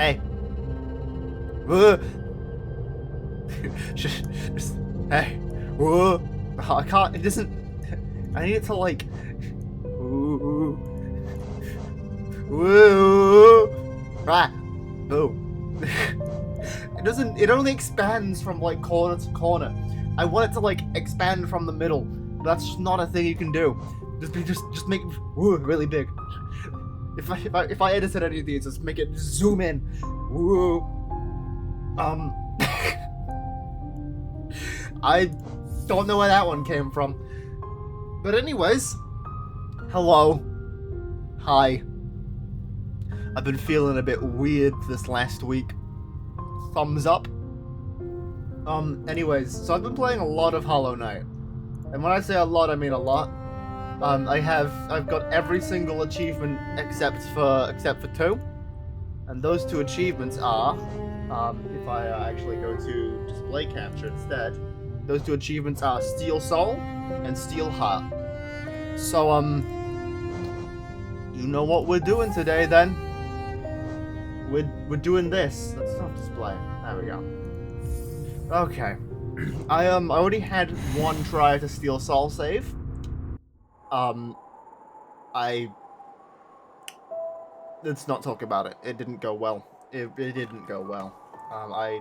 Hey. Uh, just, hey. I can't. It doesn't. I need it to like. Ooh. Ah. Boom. It doesn't. It only expands from like corner to corner. I want it to like expand from the middle. That's just not a thing you can do. Just make it really big. If I edited any of these, just make it zoom in. Woo. I don't know where that one came from. But anyways, hello. Hi. I've been feeling a bit weird this last week. Thumbs up. Anyways, so I've been playing a lot of Hollow Knight. And when I say a lot, I mean a lot. I've got every single achievement except for 2. And those 2 achievements are, if I actually go to display capture instead, those 2 achievements are Steel Soul and Steel Heart. So, you know what we're doing today then? We're doing this. Let's not display. There we go. Okay. I already had one try to Steel Soul save. Let's not talk about it. It didn't go well. It didn't go well. I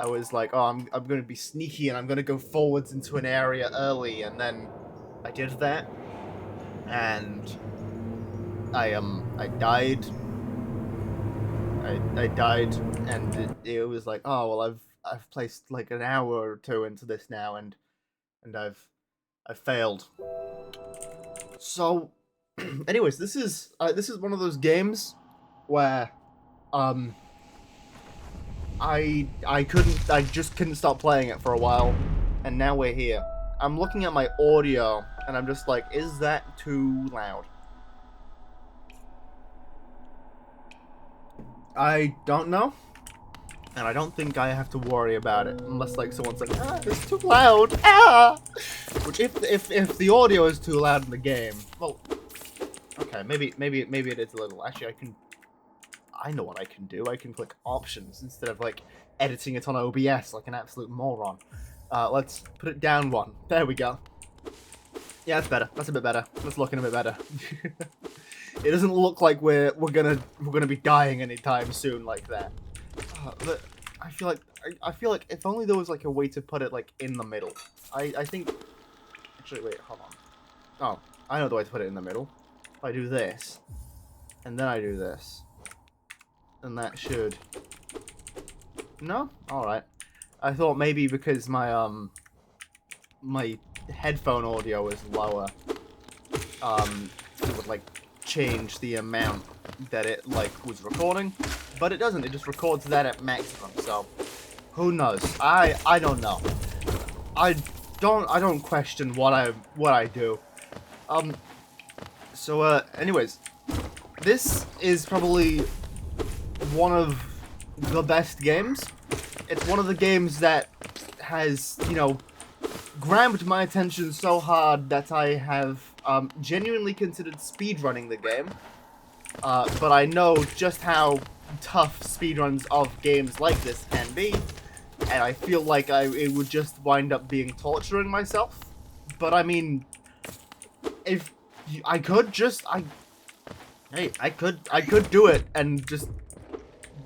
was like, oh, I'm gonna be sneaky and I'm gonna go forwards into an area early, and then I did that, and I died. I died, and it was like, oh well, I've placed like an hour or 2 into this now, and I've failed. So, anyways, this is one of those games where I just couldn't stop playing it for a while, and now we're here. I'm looking at my audio, and I'm just like, is that too loud? I don't know, and I don't think I have to worry about it unless like someone's like, ah, it's too loud, ah. Which if the audio is too loud in the game, well, okay, maybe it is a little. Actually, I know what I can do. I can click options instead of like editing it on OBS like an absolute moron. Let's put it down 1. There we go. Yeah, that's better. That's a bit better. That's looking a bit better. It doesn't look like we're gonna be dying anytime soon like that. But I feel like if only there was like a way to put it like in the middle. I think. Actually, wait, hold on. Oh, I know the way to put it in the middle. If I do this, and then I do this, then that should. No, all right. I thought maybe because my my headphone audio is lower, it would like change the amount that it like was recording, but it doesn't. It just records that at maximum. So who knows? I don't know. I don't question what I do. So anyways, this is probably one of the best games. It's one of the games that has, you know, grabbed my attention so hard that I have genuinely considered speedrunning the game. But I know just how tough speedruns of games like this can be, and I feel like it would just wind up being torturing myself. But I mean, if I could just I could do it and just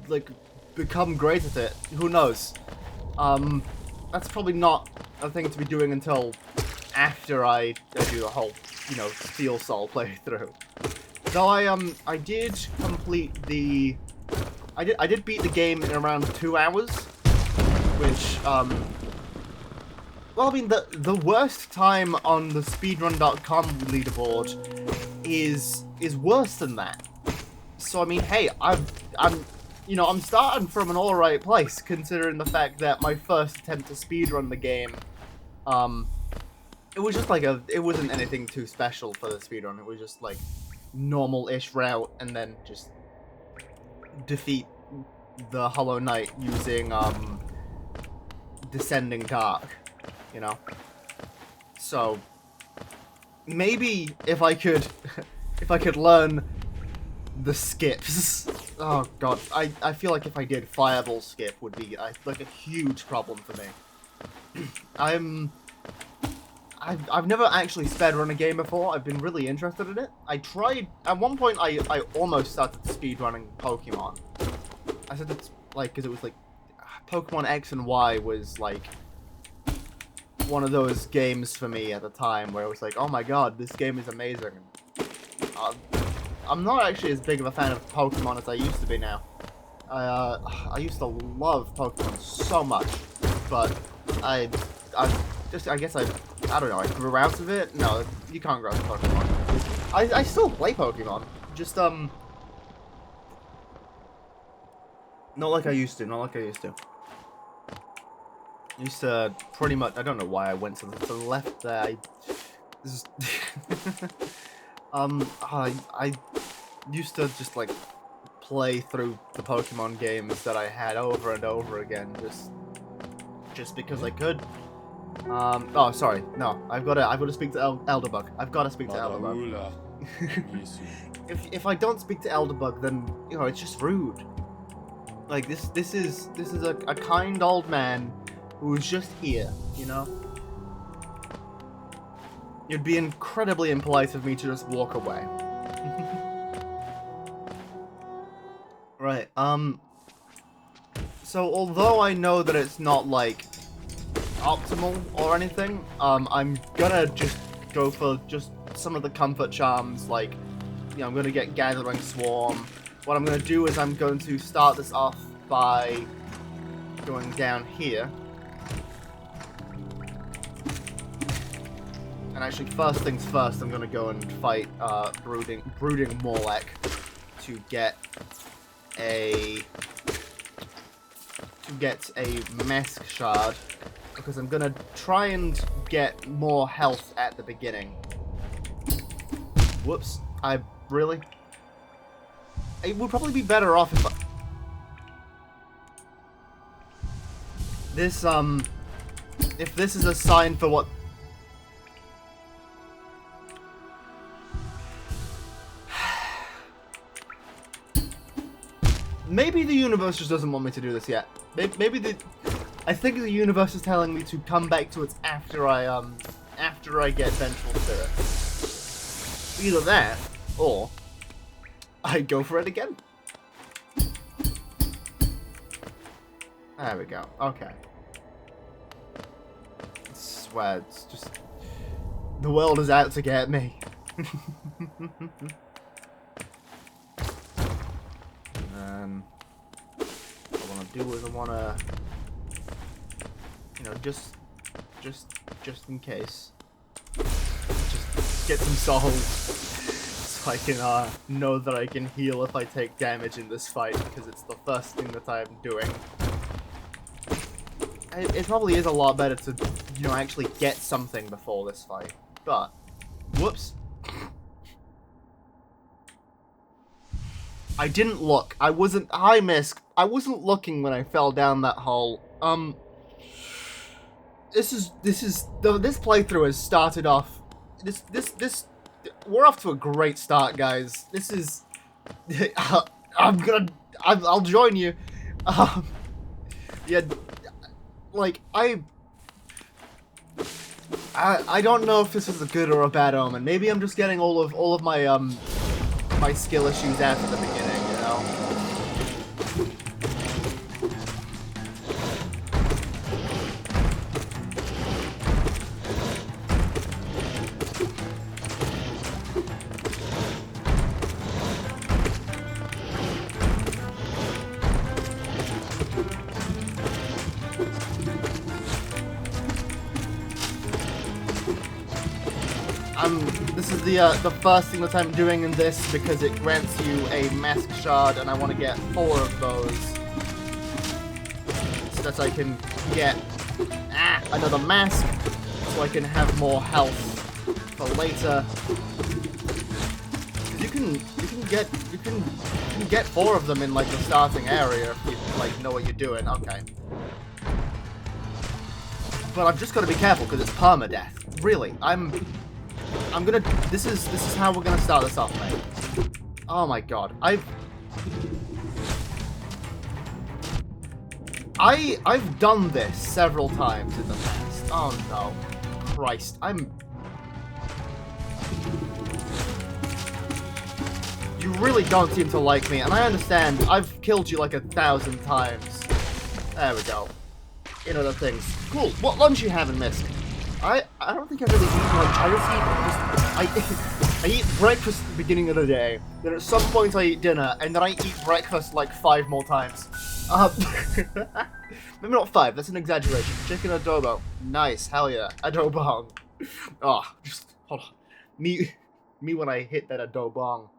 like become great at it. Who knows? That's probably not a thing to be doing until after I do the whole, you know, Steel Soul playthrough. Though I did complete the I did beat the game in around 2 hours, which well, I mean the worst time on the speedrun.com leaderboard is worse than that. So I mean, hey, I'm you know, I'm starting from an alright place, considering the fact that my first attempt to speedrun the game, it was just like it wasn't anything too special for the speedrun. It was just like normal-ish route, and then just defeat the Hollow Knight using Descending Dark, you know. So maybe if I could learn the skips. Oh god, I feel like if I did, Fireball skip would be like a huge problem for me. I've never actually speedrun a game before. I've been really interested in it. I tried at one point. I almost started speedrunning Pokemon. I said it's like because it was like Pokemon X and Y was like one of those games for me at the time where it was like, oh my god, this game is amazing. I'm not actually as big of a fan of Pokemon as I used to be now. I used to love Pokemon so much, but I guess I don't know, I grew out of it? No, you can't grow out of Pokemon. I still play Pokemon, just, not like I used to, Used to pretty much, I don't know why I went to the left there, I used to just, like, play through the Pokemon games that I had over and over again, just because I could. Oh, sorry. No, I've got to speak to Elderbug. I've got to speak to Elderbug. if I don't speak to Elderbug, then you know it's just rude. Like this is a kind old man who's just here. You know. It'd be incredibly impolite of me to just walk away. Right. So although I know that it's not like optimal or anything, I'm gonna just go for just some of the comfort charms, like, you know, I'm gonna get Gathering Swarm. What I'm gonna do is I'm going to start this off by going down here. And actually, first things first, I'm gonna go and fight Brooding Morlek to get a Mask Shard, because I'm gonna try and get more health at the beginning. Whoops! It would probably be better off if if this is a sign for what. Maybe the universe just doesn't want me to do this yet. I think the universe is telling me to come back to it after I get Vengeful Spirit. Either that, or I go for it again. There we go. Okay. I swear, it's just the world is out to get me. What I want to do is I want to, you know, just in case, just get some souls so I can know that I can heal if I take damage in this fight, because it's the first thing that I'm doing. It probably is a lot better to, you know, actually get something before this fight, but whoops. I didn't look. I wasn't looking when I fell down that hole. This playthrough has started off. We're off to a great start, guys. This is. I'll join you. Yeah, like I don't know if this is a good or a bad omen. Maybe I'm just getting all of my my skill issues out at the beginning, you know? This is the first thing that I'm doing in this because it grants you a Mask Shard, and I want to get 4 of those so that I can get another mask, so I can have more health for later. You can get 4 of them in like the starting area if you like know what you're doing. Okay. But I've just got to be careful because it's permadeath. Really, I'm gonna. This is how we're gonna start this off, mate. Oh my god. I've done this several times in the past. Oh no. Christ. You really don't seem to like me, and I understand. I've killed you like 1,000 times. There we go. You know the things. Cool. What lunch you having, Misk? I don't think I've really eaten lunch. I eat breakfast at the beginning of the day. Then at some point I eat dinner, and then I eat breakfast like 5 more times. Maybe not 5. That's an exaggeration. Chicken adobo. Nice. Hell yeah. Adobong. Oh, just hold on. Me when I hit that adobong.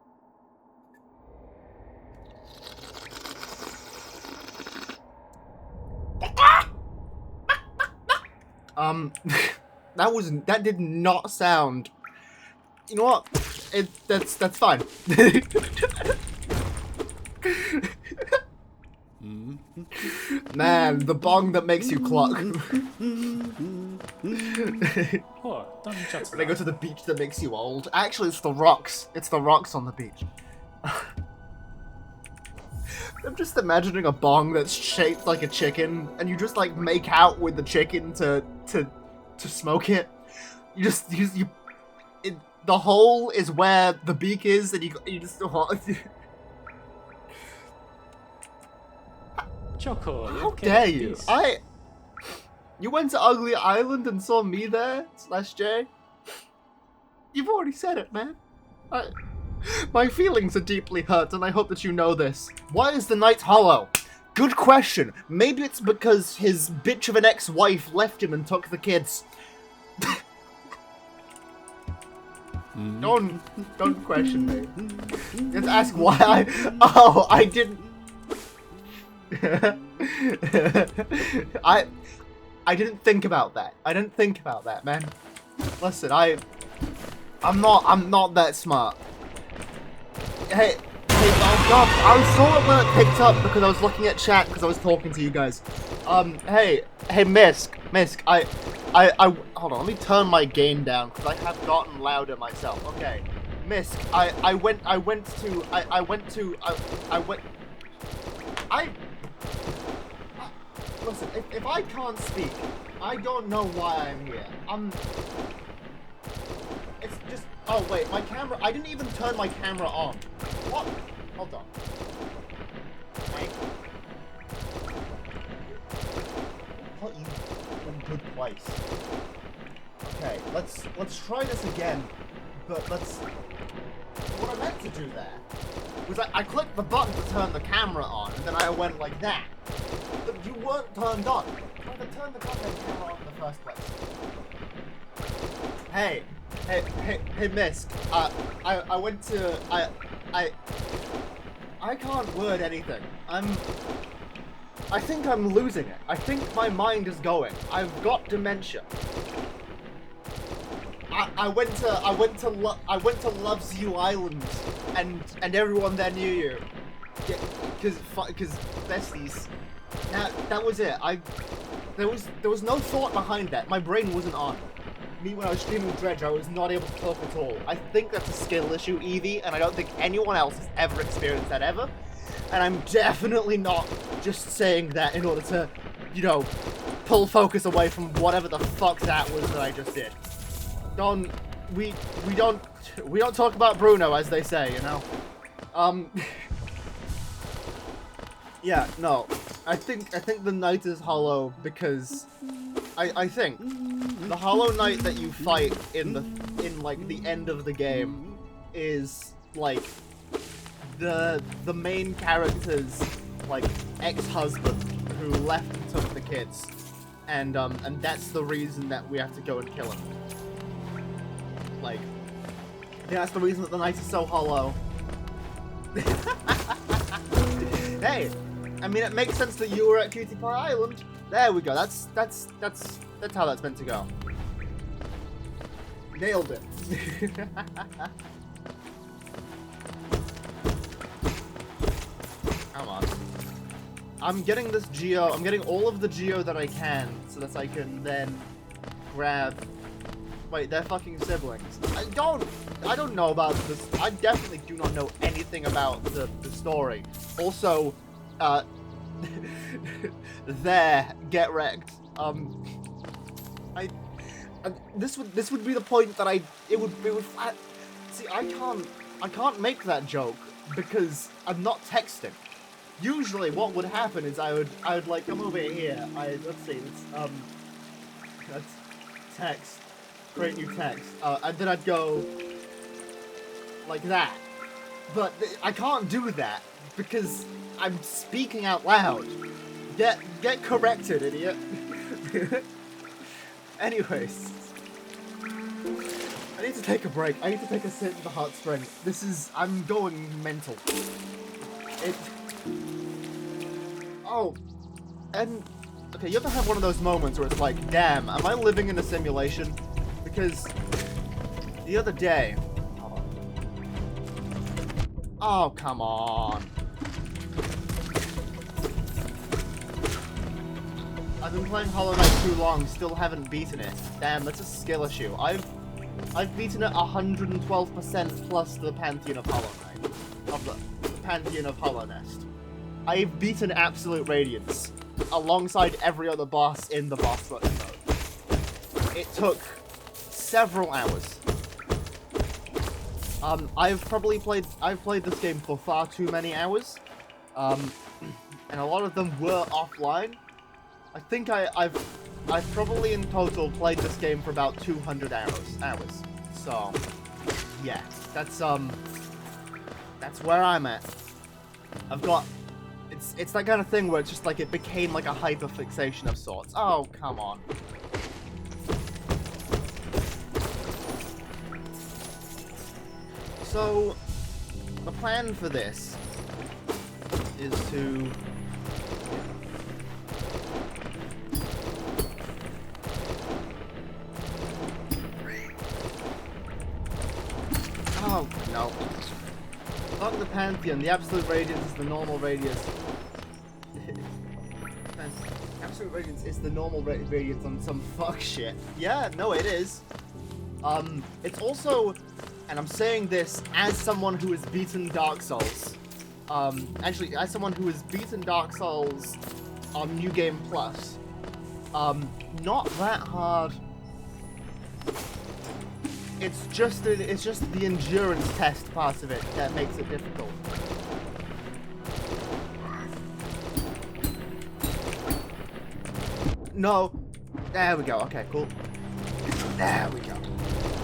That did not sound. You know what? That's fine. Man, the bong that makes you cluck. When I go to the beach that makes you old. Actually, it's the rocks. It's the rocks on the beach. I'm just imagining a bong that's shaped like a chicken, and you just like make out with the chicken to smoke it. The hole is where the beak is, and you just Choco, how dare you? You went to Ugly Island and saw me there, /J? You've already said it, man. My feelings are deeply hurt, and I hope that you know this. Why is the night hollow? Good question. Maybe it's because his bitch of an ex-wife left him and took the kids. Don't question me. Just ask why I didn't. I didn't think about that. I didn't think about that, man. Listen, I'm not that smart. Hey, oh god, I saw it when it picked up because I was looking at chat because I was talking to you guys. Hey, Misk, hold on, let me turn my gain down because I have gotten louder myself. Okay, Misk, listen, if I can't speak, I don't know why I'm here. It's just, oh wait, my camera, I didn't even turn my camera on. What? Hold on. Hey. Put you in a good place. Okay, let's try this again, but what I meant to do there was I clicked the button to turn the camera on, and then I went like that. But you weren't turned on. I had to turn the goddamn camera on in the first place. Hey, Misk. I went to I can't word anything. I think I'm losing it. I think my mind is going. I've got dementia. I went to Loves You Island, and everyone there knew you. Yeah, because besties. Now that was it. There was no thought behind that. My brain wasn't on. Me when I was streaming Dredge, I was not able to talk at all. I think that's a skill issue, Evie, and I don't think anyone else has ever experienced that ever. And I'm definitely not just saying that in order to, you know, pull focus away from whatever the fuck that was that I just did. We don't talk about Bruno, as they say, you know. Yeah, no. I think the night is hollow because I think the Hollow Knight that you fight in like the end of the game is like the main character's like ex-husband who left and took the kids, and that's the reason that we have to go and kill him. Like, I think that's the reason that the night is so hollow. Hey, I mean, it makes sense that you were at Cutie Pie Island. There we go. That's how that's meant to go. Nailed it. Come on. I'm getting this geo. I'm getting all of the geo that I can, so that I can then grab. Wait, they're fucking siblings. I don't know about this. I definitely do not know anything about the story. Also, there, get wrecked. This would be the point that it would see, I can't make that joke because I'm not texting. Usually what would happen is I would like come over here. Let's see, that's text, create new text, and then I'd go like that. But I can't do that because I'm speaking out loud. Get corrected, idiot. Anyways, I need to take a break. I need to take a sit in the hot spring. I'm going mental. Oh, and okay, you ever have one of those moments where it's like, damn, am I living in a simulation? Because the other day, hold on. Oh, come on. I've been playing Hollow Knight too long, still haven't beaten it. Damn, that's a skill issue. I've beaten it 112% plus the Pantheon of Hollow Knight. Of the Pantheon of Hollow Nest. I've beaten Absolute Radiance alongside every other boss in the boss rush mode. It took several hours. I've played this game for far too many hours. And a lot of them were offline. I think I've probably in total played this game for about 200 hours. So, yeah, that's where I'm at. I've got, it's that kind of thing where it's just like it became like a hyperfixation of sorts. Oh, come on. So, the plan for this is to oh, no. Fuck the Pantheon. The Absolute Radiance is the normal radius. Absolute Radiance is the normal radius on some fuck shit. Yeah, no, it is. It's also, and I'm saying this as someone who has beaten Dark Souls. Actually, as someone who has beaten Dark Souls on New Game Plus. Not that hard. It's just the endurance test part of it that makes it difficult. No. There we go. Okay, cool. There we go.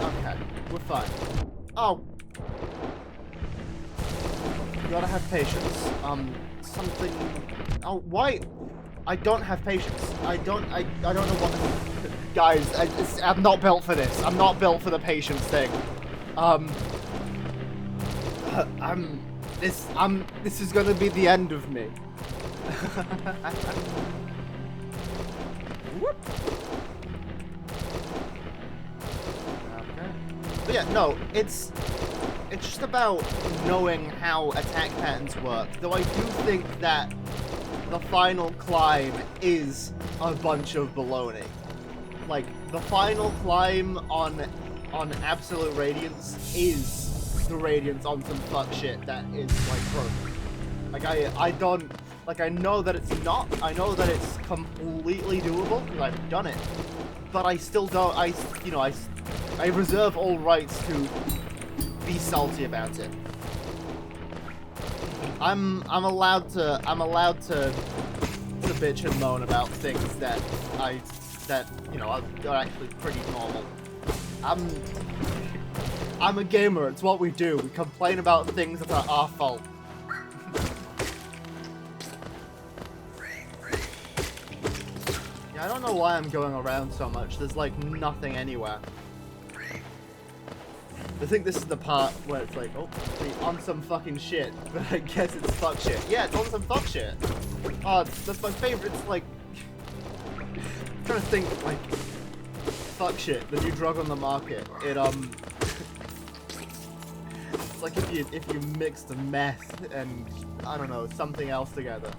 Okay, we're fine. Oh. You gotta have patience. Something. Oh, why? I don't have patience. I don't know what. Guys, I'm not built for this. I'm not built for the patience thing. This is gonna be the end of me. Whoop. Okay. But yeah, no, it's just about knowing how attack patterns work. Though I do think that the final climb is a bunch of baloney. Like, the final climb on Absolute Radiance is the Radiance on some fuck shit that is, like, broken. Like, I don't, like, I know that it's not, I know that it's completely doable, because I've done it, but I still don't, I reserve all rights to be salty about it. I'm allowed to bitch and moan about things that you know, are actually pretty normal. I'm a gamer, it's what we do. We complain about things that are our fault. Yeah, I don't know why I'm going around so much. There's like nothing anywhere. I think this is the part where it's like, oh, on some fucking shit, but I guess it's fuck shit. Yeah, it's on some fuck shit. Oh, that's my favorite. It's like, I'm trying to think, like, fuck shit, the new drug on the market. It it's like if you mixed meth and I don't know, something else together.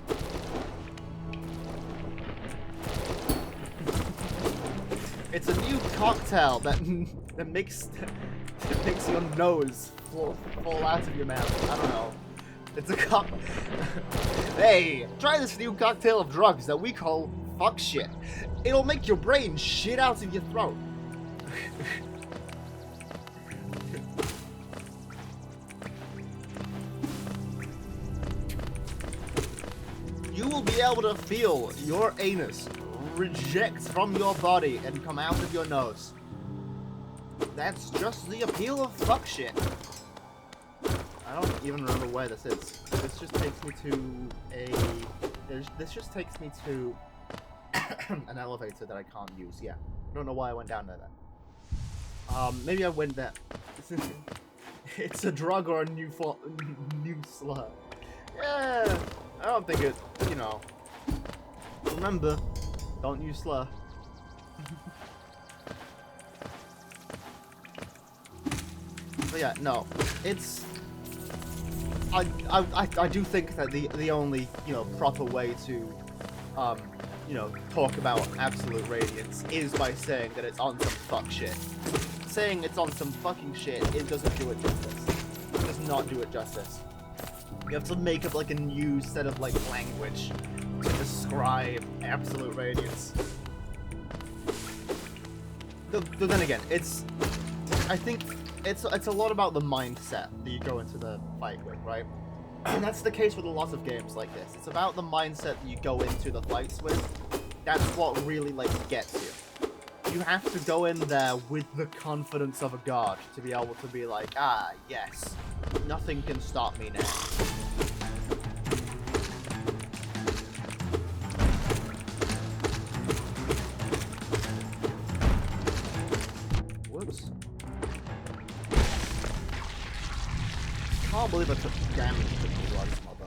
It's a new cocktail that that makes your nose fall out of your mouth. I don't know. It's a Hey, try this new cocktail of drugs that we call fuck shit. It'll make your brain shit out of your throat. You will be able to feel your anus reject from your body and come out of your nose. That's just the appeal of fuck shit. I don't even remember where this is. This just takes me to this just takes me to an elevator that I can't use. Yeah, I don't know why I went down there then. Maybe I went there. It's a drug or a new slur. Yeah, I don't think it. You know. Remember, don't use slur. But yeah, no, it's. I do think that the only, you know, proper way to, you know, talk about Absolute Radiance is by saying that it's on some fuck shit. Saying it's on some fucking shit, it doesn't do it justice. It does not do it justice. You have to make up like a new set of like language to describe Absolute Radiance. But then again, I think it's a lot about the mindset that you go into the fight with, right? And that's the case with a lot of games like this. It's about the mindset that you go into the fights with. That's what really like gets you. You have to go in there with the confidence of a god to be able to be like, ah, yes, nothing can stop me now. Whoops. I can't believe I took damage to the drugs, mother.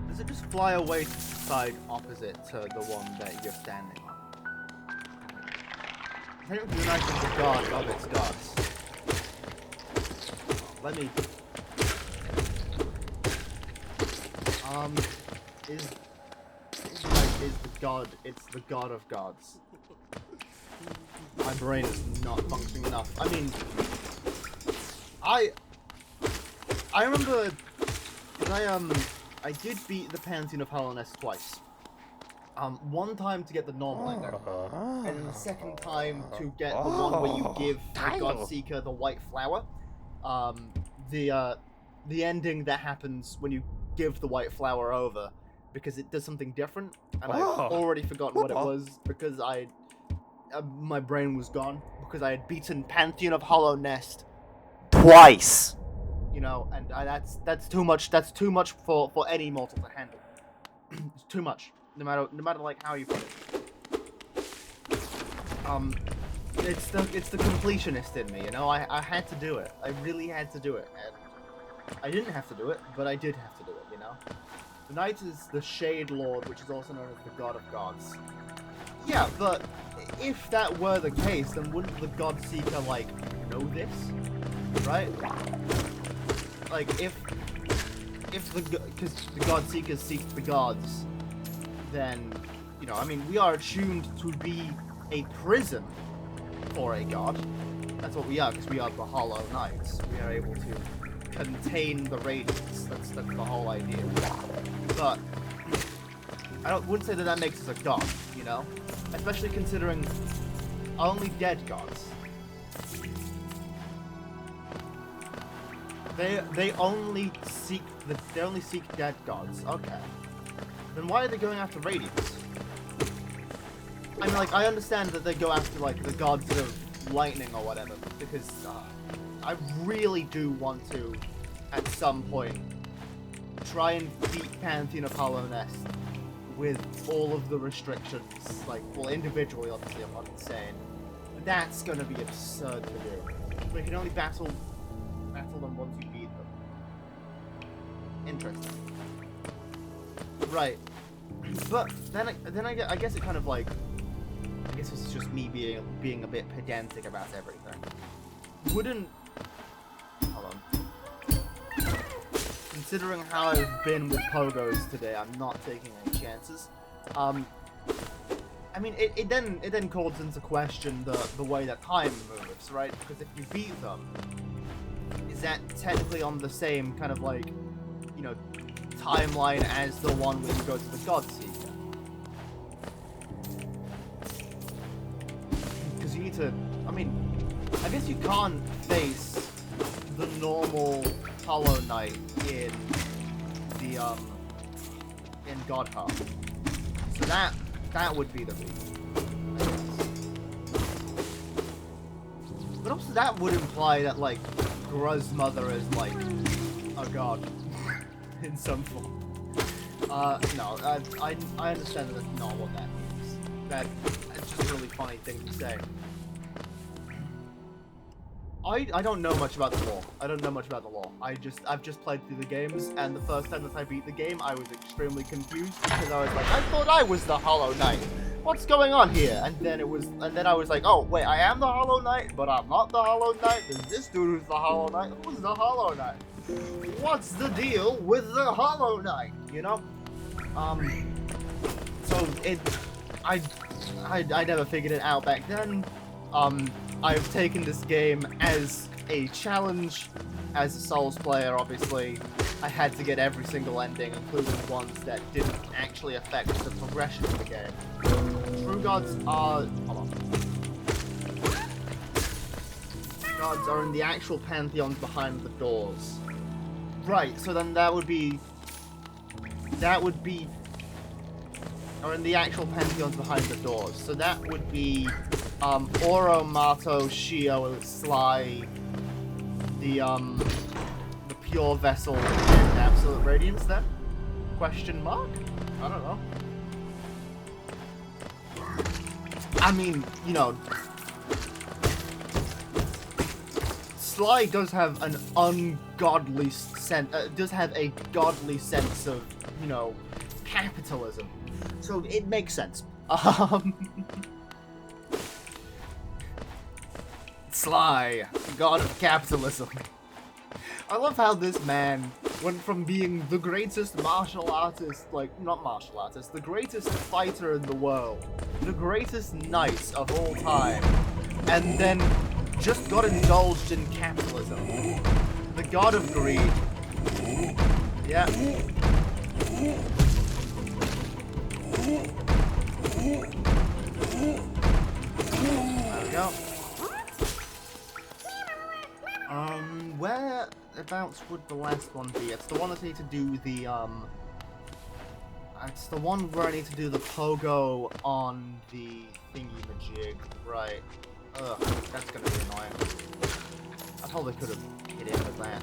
Does it just fly away to the side opposite to the one that you're standing on? Technically, the knife is the god of its gods. Let me... is the god, it's the god of gods. My brain is not functioning enough. I mean, I remember I did beat the Pantheon of Hallownest twice. One time to get the normal ending, and then the second time to get the one where you give the Godseeker the white flower. The ending that happens when you give the white flower over, because it does something different, and I've already forgotten what it was because my brain was gone because I had beaten Pantheon of Hallownest twice. You know, and that's too much. That's too much for any mortal to handle. It's too much, no matter like how you put it. It's the completionist in me. You know, I had to do it. I really had to do it, and I didn't have to do it, but I did have to do it. You know, the knight is the Shade Lord, which is also known as the God of Gods. Yeah, but if that were the case, then wouldn't the Godseeker, like, know this? Right? Like, because the Godseekers seek the gods, then, you know, I mean, we are attuned to be a prison for a god. That's what we are, because we are the Hollow Knights. We are able to contain the radiance. That's the whole idea. But I wouldn't say that makes us a god, you know? Especially considering only dead gods. They only seek dead gods. Okay. Then why are they going after radiance? I mean, like, I understand that they go after like the gods of lightning or whatever, because I really do want to, at some point, try and beat Pantheon of Hallownest with all of the restrictions, like, well, individually, obviously, I'm not insane. That's gonna be absurd to do. But you can only battle them once you beat them. Interesting. Right. But then I guess it kind of like, I guess this is just me being a bit pedantic about everything. Hold on. Considering how I've been with pogos today, I'm not taking any chances. I mean, it then calls into question the way that time moves, right? Because if you beat them, is that technically on the same kind of like, you know, timeline as the one where you go to the Godseeker? Because you need to, I mean, I guess you can't face the normal Hollow Knight in the in Godheart. So that would be the reason, I guess. But also that would imply that like Gruz's mother is like a god in some form. No, I understand that that's not what that means. That's just a really funny thing to say. I don't know much about the lore. I don't know much about the lore. I've just played through the games, and the first time that I beat the game, I was extremely confused because I was like, I thought I was the Hollow Knight. What's going on here? And then I was like, oh wait, I am the Hollow Knight, but I'm not the Hollow Knight. There's this dude who's the Hollow Knight. Who's the Hollow Knight? What's the deal with the Hollow Knight? You know? So I never figured it out back then. I've taken this game as a challenge. As a Souls player, obviously, I had to get every single ending, including ones that didn't actually affect the progression of the game. True Gods are... Hold on. Gods are in the actual pantheons behind the doors. Right, so then that would be... Or in the actual pantheons behind the doors. So that would be... Oro, Mato, Shio, Sly, the Pure Vessel, and Absolute Radiance then? Question mark? I don't know. I mean, you know, Sly does have an ungodly sense, does have a godly sense of, you know, capitalism. So it makes sense. Sly, god of capitalism. I love how this man went from being the greatest martial artist, like, not martial artist, the greatest fighter in the world, the greatest knight of all time, and then just got indulged in capitalism. The god of greed. Yeah. There we go. Whereabouts would the last one be? It's the one that I need to do the, it's the one where I need to do the pogo on the thingy-majig, right. Ugh, that's gonna be annoying. I totally could have hit in with that.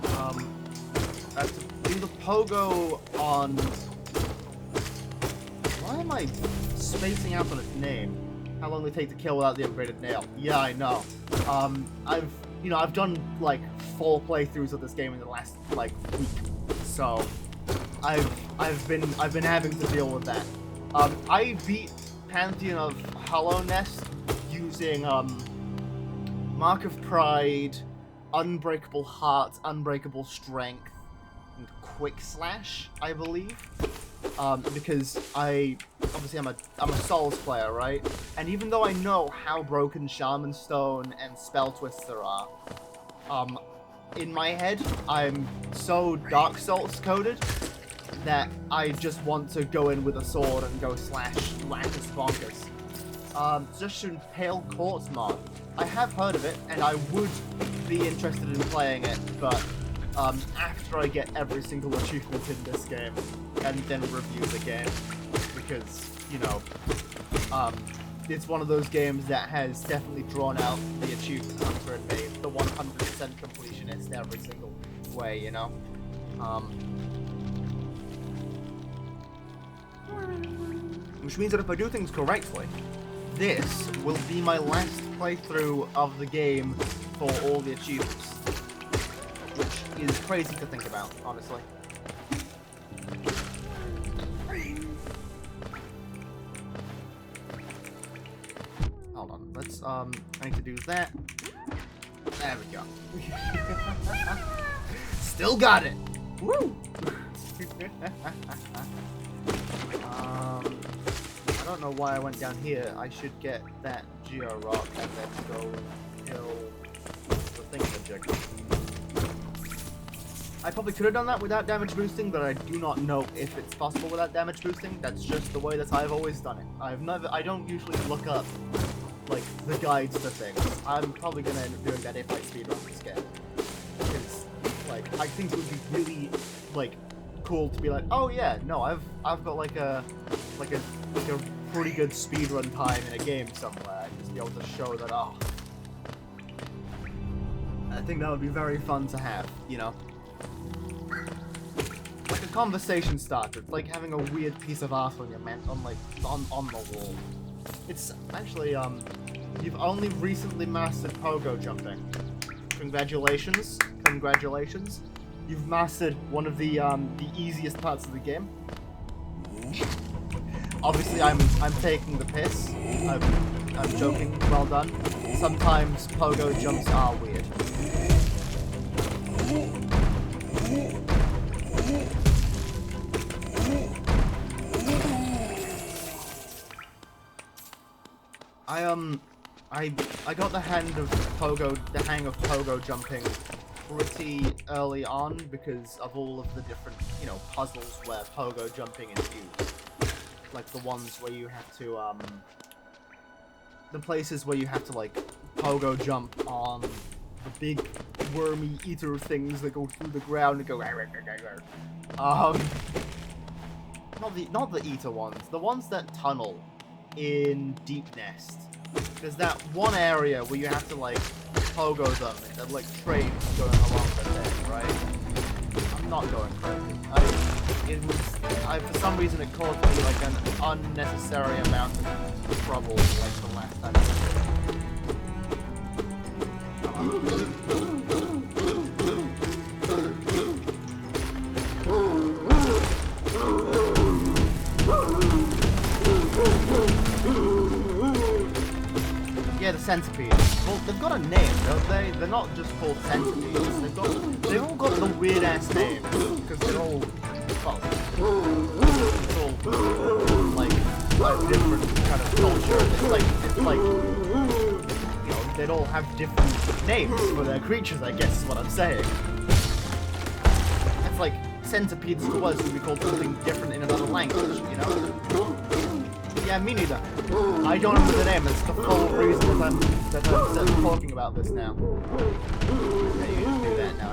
I have to do the pogo on... Why am I spacing out on its name? How long will it take to kill without the upgraded nail? Yeah, I know. I've done like 4 playthroughs of this game in the last like week, so I've been having to deal with that. I beat Pantheon of Hallownest using Mark of Pride, Unbreakable Heart, Unbreakable Strength, and Quick Slash, I believe. Because I'm a Souls player, right? And even though I know how broken Shaman Stone and Spell Twister are, in my head, I'm so Dark Souls coded that I just want to go in with a sword and go slash Lacus Bonkers. Just an Pale Quartz mod. I have heard of it, and I would be interested in playing it, but after I get every single achievement in this game, and then review the game, because, you know, it's one of those games that has definitely drawn out the achievement hunter in me, the 100% completionist every single way, you know? Which means that if I do things correctly, this will be my last playthrough of the game for all the achievements. Which is crazy to think about, honestly. Hold on, let's, I need to do that. There we go. Still got it! Woo! I don't know why I went down here. I should get that Geo Rock and then go kill the thingamajig. I probably could have done that without damage boosting, but I do not know if it's possible without damage boosting. That's just the way that I've always done it. I don't usually look up, like, the guides to things. I'm probably gonna end up doing that if I speedrun this game. Because, like, I think it would be really, like, cool to be like, oh yeah, no, I've got like a pretty good speedrun time in a game somewhere, and just be able to show that. Oh, I think that would be very fun to have, you know, like a conversation starter. It's like having a weird piece of art on your on the wall. It's actually you've only recently mastered pogo jumping. Congratulations. You've mastered one of the easiest parts of the game. Obviously, I'm taking the piss. I'm joking. Well done. Sometimes pogo jumps are weird. I got the hang of pogo jumping pretty early on because of all of the different, you know, puzzles where pogo jumping is used. Like the ones where you have to, the places where you have to, like, pogo jump on the big wormy eater things that go through the ground and go not the eater ones, the ones that tunnel in Deep Nest. There's that one area where you have to, like, pogo them and, like, trains going along the thing, right? I'm not going crazy. For some reason it caused me, like, an unnecessary amount of trouble, like, the last time. Yeah, the centipedes. Well, they've got a name, don't they? They're not just called centipedes. They've all got the weird ass names because they're all, well, it's all like a different kind of culture. It's like you know, they'd all have different names for their creatures, I guess is what I'm saying. It's like centipedes to us would be called something different in another language, you know? Yeah, me neither. I don't remember the name. That's the full reason that I'm talking about this now. I need to do that now.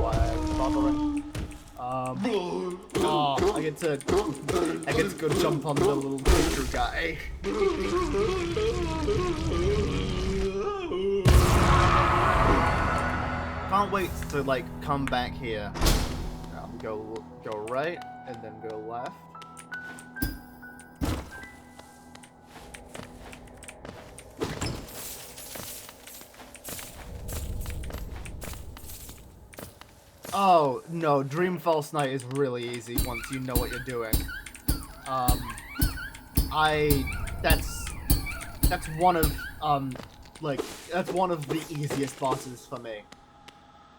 Why I'm bothering. I get to go jump on the little creature guy. Can't wait to, like, come back here. Go right and then go left. Oh, no, Dream False Night is really easy once you know what you're doing. That's one of, that's one of the easiest bosses for me.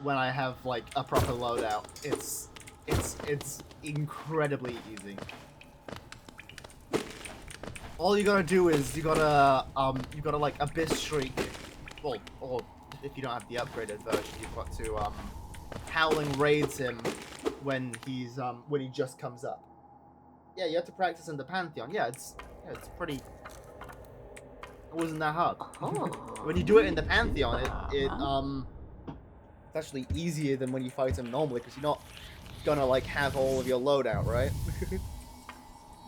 When I have, like, a proper loadout. It's incredibly easy. All you gotta do is, you gotta, like, Abyss Shriek. Well, or if you don't have the upgraded version, you've got to, Howling raids him when he just comes up. Yeah, you have to practice in the Pantheon. Yeah, it's pretty. It wasn't that hard. When you do it in the Pantheon, it's actually easier than when you fight him normally because you're not gonna, like, have all of your loadout, right? You're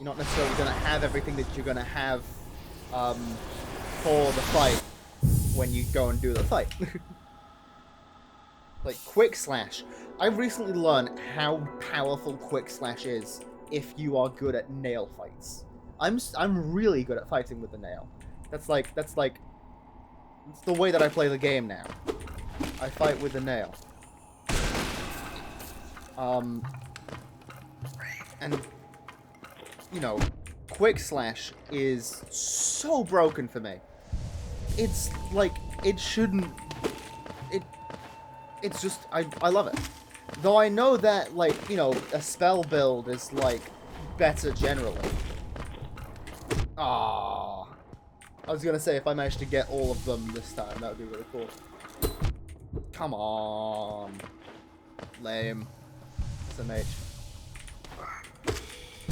not necessarily gonna have everything that you're gonna have for the fight when you go and do the fight. Like, Quick Slash. I've recently learned how powerful Quick Slash is if you are good at nail fights. I'm really good at fighting with the nail. That's it's the way that I play the game now. I fight with the nail. And, you know, Quick Slash is so broken for me. It's like, it shouldn't... It's just, I love it. Though I know that, like, you know, a spell build is, like, better generally. Ah, I was gonna say if I managed to get all of them this time, that would be really cool. Come on. Lame. SMH.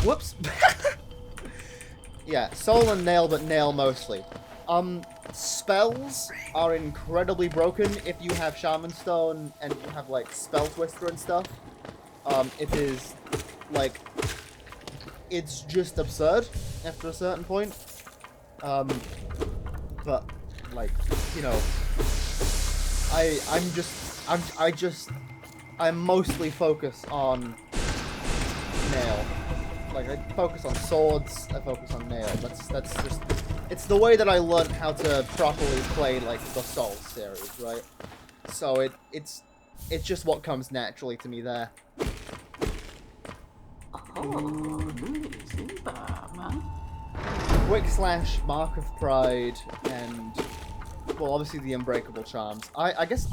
Whoops. Yeah, soul and nail, but nail mostly. Spells are incredibly broken if you have Shaman Stone and you have, like, Spell Twister and stuff. It is, like, it's just absurd after a certain point. But, like, you know, I'm mostly focused on nail. Like, I focus on swords, I focus on nail. That's just, it's the way that I learned how to properly play, like, the Souls series, right? So it's just what comes naturally to me there. Quick Slash, Mark of Pride, and, well, obviously the Unbreakable Charms. I guess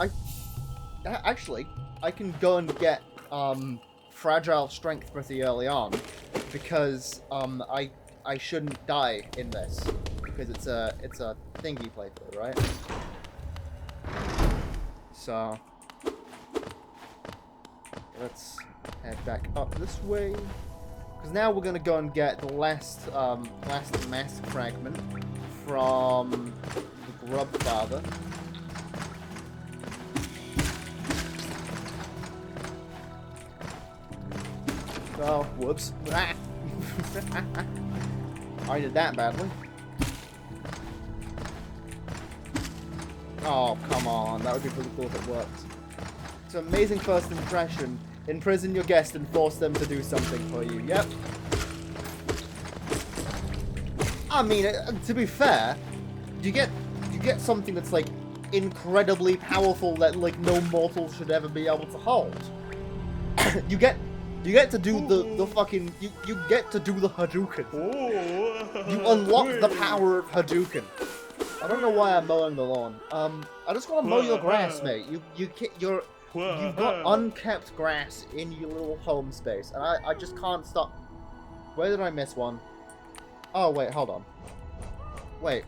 actually, I can go and get, Fragile Strength pretty early on, because, I shouldn't die in this, because it's a thingy playthrough, right? So, let's head back up this way. Because now we're gonna go and get the last mask fragment from the Grub Father. Oh, whoops. I did that badly. Oh, come on. That would be really cool if it worked. It's an amazing first impression. Imprison your guest and force them to do something for you. Yep. I mean, to be fair, you get something that's, like, incredibly powerful that, like, no mortal should ever be able to hold. You get to do the fucking you get to do the Hadouken. You unlock the power of Hadouken. I don't know why I'm mowing the lawn. I just want to mow your grass, mate. You've got unkept grass in your little home space, and I just can't stop. Where did I miss one? Oh wait, hold on. Wait.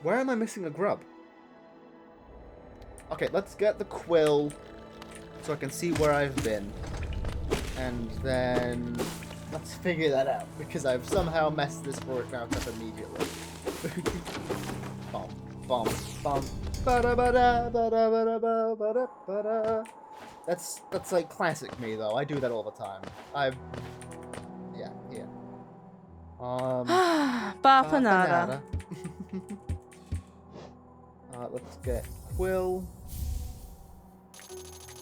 Where am I missing a grub? Okay, let's get the quill so I can see where I've been. And then let's figure that out, because I've somehow messed this workout up immediately. Bum, bum, bum. Ba-da-ba-da, ba-da-ba-da, ba-da-ba-da. That's like classic me though. I do that all the time. Yeah. Bapanada. Let's get quill.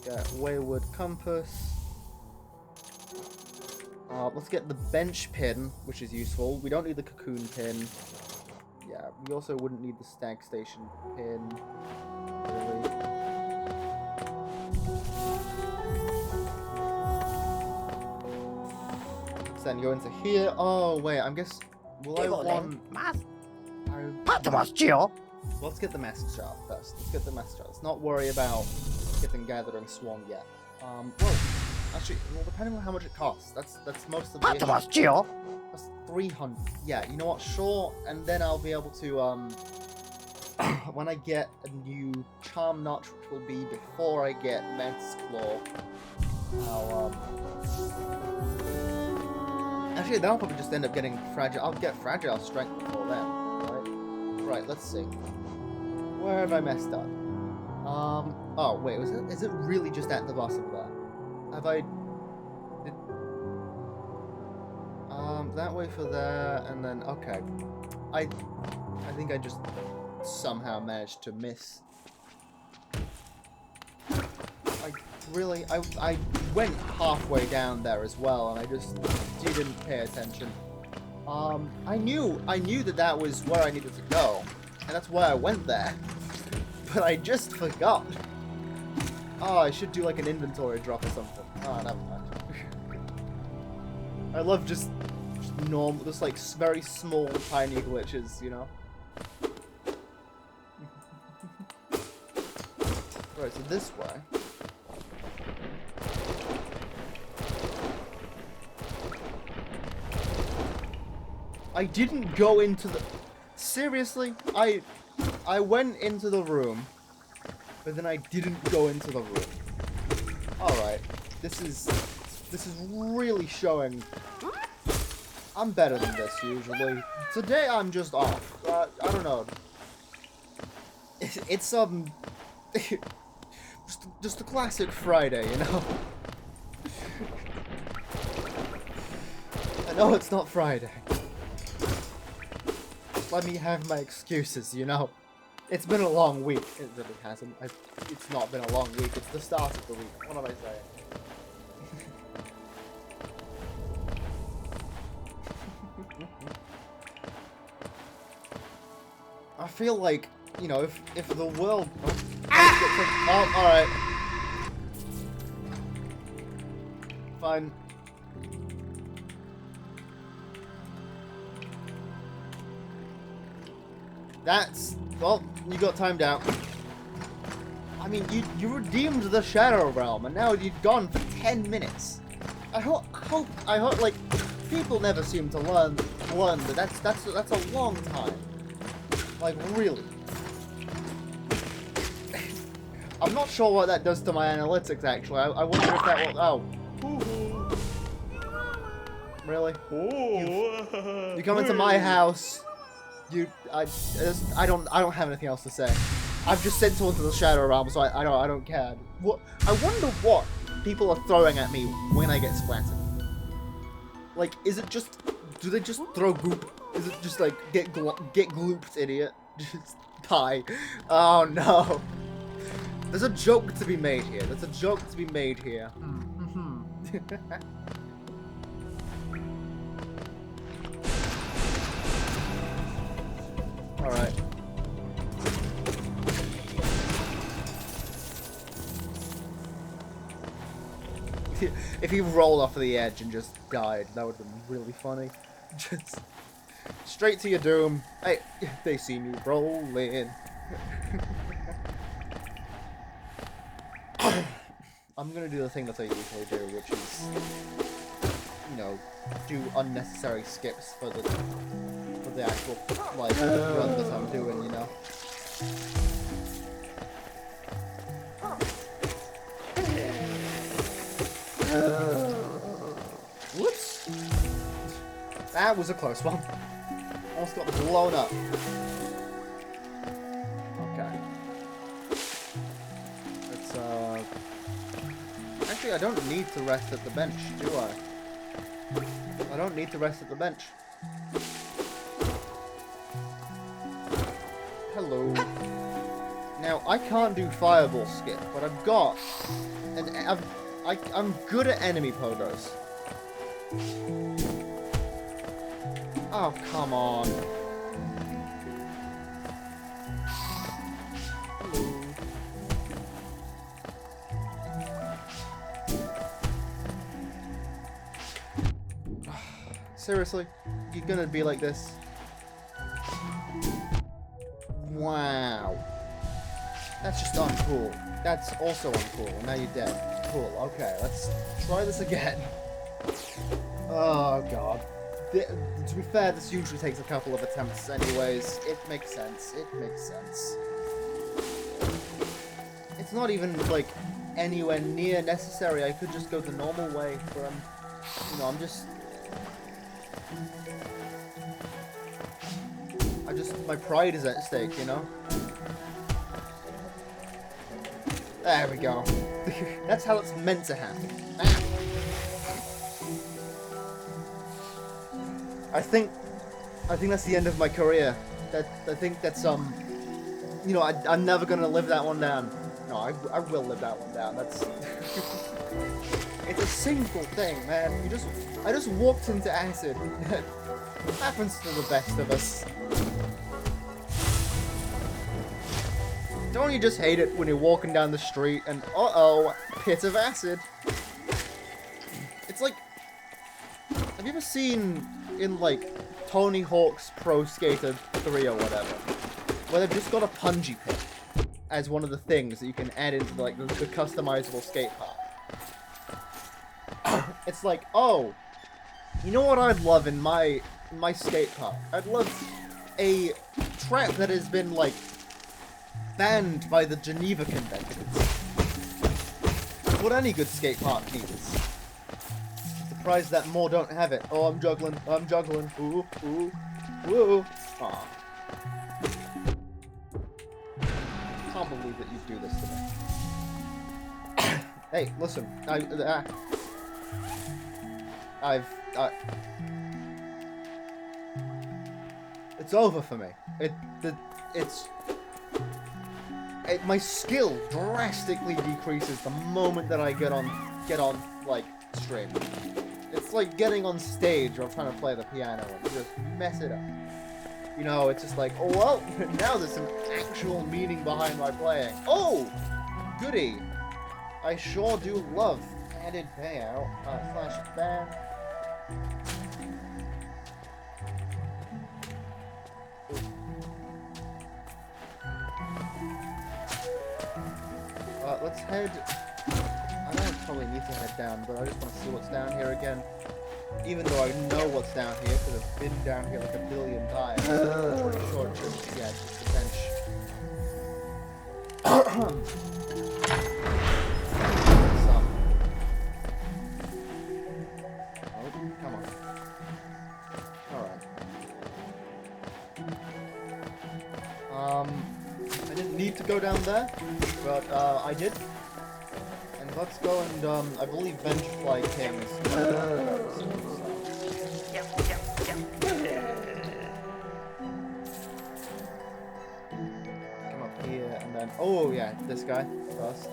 Get Wayward Compass. Let's get the bench pin, which is useful. We don't need the cocoon pin. Yeah, we also wouldn't need the stag station pin. Really. Let's then go into here. Oh, wait, I guess... Will I want... Let's get the Mask Jar first. Let's get the Mask Jar. Let's not worry about getting Gathering Swarm yet. Whoa. Actually, well, depending on how much it costs, that's most of the issue. That's 300. Yeah, you know what? Sure, and then I'll be able to when I get a new Charm Notch, which will be before I get Mantis Claw, actually, that'll probably just end up getting Fragile. I'll get Fragile Strength before then, right? Right. Let's see. Where have I messed up? Oh wait, is it really just at the bottom there? Have I... that way for there, and then... Okay. I think I just somehow managed to miss. I went halfway down there as well, and I just didn't pay attention. I knew that was where I needed to go, and that's why I went there. But I just forgot. Oh, I should do like an inventory drop or something. Oh, never mind. I love just normal, just like very small, tiny glitches, you know? Right, so this way. I didn't go into the... Seriously? I went into the room, but then I didn't go into the room. Alright. This is really showing... I'm better than this, usually. Today, I'm just off. I don't know. It's, just a classic Friday, you know? I know it's not Friday. Just let me have my excuses, you know? It's been a long week. It really hasn't. It's not been a long week. It's the start of the week. What am I saying? I feel like, you know, if the world... Oh, alright. Fine. That's... Well, you got timed out. I mean, you redeemed the Shadow Realm, and now you've gone for 10 minutes. I hope, like, people never seem to learn that that's a long time. Like, really. I'm not sure what that does to my analytics, actually. I wonder if that will... Oh. Really? You come into my house. I don't have anything else to say. I've just sent someone to the Shadow Realm, so I don't care. What? I wonder what people are throwing at me when I get splattered. Like, is it just... Do they just throw goop? Is it just like, get glooped, idiot? Just die. Oh no. There's a joke to be made here. There's a joke to be made here. Alright. If he rolled off of the edge and just died, that would have been really funny. Just straight to your doom. Hey, they see me rolling. I'm gonna do the thing that I usually do, which is, you know, do unnecessary skips for the actual, like, run that I'm doing, you know. Whoops! That was a close one. Almost got blown up. Okay. Let's, Actually, I don't need to rest at the bench, do I? I don't need to rest at the bench. Hello. Now, I can't do fireball skip, but I've got... I'm good at enemy pogos. Oh, come on. Hello. Seriously? You're gonna be like this? Wow. That's just uncool. That's also uncool. Now you're dead. Cool. Okay, let's try this again. Oh, God. To be fair, this usually takes a couple of attempts anyways. It makes sense. It makes sense. It's not even, like, anywhere near necessary. I could just go the normal way from... You know, my pride is at stake, you know? There we go. That's how it's meant to happen. I think that's the end of my career. I think that's you know, I'm never gonna live that one down. No, I will live that one down. That's it's a single thing, man. I just walked into acid. It happens to the best of us. Don't you just hate it when you're walking down the street and uh-oh, pit of acid? It's like, have you ever seen in like Tony Hawk's Pro Skater 3 or whatever, where they've just got a punji pit as one of the things that you can add into like the customizable skate park? It's like, oh, you know what I'd love in my my skate park. I'd love a track that has been, like, banned by the Geneva Conventions. What any good skate park needs. Surprised that more don't have it. Oh, I'm juggling. I'm juggling. Ooh, ooh, woo. Aw. Can't believe that you do this to me. Hey, listen. It's over for me. My skill drastically decreases the moment that I get on like stream. It's like getting on stage or trying to play the piano and just mess it up. You know, it's just like, oh well, now there's some actual meaning behind my playing. Oh, goody! I sure do love added payout / ban. Let's head. I don't probably need to head down, but I just want to see what's down here again. Even though I know what's down here, because I've been down here like a billion times. I'm pretty sure it's just, yeah, it's just a bench. Oh, come on. Alright. I didn't need to go down there, but I did. And let's go and I believe bench fly kings. Come up here and then oh yeah, this guy first.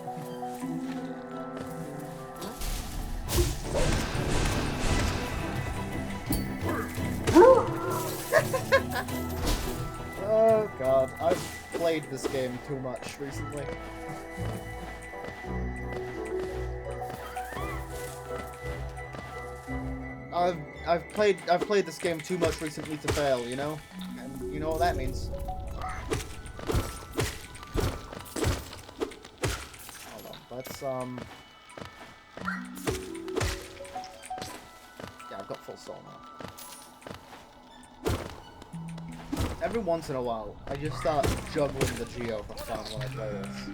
Oh god, I've played this game too much recently. I've played this game too much recently to fail, you know? And you know what that means. Hold on, let's yeah, I've got full soul now. Every once in a while, I just start juggling the Geo for fun when I play this.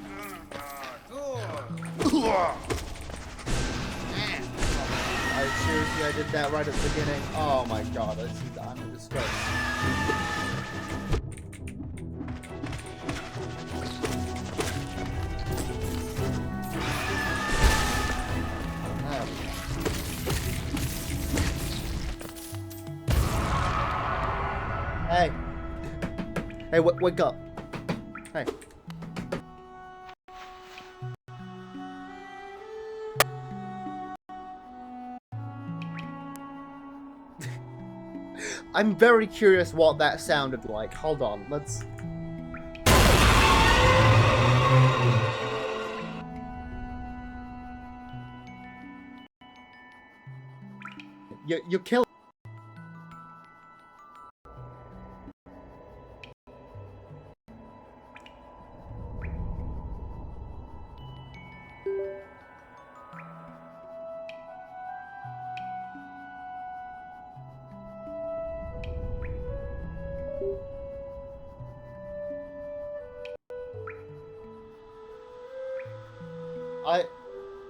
Seriously, I did that right at the beginning. Oh my god, I'm in disgrace. Hey. Hey, wake up. Hey. I'm very curious what that sounded like. Hold on, let's... You killed...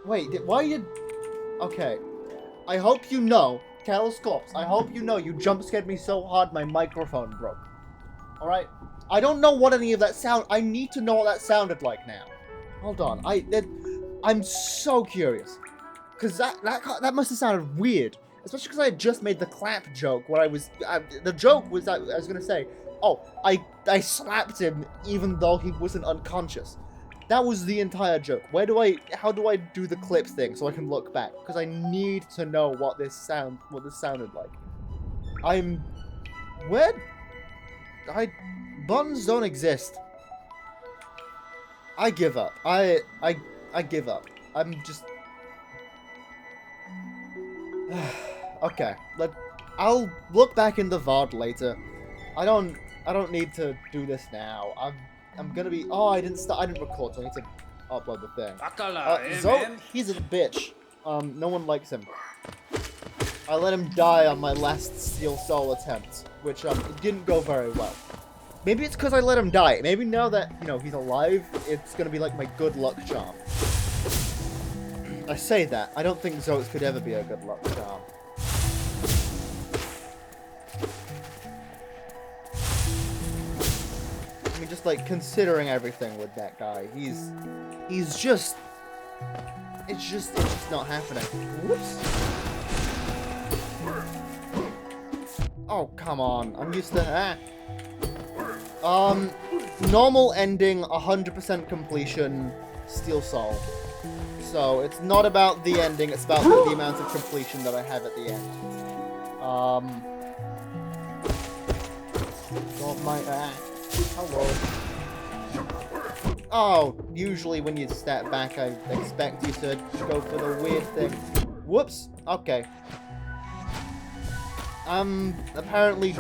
Wait, why you... Okay. I hope you know, Talos Corpse, I hope you know you jump-scared me so hard my microphone broke. Alright? I don't know what any of that sound... I need to know what that sounded like now. Hold on, I'm so curious. Because that must have sounded weird. Especially because I had just made the clap joke where I was... the joke was that I was going to say, oh, I slapped him even though he wasn't unconscious. That was the entire joke. How do I do the clip thing so I can look back? Because I need to know what this sounded like. Buttons don't exist. I give up. I give up. I'm just... Okay. I'll look back in the VOD later. I don't need to do this now. I'm gonna be... Oh, I didn't record, so I need to upload the thing. Zoe, he's a bitch. No one likes him. I let him die on my last Steel Soul attempt, which it didn't go very well. Maybe it's because I let him die. Maybe now that, you know, he's alive, it's gonna be like my good luck charm. I say that. I don't think Zotes could ever be a good luck charm. I mean, just like considering everything with that guy, he's just, it's just not happening. Whoops. Oh, come on. I'm used to that. Normal ending, 100% completion, Steel Soul. So, it's not about the ending, it's about the amount of completion that I have at the end. Don't mind that. Hello. Oh, usually when you step back, I expect you to go for the weird thing. Whoops. Okay. Apparently,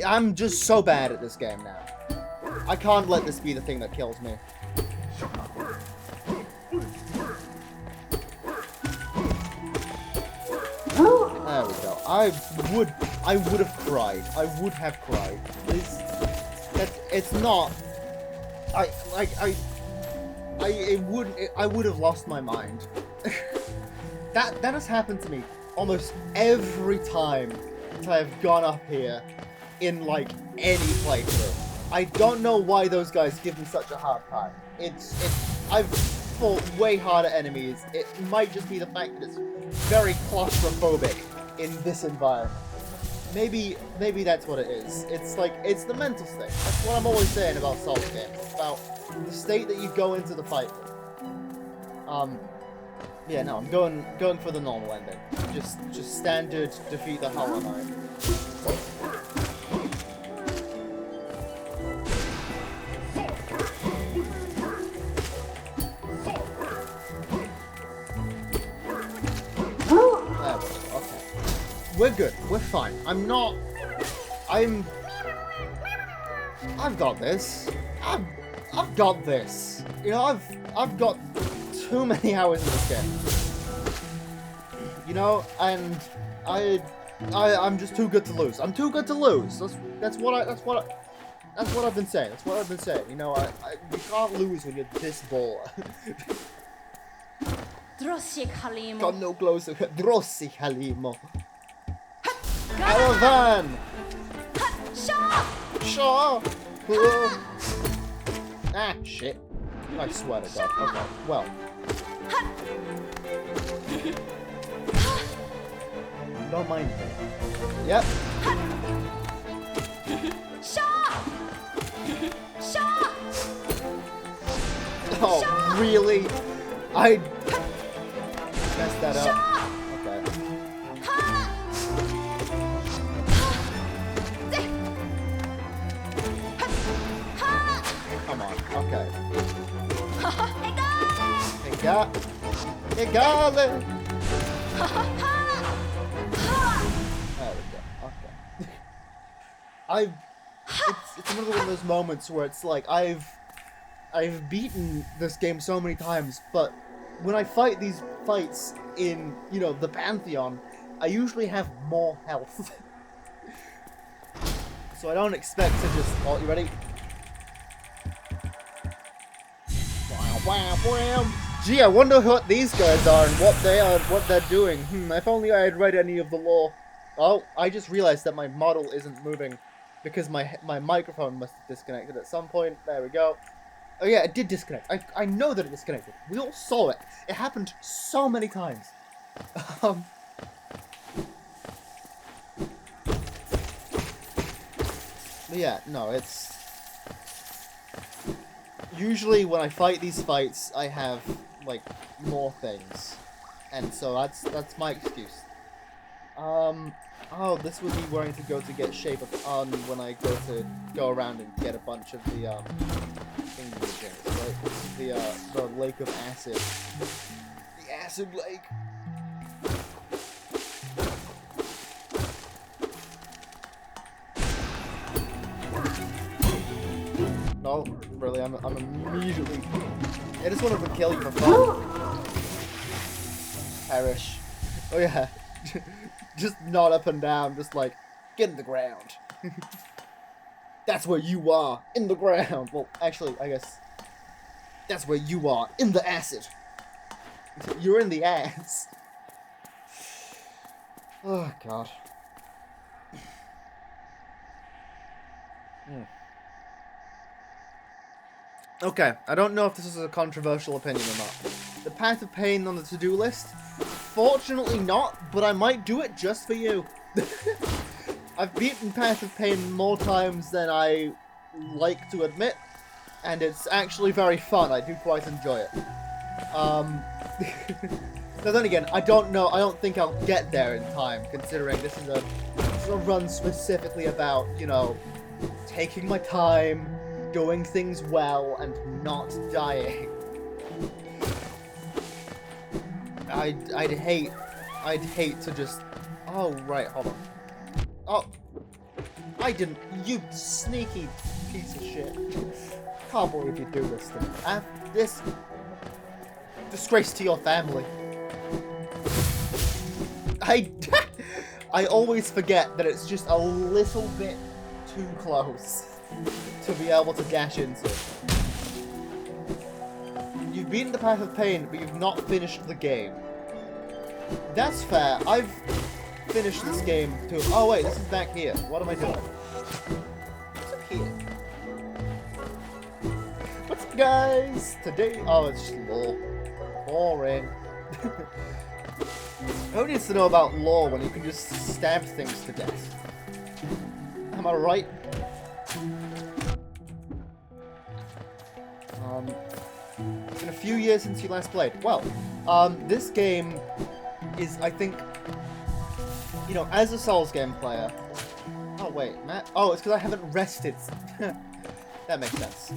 I'm just so bad at this game now. I can't let this be the thing that kills me. There we go. I would have cried. I would have cried. It's not. I would have lost my mind. That has happened to me almost every time that I've gone up here in like any playthrough. I don't know why those guys give me such a hard time. I've fought way harder enemies. It might just be the fact that it's very claustrophobic in this environment. Maybe that's what it is. It's like, it's the mental state. That's what I'm always saying about Souls games. It's about the state that you go into the fight with. Yeah, no, I'm going for the normal ending. Just standard defeat the Hollow Knight. We're good. We're fine. I've got this. I've got this. You know, I've got too many hours in this game. You know, and I'm just too good to lose. I'm too good to lose. That's what I've been saying. That's what I've been saying. You know, you can't lose when you're this ball. Got no closer. Drossi Halimo. Caravan! Shaw! Ah, shit. I swear to God. Okay, well. Don't mind me. Yep. Oh, really? I messed that up. Okay. Come on, okay. Egale! There we go, okay. It's another one of those moments where it's like, I've beaten this game so many times, but when I fight these fights in, you know, the Pantheon, I usually have more health. So I don't expect to just... Oh, you ready? Gee, I wonder what these guys are and what they're doing. If only I had read any of the lore. Oh, I just realized that my model isn't moving because my microphone must have disconnected at some point. There we go. Oh yeah, it did disconnect. I know that it disconnected. We all saw it. It happened so many times. But yeah, no, it's... Usually when I fight these fights, I have, like, more things. And so that's my excuse. Oh, this would be where I need to go to get Shape of Un when I go around and get a bunch of the, thingy-majors, right? This is the Lake of Acid. The Acid Lake! No, really, I'm immediately... I just wanted to kill you for fun. Perish. Oh yeah, Just nod up and down, just like, get in the ground. That's where you are, in the ground. Well, actually, I guess that's where you are, in the acid. You're in the ass. Oh, God. Okay, I don't know if this is a controversial opinion or not. The Path of Pain on the to-do list? Fortunately not, but I might do it just for you. I've beaten Path of Pain more times than I like to admit, and it's actually very fun. I do quite enjoy it. Now then again, I don't know, I don't think I'll get there in time, considering this is a run specifically about, you know, taking my time, doing things well, and not dying. I'd hate to just... Oh, right, hold on. Oh, I didn't... You sneaky piece of shit. Can't believe you do this to me. This... Disgrace to your family. I always forget that it's just a little bit too close to be able to dash into. You've beaten the Path of Pain, but you've not finished the game. That's fair. I've finished this game too. Oh wait, this is back here. What am I doing? What's up here? What's up, guys? Today... Oh, it's just lore. Boring. Who needs to know about lore when you can just stab things to death? Am I right? It's been a few years since you last played. Well, this game is, I think, you know, as a Souls game player... Oh, wait, Matt? Oh, it's because I haven't rested. That makes sense.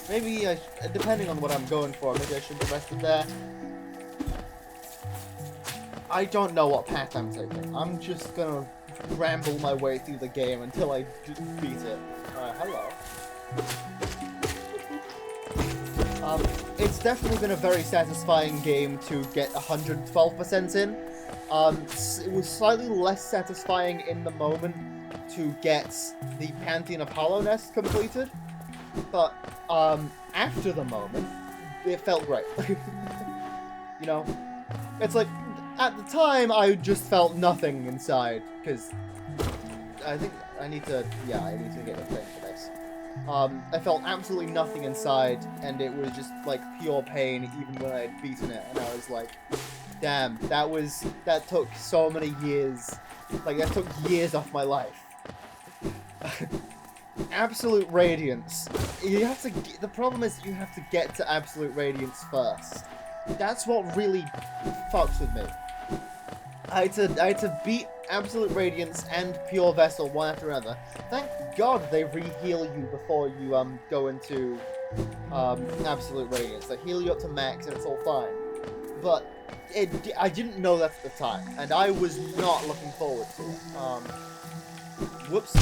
Maybe, depending on what I'm going for, maybe I should have rested there. I don't know what path I'm taking. I'm just gonna ramble my way through the game until I beat it. Hello. It's definitely been a very satisfying game to get 112% in. It was slightly less satisfying in the moment to get the Pantheon of Hallownest completed, but after the moment, it felt great. You know, it's like, at the time, I just felt nothing inside, because I think I need to get the thing for this. I felt absolutely nothing inside, and it was just, like, pure pain, even when I had beaten it, and I was like, damn, that took so many years, like, that took years off my life. Absolute Radiance. You have to, the problem is you have to get to Absolute Radiance first. That's what really fucks with me. I had to beat Absolute Radiance and Pure Vessel one after another. Thank God they re-heal you before you go into Absolute Radiance. They heal you up to max and it's all fine. But I didn't know that at the time, and I was not looking forward to it. Whoops.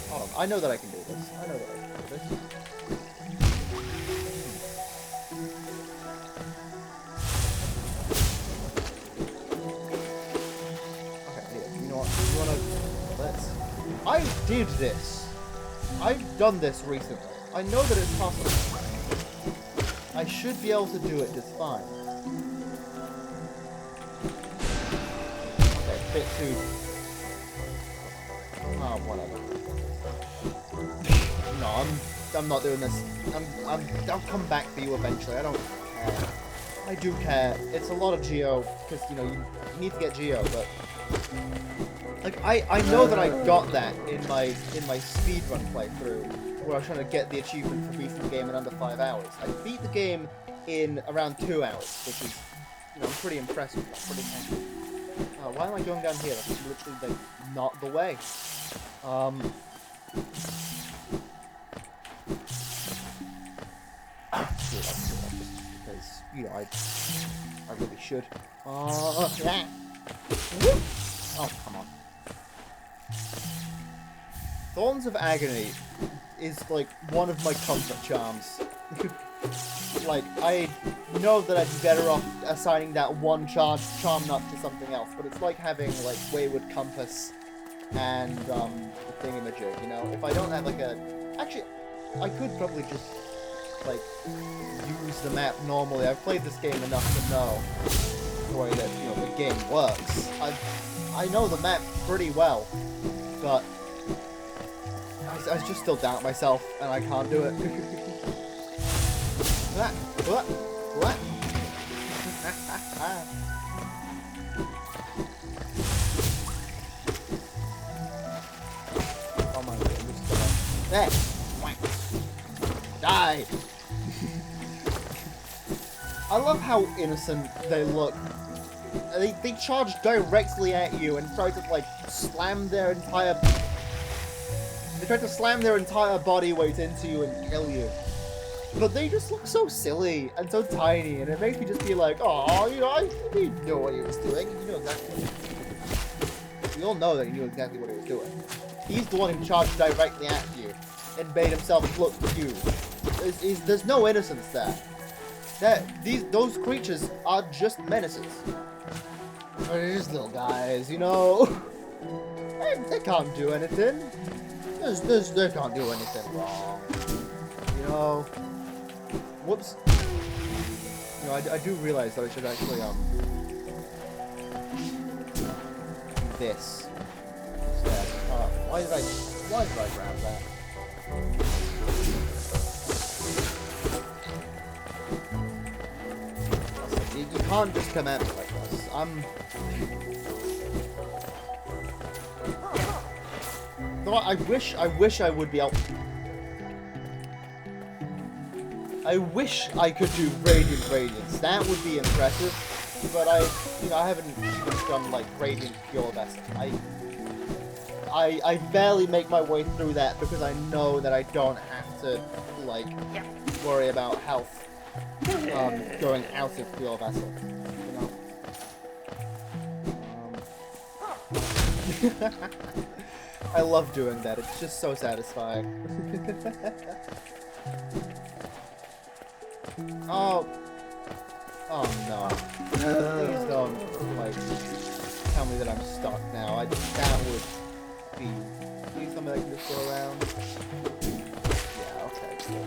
Hold on, I know that I can do this. I know that I can do this. I did this. I've done this recently. I know that it's possible. I should be able to do it just fine. Okay, bit too... Oh, whatever. No, I'm not doing this. I'll come back for you eventually. I don't care. I do care. It's a lot of Geo, because, you know, you need to get Geo, but... Like, I know that I got that in my speedrun playthrough, where I was trying to get the achievement for beating the game in under 5 hours. I beat the game in around 2 hours, which is, you know, I'm pretty impressed with that, pretty happy. Why am I going down here? That's literally, like, not the way. Because, you know, I really should. Yeah. Oh, come on. Thorns of Agony is, like, one of my comfort charms. like, I know that I'd be better off assigning that one charm nut to something else, but it's like having, like, Wayward Compass and, the thingamajig, you know? If I don't have, like, actually, I could probably just, like, use the map normally. I've played this game enough to know the way that, you know, the game works. I know the map pretty well, but I just still doubt myself, and I can't do it. What? Oh my god, I'm just gonna... There! Die! I love how innocent they look. They charge directly at you and try to, like, slam their entire... They try to slam their entire body weight into you and kill you. But they just look so silly and so tiny, and it makes me just be like, oh, you know, I didn't know what he was doing. You know exactly what he was doing. We all know that he knew exactly what he was doing. He's the one who charged directly at you and made himself look cute. There's no innocence there. Those creatures are just menaces. These little guys, you know, they can't do anything. They can't do anything wrong. You know. Whoops. You know, I do realize that I should actually do this instead. Why did I grab that? You can't just come at me like this. No, I wish I would be able. I wish I could do Radiant Radiance. That would be impressive. But I haven't even done like Radiant Pure Vessel. I barely make my way through that because I know that I don't have to like worry about health going out of Pure Vessel. You know. I love doing that. It's just so satisfying. Oh no. Please don't, like, tell me that I'm stuck now. That would be... Please tell me I can just go around. Yeah, okay, cool.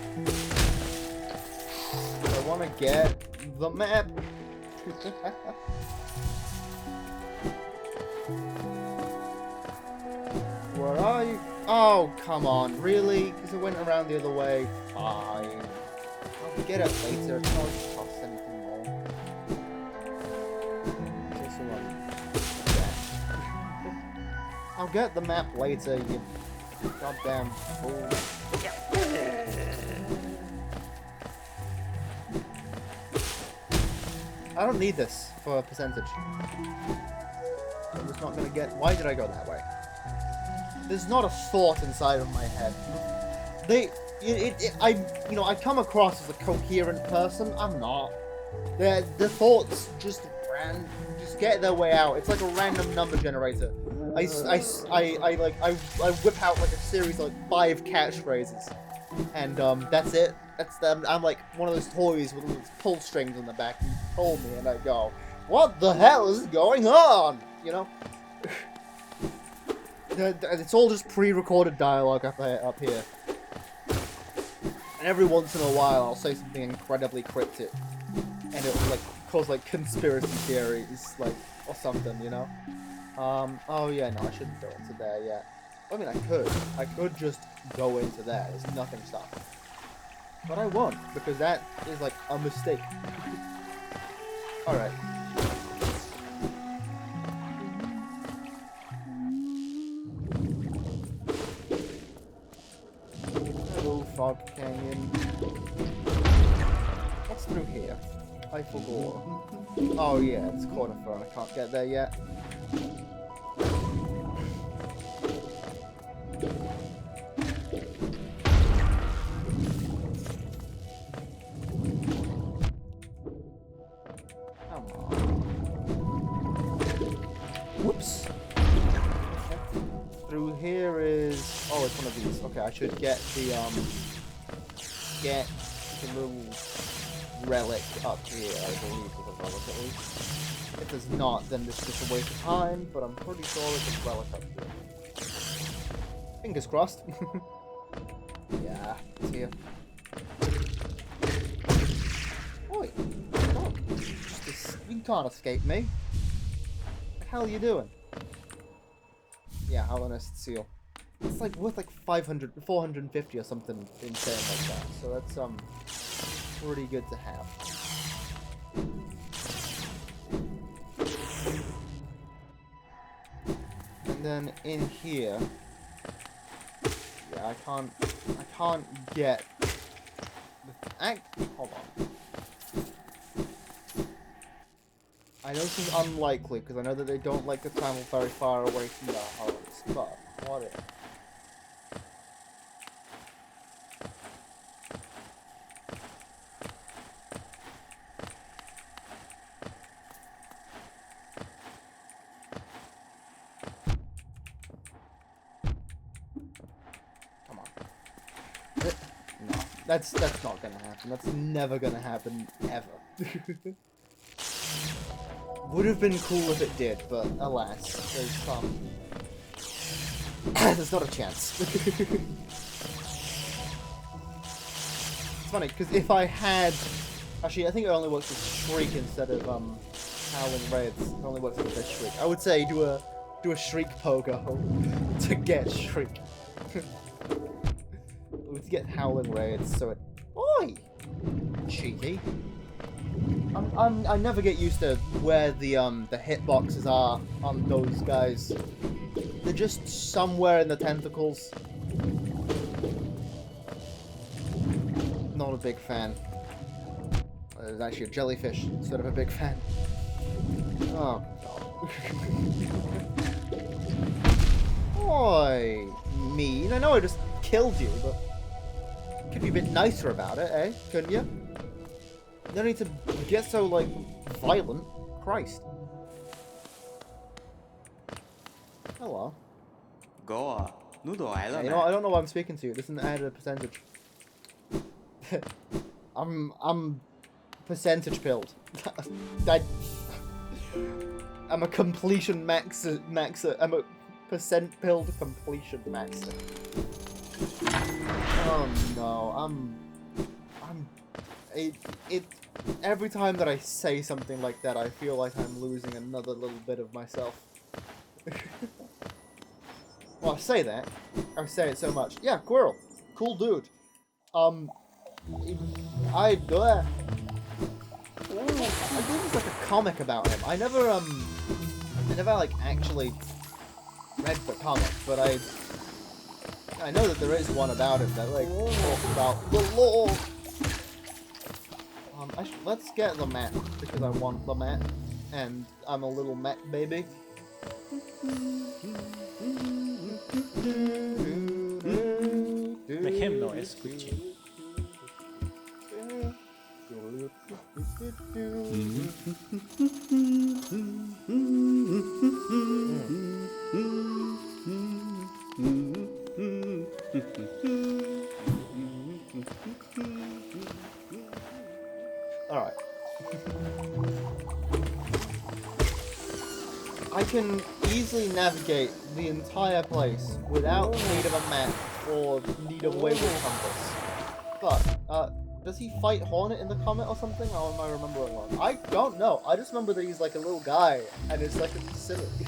I want to get the map. Where are you? Oh, come on. Really? Because it went around the other way. Fine. I'll get it later. It won't cost anything more. I'll get the map later, you goddamn fool. I don't need this for a percentage. I'm just not gonna get... Why did I go that way? There's not a thought inside of my head. I come across as a coherent person. I'm not. The thoughts just get their way out. It's like a random number generator. I whip out like a series of like 5 catchphrases, and that's it. I'm like one of those toys with those pull strings on the back. You pull me, and I go, "What the hell is going on?" You know. It's all just pre-recorded dialogue up here. And every once in a while, I'll say something incredibly cryptic, and it'll like cause like conspiracy theories, like or something, you know. Oh yeah, no, I shouldn't go into there yet. I mean, I could just go into there. There's nothing stopping. But I won't, because that is like a mistake. All right. Fog Canyon. What's through here? I forgot. Oh yeah, it's Corner Throne. I can't get there yet. Come on. Whoops. Through here is... Oh, it's one of these. Okay, I should get the, a little relic up here, I believe, with a relic at least. If there's not, then it's just a waste of time, but I'm pretty sure it's a relic up here. Fingers crossed. Yeah, it's here. Oi! Come on. You can't escape me. What the hell are you doing? Yeah, Hellenist seal. It's like worth like 500, 450 or something insane like that. So that's pretty good to have. And then in here, yeah, I can't get. Hold on. I know this is unlikely because I know that they don't like to travel very far away from their homes, but what if? Come on. No, that's not gonna happen. That's never gonna happen ever. Would have been cool if it did, but alas, there's not a chance. It's funny because if I had, actually, I think it only works with Shriek instead of Howling Raids. It only works with this Shriek. I would say do a Shriek pogo to get Shriek. To get Howling Raids, so it. Oi! Cheeky. I never get used to where the hitboxes are on those guys. They're just somewhere in the tentacles. Not a big fan. There's actually a jellyfish instead of a big fan. Oh god. Oi, mean. I know I just killed you, but could be a bit nicer about it, eh? Couldn't you? You don't need to get so, like, violent. Christ. Hello. Go. Yeah, you know, I don't know why I'm speaking to you. This isn't added a percentage. I'm percentage pilled. I'm a completion maxer. I'm a percent pilled completion maxer. Oh no, every time that I say something like that, I feel like I'm losing another little bit of myself. Well, I say that. I say it so much. Yeah, Quirrell. Cool dude. I believe there's like a comic about him. I never like actually read the comic, but I know that there is one about him that like talks about the lore. Let's get the map because I want the map, and I'm a little map baby. Make him no escuche. Alright. I can easily navigate the entire place without need of a map or need of a wayward compass. But, does he fight Hornet in the comic or something? Or am I remembering wrong? I don't know. I just remember that he's like a little guy and it's like a facility.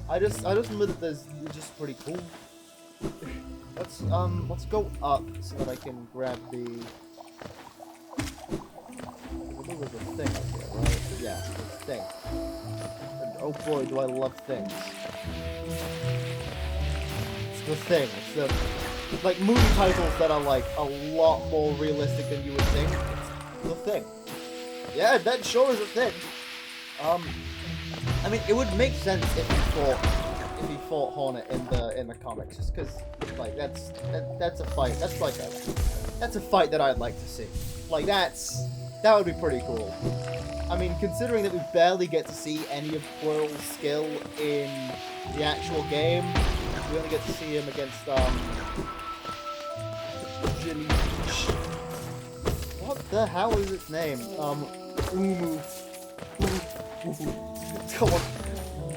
I just remember that there's just pretty cool. Let's go up so that I can grab the. I believe there's a thing up here, right? Yeah, there's a thing. And oh boy, do I love things. It's the thing. It's the like movie titles that are like a lot more realistic than you would think. It's the thing. Yeah, that sure is a thing. I mean, it would make sense if he fought Hornet in the comics, just because like that's a fight. That's a fight that I'd like to see. Like that would be pretty cool. I mean, considering that we barely get to see any of Quirrell's skill in the actual game, we only get to see him against Jellyfish. the hell is its name? Umu. Come on.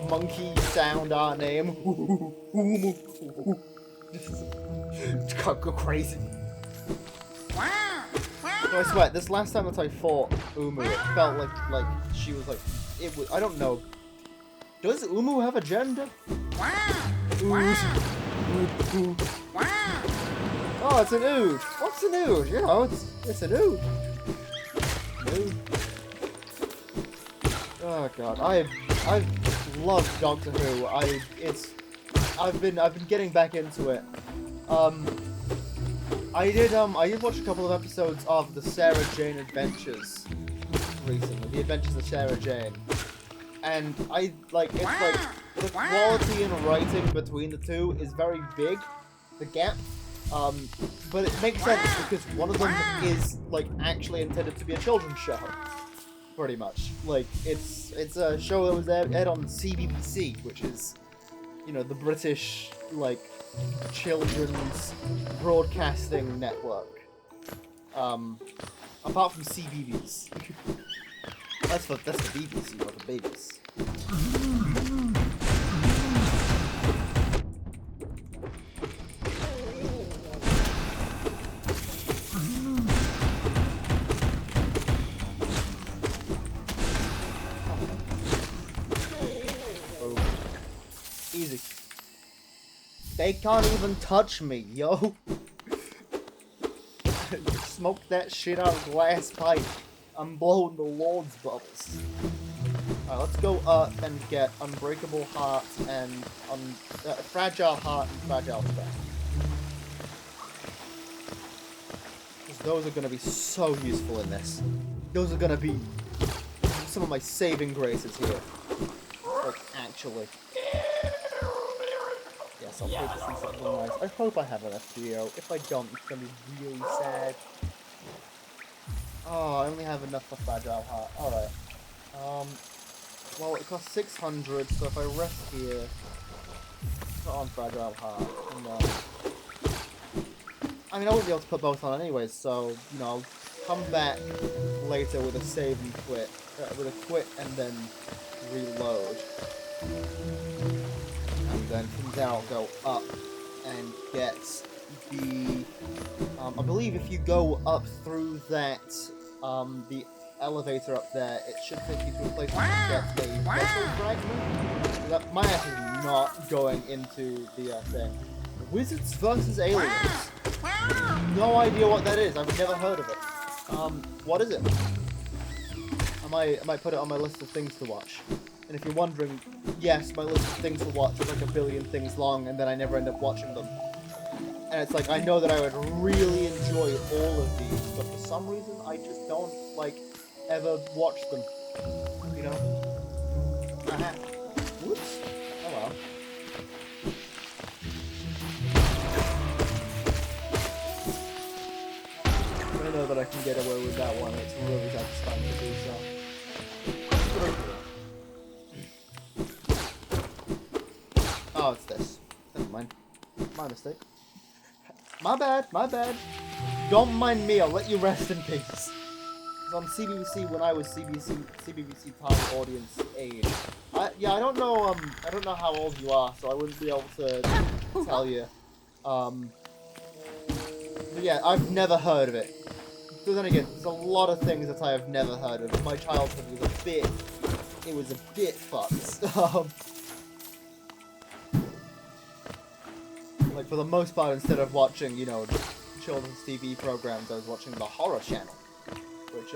Monkey sound art name. Umu. It's go crazy. No, I swear, this last time that I fought Umu, it felt like she was like, it was, I don't know. Does Umu have a gender? Oh, it's an ood. What's an ood? You know, it's an ood. Ood. Oh god, I love Doctor Who. I've been getting back into it. I did watch a couple of episodes of the Sarah Jane Adventures recently. The Adventures of Sarah Jane. And it's like the quality in writing between the two is very big, the gap. But it makes sense because one of them is like actually intended to be a children's show, pretty much. Like it's a show that was aired on CBBC, which is, you know, the British like children's broadcasting network. Apart from CBBS. That's the BBC, not the babies. Easy. They can't even touch me, yo. Smoke that shit out of a glass pipe. I'm blowing the Lord's bubbles. Alright, let's go up and get Unbreakable Heart and Fragile Heart and Fragile Strength. Because those are going to be so useful in this. Those are going to be some of my saving graces here. Like, actually. Yes, I'll take this in something nice. I hope I have an FGO. If I don't, it's going to be really sad. Oh, I only have enough for Fragile Heart. Alright. Well, it costs 600, so if I rest here, put on Fragile Heart, and I mean, I won't be able to put both on anyways, so, you know, I'll come back later with a save and quit, with a quit and then reload. And then from there I'll go up and get the, I believe if you go up through that, the elevator up there, it should take you to a place where you can get a vessel fragment. That, my ass is not going into the thing. Wizards versus aliens. No idea what that is. I've never heard of it. What is it? I might put it on my list of things to watch. And if you're wondering, yes, my list of things to watch is like a billion things long, and then I never end up watching them. And it's like, I know that I would really enjoy all of these, but for some reason, I just don't, like, ever watch them. You know? Whoops. Oh well. I know that I can get away with that one. It's really satisfying to do so. Oh, it's this. Never mind. My mistake. My bad, my bad. Don't mind me, I'll let you rest in peace. It's on CBBC when I was CBBC target audience age. Yeah, I don't know how old you are, so I wouldn't be able to tell you. But yeah, I've never heard of it. But then again, there's a lot of things that I have never heard of. My childhood was a bit fucked. Like, for the most part, instead of watching, you know, children's TV programs, I was watching the Horror Channel. Which,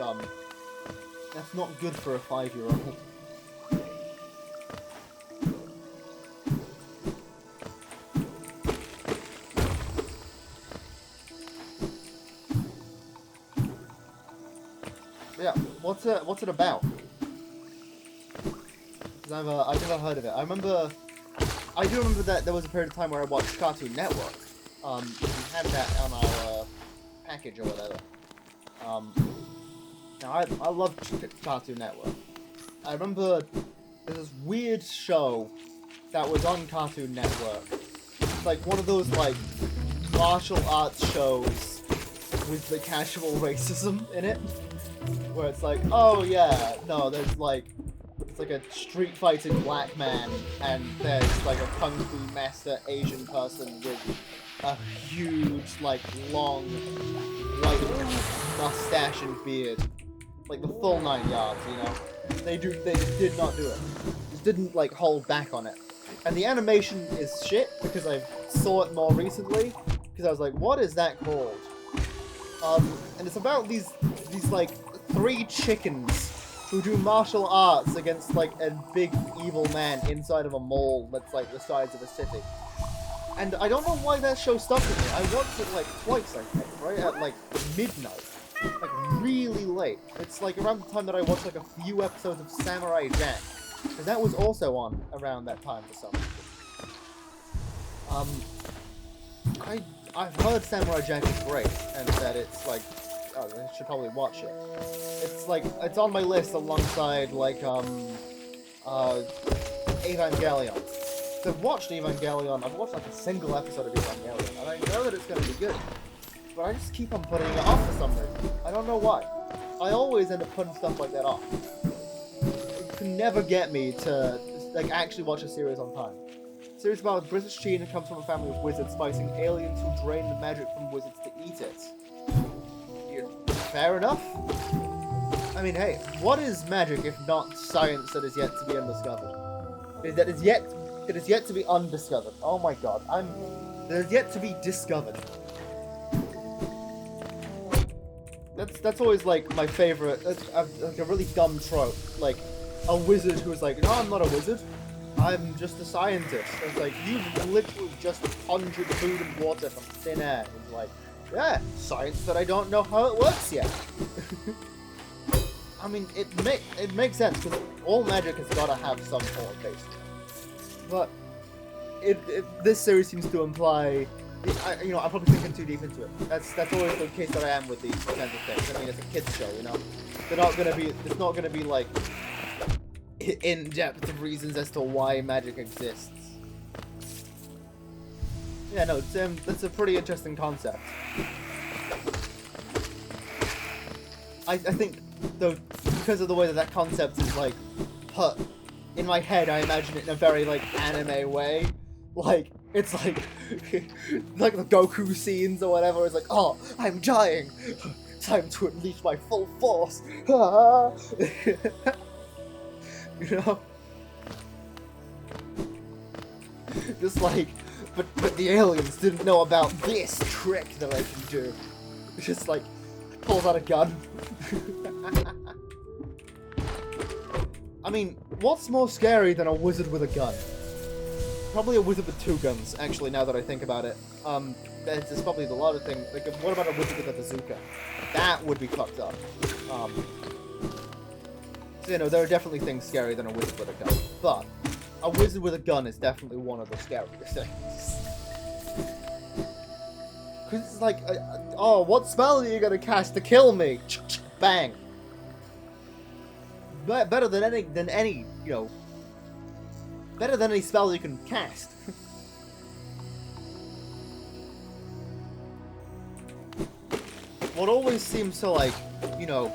that's not good for a 5-year-old. Yeah, what's it about? Because I've never heard of it. I do remember that there was a period of time where I watched Cartoon Network. We had that on our package or whatever. Now I love Cartoon Network. I remember there's this weird show that was on Cartoon Network. It's like one of those like martial arts shows with the casual racism in it, where it's like, oh yeah, no, there's like, it's like a street fighting black man, and there's like a kung fu master Asian person with a huge, like, long, white mustache and beard, like the full 9 yards, you know. They just did not do it. Just didn't like hold back on it. And the animation is shit because I saw it more recently. Because I was like, what is that called? And it's about these like 3 chickens who do martial arts against like a big evil man inside of a mall that's like the size of a city. And I don't know why that show stuck with me. I watched it like twice, I think, right at like midnight. Like really late. It's like around the time that I watched like a few episodes of Samurai Jack. Because that was also on around that time for some reason. I've heard Samurai Jack is great, and that it's like, oh, I should probably watch it. It's like, it's on my list alongside like, Evangelion. So I've watched Evangelion, I've watched like a single episode of Evangelion, and I know that it's gonna be good. But I just keep on putting it off for some reason. I don't know why. I always end up putting stuff like that off. It can never get me to like actually watch a series on time. A series about a British teen who comes from a family of wizards fighting aliens who drain the magic from wizards to eat it. Yeah, fair enough. I mean, hey, what is magic if not science that is yet to be undiscovered? That is yet to be undiscovered. Oh my god, that is yet to be discovered. That's always like my favorite. That's like a really dumb trope, like a wizard who's like, no, I'm not a wizard. I'm just a scientist. It's like you've literally just conjured food and water from thin air. It's like, yeah, science that I don't know how it works yet. I mean, it makes sense because all magic has got to have some form of base. But this series seems to imply. I'm probably thinking too deep into it. That's always the case that I am with these kinds of things. I mean, it's a kids show, you know. It's not gonna be like in-depth reasons as to why magic exists. Yeah, no, that's a pretty interesting concept. I think though, because of the way that concept is like put in my head, I imagine it in a very like anime way. Like, it's like like the Goku scenes or whatever. It's like, oh, I'm dying. Time to unleash my full force. You know? Just like, but the aliens didn't know about this trick that I can do. It's just like, pulls out a gun. I mean, what's more scary than a wizard with a gun? Probably a wizard with 2 guns, actually, now that I think about it. There's probably a lot of things. Like, what about a wizard with a bazooka? That would be fucked up. So, you know, there are definitely things scarier than a wizard with a gun. But a wizard with a gun is definitely one of the scariest things. Because it's like, oh, what spell are you gonna cast to kill me? Bang. Better than any, you know, better than any spell you can cast. What always seems to, like, you know,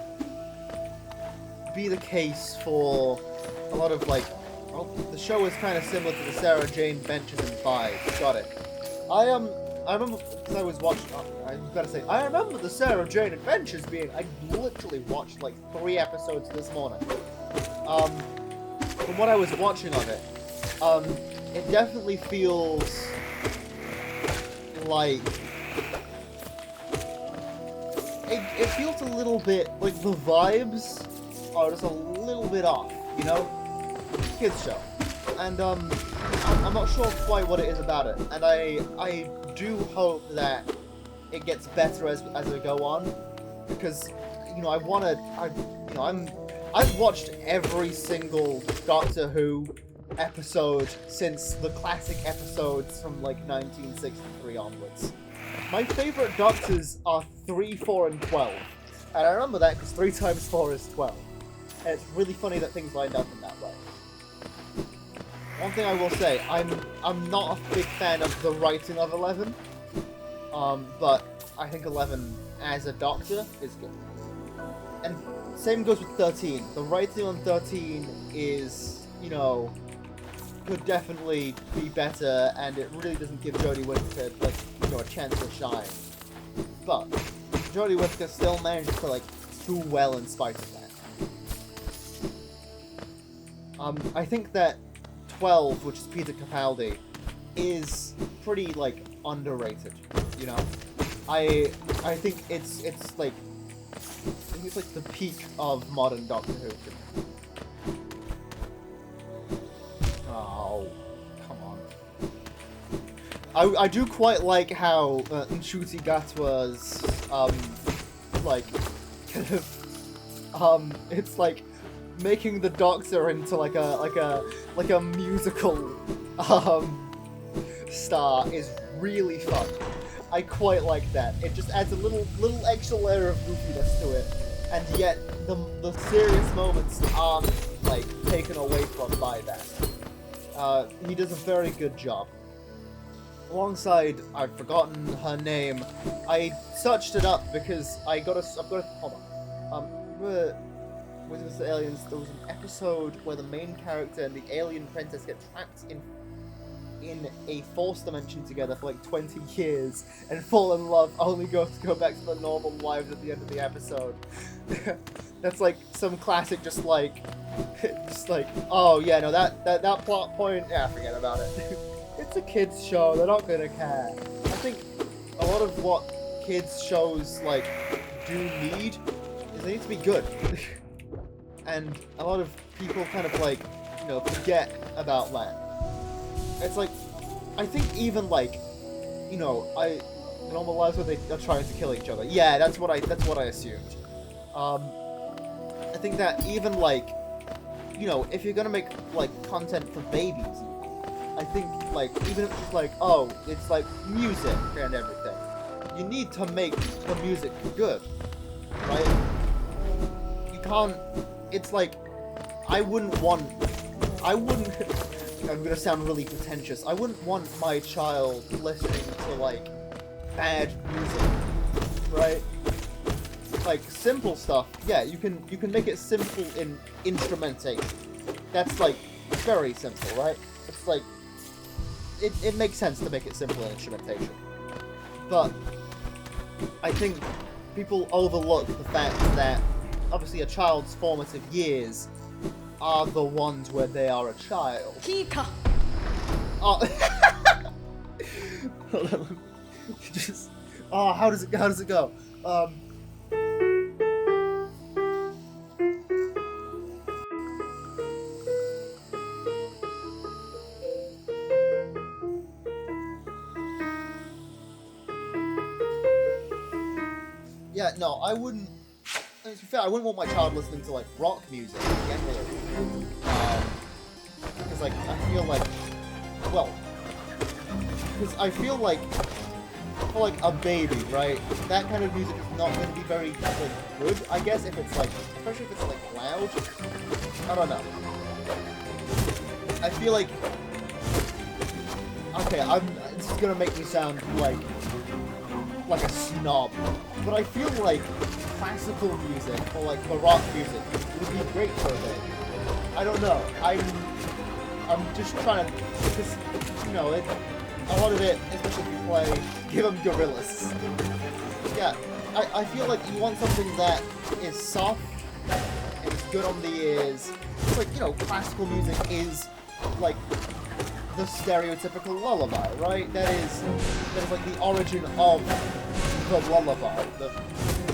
be the case for a lot of, like, well, the show is kind of similar to the Sarah Jane Adventures in 5. Got it. I remember, because I was watching, I remember the Sarah Jane Adventures being, I literally watched, like, 3 episodes this morning. From what I was watching of it, it definitely feels like it feels a little bit like the vibes are just a little bit off, you know? Kids show. And I'm not sure quite what it is about it. And I do hope that it gets better as we go on, because, you know, I've watched every single Doctor Who episode since the classic episodes from like 1963 onwards. My favourite Doctors are 3, 4, and 12. And I remember that because 3 times 4 is 12. And it's really funny that things lined up in that way. One thing I will say, I'm not a big fan of the writing of 11. But I think 11 as a doctor is good. And same goes with 13. The writing on 13 is, you know, could definitely be better, and it really doesn't give Jodie Whittaker, like, you know, a chance to shine. But Jodie Whittaker still managed to, like, do well in spite of that. I think that 12, which is Peter Capaldi, is pretty, like, underrated, you know? I think it's like, I think it's like the peak of modern Doctor Who. Oh, come on. I do quite like how Ncuti Gatwa's, like, kind of, it's like making the Doctor into like a musical, star is really fun. I quite like that. It just adds a little extra layer of goofiness to it, and yet the serious moments aren't, like, taken away from by that. He does a very good job. Alongside, I've forgotten her name. I searched it up because I've got to hold on. With the aliens, there was an episode where the main character and the alien princess get trapped in a Force dimension together for like 20 years and fall in love, only to go back to their normal lives at the end of the episode. That's like some classic, just like, oh yeah, no, that plot point, yeah, forget about it. It's a kids show, they're not gonna care. I think a lot of what kids shows, like, do need is they need to be good. And a lot of people kind of, like, you know, forget about that. It's like, I think even, like, you know, normal lives where they are trying to kill each other. Yeah, that's what I assumed. I think that even, like, you know, if you're gonna make, like, content for babies, I think, like, even if it's like, oh, it's like music and everything, you need to make the music good, right? You can't, it's like, I'm gonna sound really pretentious, I wouldn't want my child listening to, like, bad music, right? Like, simple stuff, yeah, you can make it simple in instrumentation. That's, like, very simple, right? It's like, it makes sense to make it simple in instrumentation. But I think people overlook the fact that obviously a child's formative years are the ones where they are a child. Pika. Oh. Hold on. Just, oh, how does it go? Yeah, no, I wouldn't. To be fair, I wouldn't want my child listening to, like, rock music. Because, like, I feel like, well, because I feel like for, like, a baby, right? That kind of music is not going to be very, like, good, I guess, if it's, like, especially if it's, like, loud. I don't know. I feel like, okay, this is gonna make me sound like a snob, but I feel like classical music or, like, baroque music would be great for a baby. I don't know. I'm just trying to, because, you know, a lot of it, especially if you play, give them Gorillaz. Yeah, I feel like you want something that is soft and is good on the ears. It's like, you know, classical music is like the stereotypical lullaby, right? That is like the origin of the lullaby.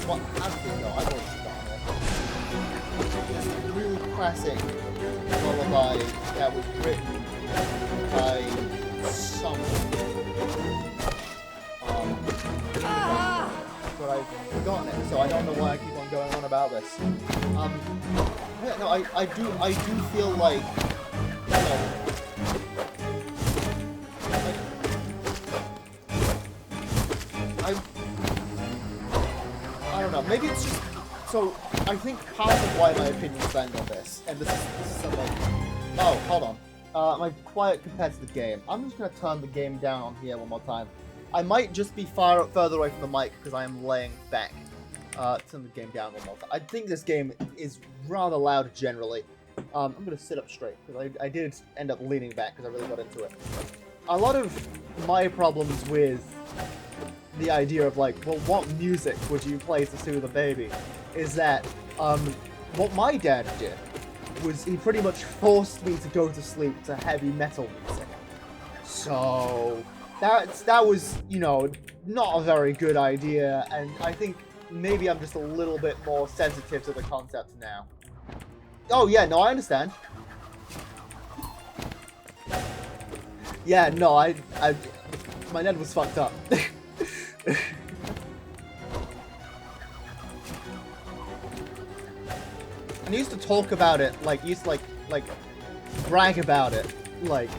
What has been, though, I've always forgotten it. It's a really classic lullaby that was written by someone. But I've forgotten it, so I don't know why I keep on going on about this. Yeah, no, I do feel like, you know, I don't know, maybe it's just, so, I think part of why my opinions stand on this, and this is something like, oh, hold on, my quiet compared to the game. I'm just gonna turn the game down on here one more time. I might just be further away from the mic because I am laying back. Turn the game down one more time. I think this game is rather loud generally. I'm gonna sit up straight because I did end up leaning back because I really got into it. A lot of my problems with the idea of like, well, what music would you play to soothe a baby, is that what my dad did was he pretty much forced me to go to sleep to heavy metal music. So that was, you know, not a very good idea, and I think maybe I'm just a little bit more sensitive to the concept now. Oh yeah, no, I understand. Yeah, no, my dad was fucked up. And he used to talk about it, like, he used to, like, brag about it, like,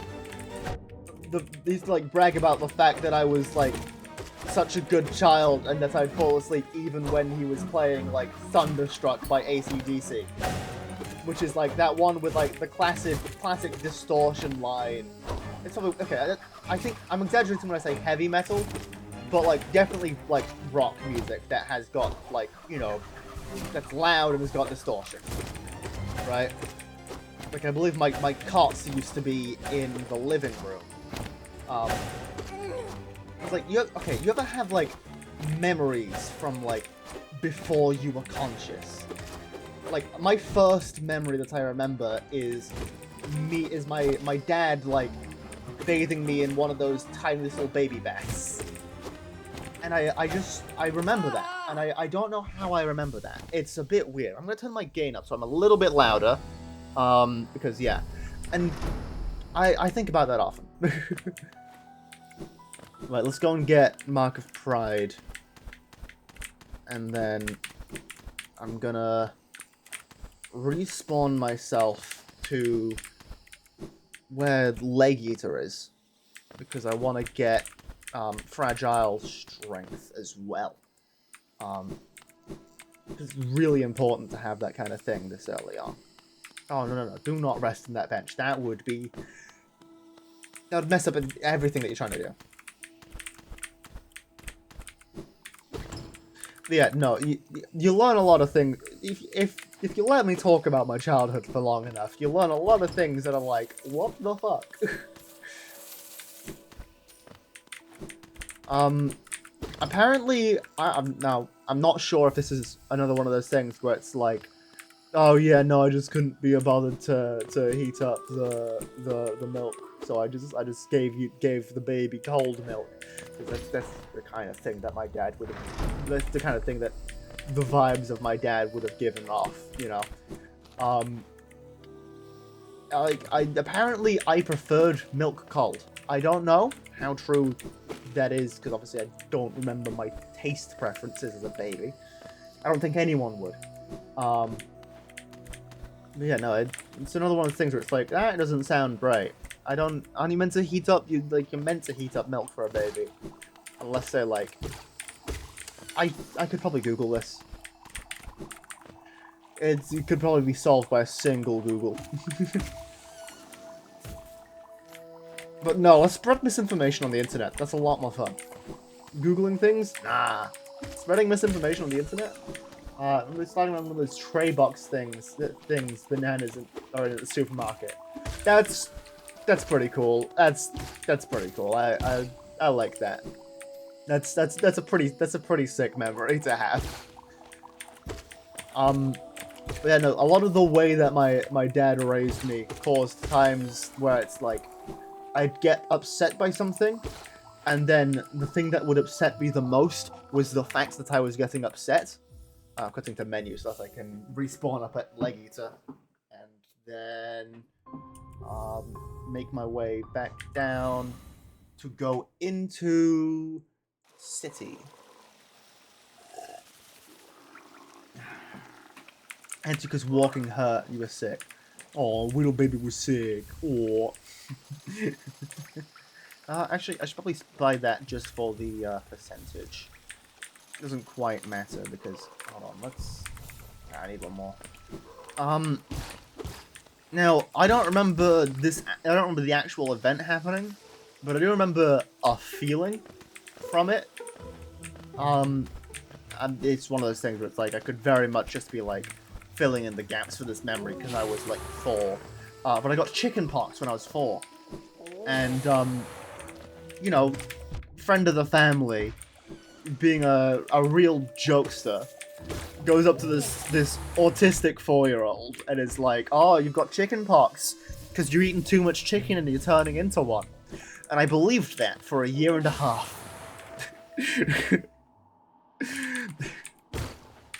he used to, like, brag about the fact that I was, like, such a good child, and that I'd fall asleep even when he was playing, like, Thunderstruck by AC/DC. Which is, like, that one with, like, the classic distortion line. It's probably, okay, I think, I'm exaggerating when I say heavy metal, but, like, definitely, like, rock music that has got, like, you know, that's loud and has got distortion, right? Like, I believe my cots used to be in the living room. It's like, you ever have, like, memories from, like, before you were conscious? Like, my first memory that I remember is my dad, like, bathing me in one of those tiny little baby baths. And I remember that, and I don't know how I remember that. It's a bit weird. I'm gonna turn my gain up so I'm a little bit louder, because, yeah. And I think about that often. Right, let's go and get Mark of Pride. And then I'm gonna respawn myself to where Leg Eater is, because I want to get Fragile Strength as well. It's really important to have that kind of thing this early on. Oh, no. Do not rest in that bench. That would mess up everything that you're trying to do. But yeah, no, you learn a lot of things. If you let me talk about my childhood for long enough, you learn a lot of things that are like, what the fuck? Apparently, I'm not sure if this is another one of those things where it's like, oh yeah, no, I just couldn't be bothered to heat up the milk, so I just gave the baby cold milk. That's the kind of thing that my dad would have. That's the kind of thing that the vibes of my dad would have given off, you know. Apparently I preferred milk cold. I don't know how true that is, because obviously I don't remember my taste preferences as a baby. I don't think anyone would. But yeah, no, it's another one of the things where it's like, that doesn't sound right. Aren't you meant to heat up, you're meant to heat up milk for a baby. Unless they're like, I could probably Google this. It could probably be solved by a single Google. But no, let's spread misinformation on the internet. That's a lot more fun. Googling things? Nah. Spreading misinformation on the internet? We're starting on one of those tray box things, bananas are in the supermarket. That's pretty cool. That's pretty cool. I like that. That's a pretty sick memory to have. But yeah, no, a lot of the way that my dad raised me caused times where it's like, I'd get upset by something, and then the thing that would upset me the most was the fact that I was getting upset. I'm cutting to menu so that I can respawn up at Leg Eater, and then make my way back down to go into City. And because walking hurt, you were sick. Oh, little baby was sick. Oh. Actually, I should probably buy that just for the percentage. It doesn't quite matter because, hold on, I need one more. Now, I don't remember the actual event happening, but I do remember a feeling from it. It's one of those things where it's like I could very much just be like filling in the gaps for this memory because I was like 4. But I got chicken pox when I was 4. And, you know, friend of the family, being a real jokester, goes up to this autistic 4-year-old and is like, oh, you've got chicken pox because you're eating too much chicken and you're turning into one. And I believed that for a year and a half.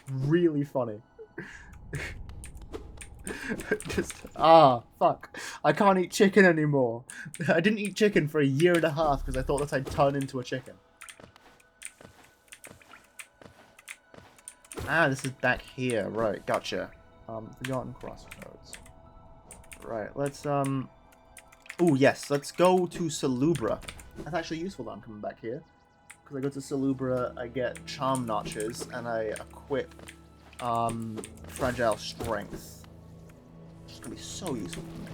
Really funny. Just, fuck. I can't eat chicken anymore. I didn't eat chicken for a year and a half because I thought that I'd turn into a chicken. This is back here. Right, gotcha. Forgotten Crossroads. Right, let's, ooh, yes, let's go to Salubra. That's actually useful that I'm coming back here. Because I go to Salubra, I get Charm Notches, and I equip, Fragile Strength. It's gonna be so useful for me.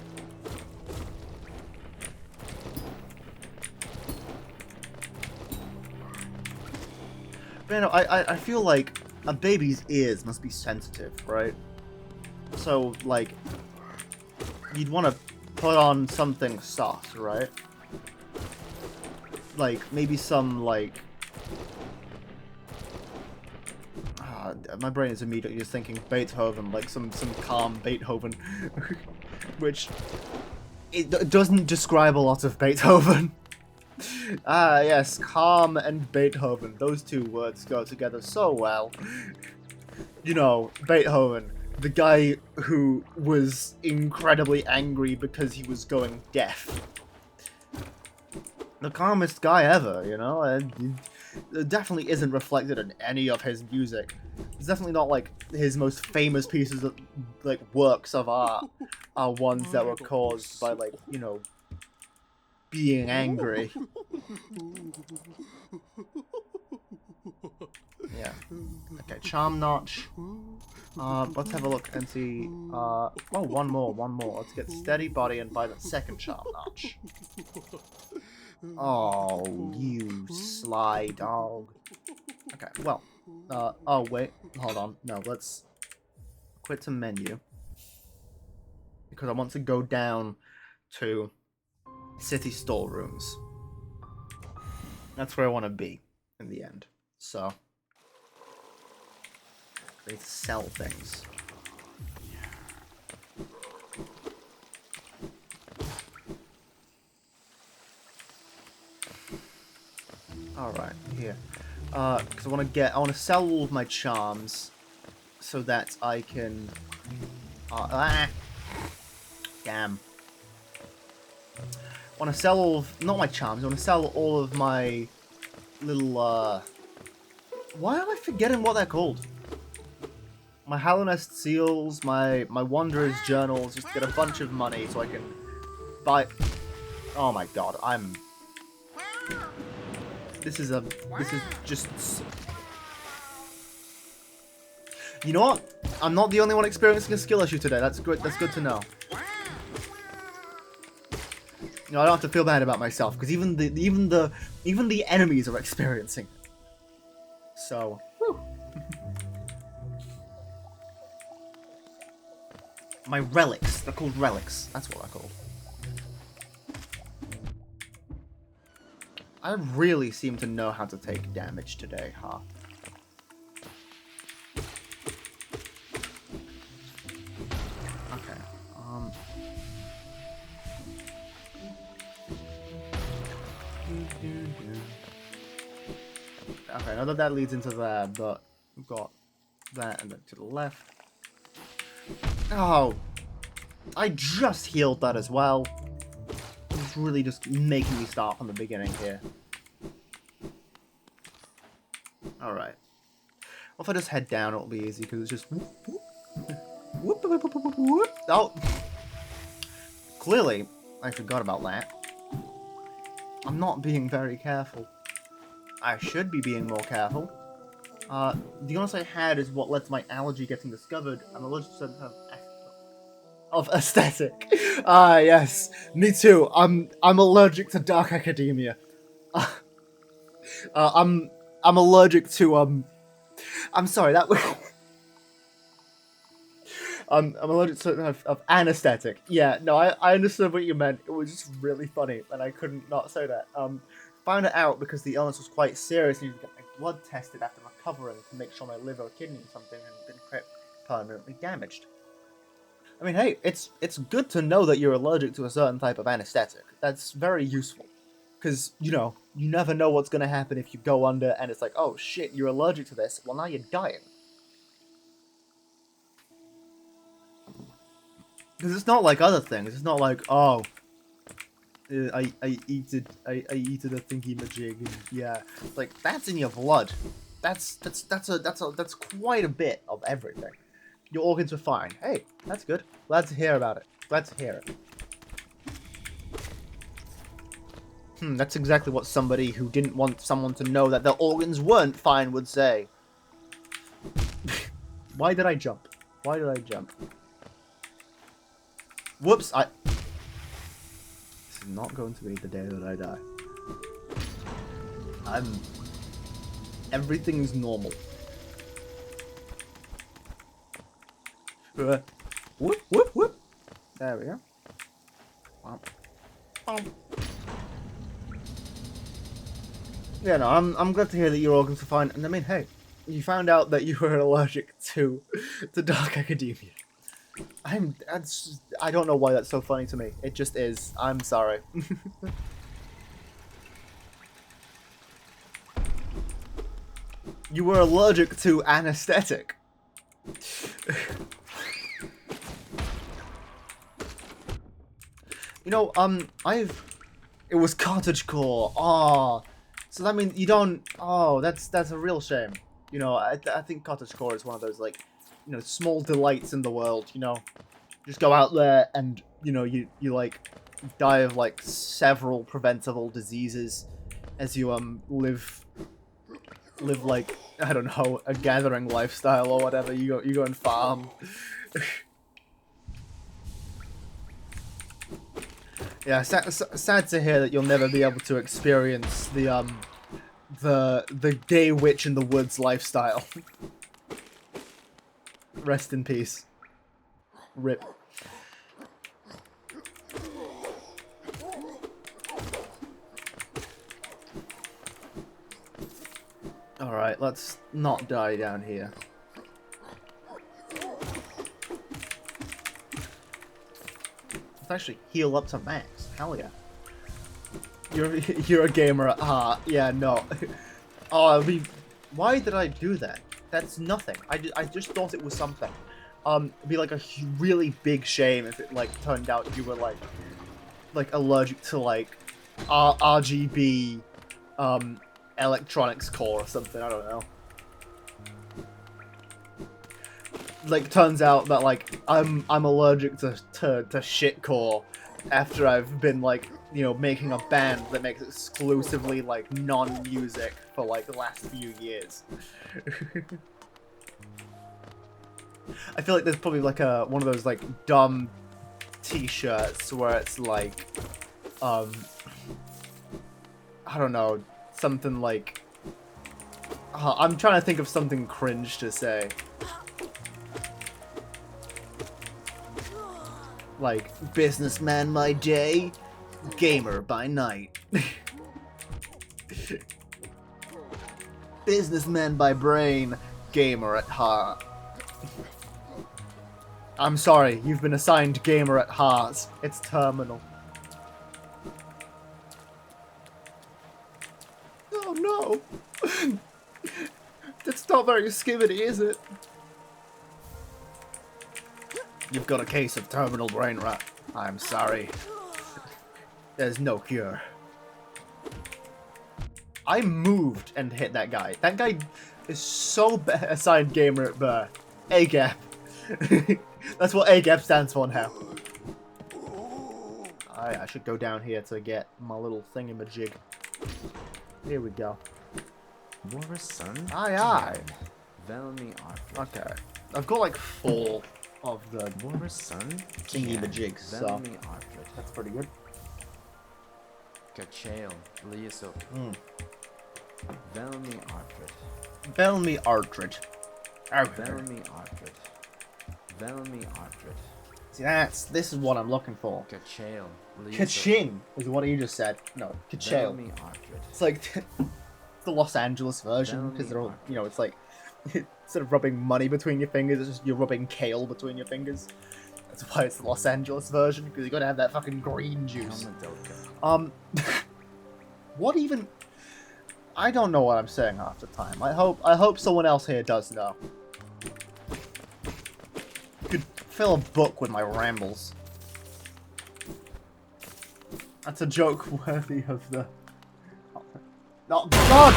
But, you know, I feel like a baby's ears must be sensitive, right? So, like, you'd want to put on something soft, right? Like, maybe some, like... my brain is immediately just thinking Beethoven, like some calm Beethoven. Which... It doesn't describe a lot of Beethoven. Yes, calm and Beethoven. Those two words go together so well. You know, Beethoven, the guy who was incredibly angry because he was going deaf. The calmest guy ever, you know? And it definitely isn't reflected in any of his music. It's definitely not like his most famous pieces of, like, works of art are ones that were caused by, like, you know, being angry. Yeah. Okay, Charm Notch. Let's have a look and see. Oh, one more. Let's get Steady Body and buy the second Charm Notch. Oh, you sly dog. Okay, well. Oh, wait. Hold on. No, let's quit to menu. Because I want to go down to city storerooms. That's where I want to be in the end. So, I need to sell things. Alright, here. Because I want to sell all of my charms so that I can... Damn. I want to sell all of... Not my charms, I want to sell all of my little, Why am I forgetting what they're called? My Hallownest Seals, my Wanderer's Journals, just to get a bunch of money so I can buy... Oh my god, This is just... You know what? I'm not the only one experiencing a skill issue today. That's good to know. You know, I don't have to feel bad about myself because even the enemies are experiencing it. So, whew. My relics. They're called relics. That's what they're called. I really seem to know how to take damage today, huh? Okay. Okay, now that leads into there, but we've got that and then to the left. Oh! I just healed that as well. It's really just making me start from the beginning here. Alright. Well, if I just head down, it'll be easy, because it's just... Oh! Clearly, I forgot about that. I'm not being very careful. I should be being more careful. The illness I had is what led to my allergy getting discovered. I'm allergic to of aesthetic. Yes. Me too. I'm allergic to Dark Academia. I'm allergic to I'm sorry that was. I'm allergic to certain of anesthetic. Yeah, no, I understood what you meant. It was just really funny, and I couldn't not say that. Found it out because the illness was quite serious, and you get my blood tested after recovering to make sure my liver or kidney or something hadn't been quite permanently damaged. I mean, hey, it's good to know that you're allergic to a certain type of anesthetic. That's very useful, because you know you never know what's gonna happen if you go under, and it's like, oh shit, you're allergic to this. Well, now you're dying. Because it's not like other things. It's not like, oh, I eated a thingy majig, and yeah, like that's in your blood. That's quite a bit of everything. Your organs are fine. Hey, that's good. Glad to hear about it. Glad to hear it. That's exactly what somebody who didn't want someone to know that their organs weren't fine would say. Why did I jump? Why did I jump? Whoops, This is not going to be the day that I die. Everything's normal. Whoop, whoop, whoop. There we go. Yeah, no, I'm glad to hear that your organs are fine. And I mean, hey, you found out that you were allergic to Dark Academia. I don't know why that's so funny to me. It just is. I'm sorry. You were allergic to anesthetic. You know, it was cottagecore. Oh, so that means you don't. Oh, that's a real shame. You know, I think cottagecore is one of those like, you know, small delights in the world. You know, just go out there and you know you like die of like several preventable diseases as you live like, I don't know, a gathering lifestyle or whatever. You go and farm. Yeah, sad to hear that you'll never be able to experience the gay witch in the woods lifestyle. Rest in peace. Rip. Alright, let's not die down here. Let's actually heal up to max. Hell yeah. You're a gamer at heart. Yeah, no. Oh, why did I do that? That's nothing. I just thought it was something. It'd be like a really big shame if it like turned out you were like allergic to like RGB electronics core or something. I don't know. Like turns out that like I'm allergic to shit core after I've been like, you know, making a band that makes exclusively like non-music for like the last few years. I feel like there's probably like one of those like dumb t-shirts where it's like I don't know, something like I'm trying to think of something cringe to say. Like, businessman by day, gamer by night. Businessman by brain, gamer at heart. I'm sorry, you've been assigned gamer at heart. It's terminal. Oh no! That's not very skibbity, is it? You've got a case of terminal brain rot. I'm sorry. There's no cure. I moved and hit that guy. That guy is so assigned gamer at birth. AGAP. That's what AGAP stands for now. I should go down here to get my little thingamajig. Here we go. Aye aye. Okay. I've got like 4 of the thingy-majigs, so that's pretty good. Velmi Artrit. Velmi Artrit. Velmi Artrit. Velmi Artrit. See, this is what I'm looking for. Kachale. Kachin is what he just said. No, Kachale. Velmi Artrit. It's like the Los Angeles version, because they're all, you know, it's like, instead of rubbing money between your fingers, it's just you're rubbing kale between your fingers. That's why it's the Los Angeles version, because you gotta have that fucking green juice. What even? I don't know what I'm saying half the time. I hope someone else here does know. Could fill a book with my rambles. That's a joke worthy of the... Oh, God!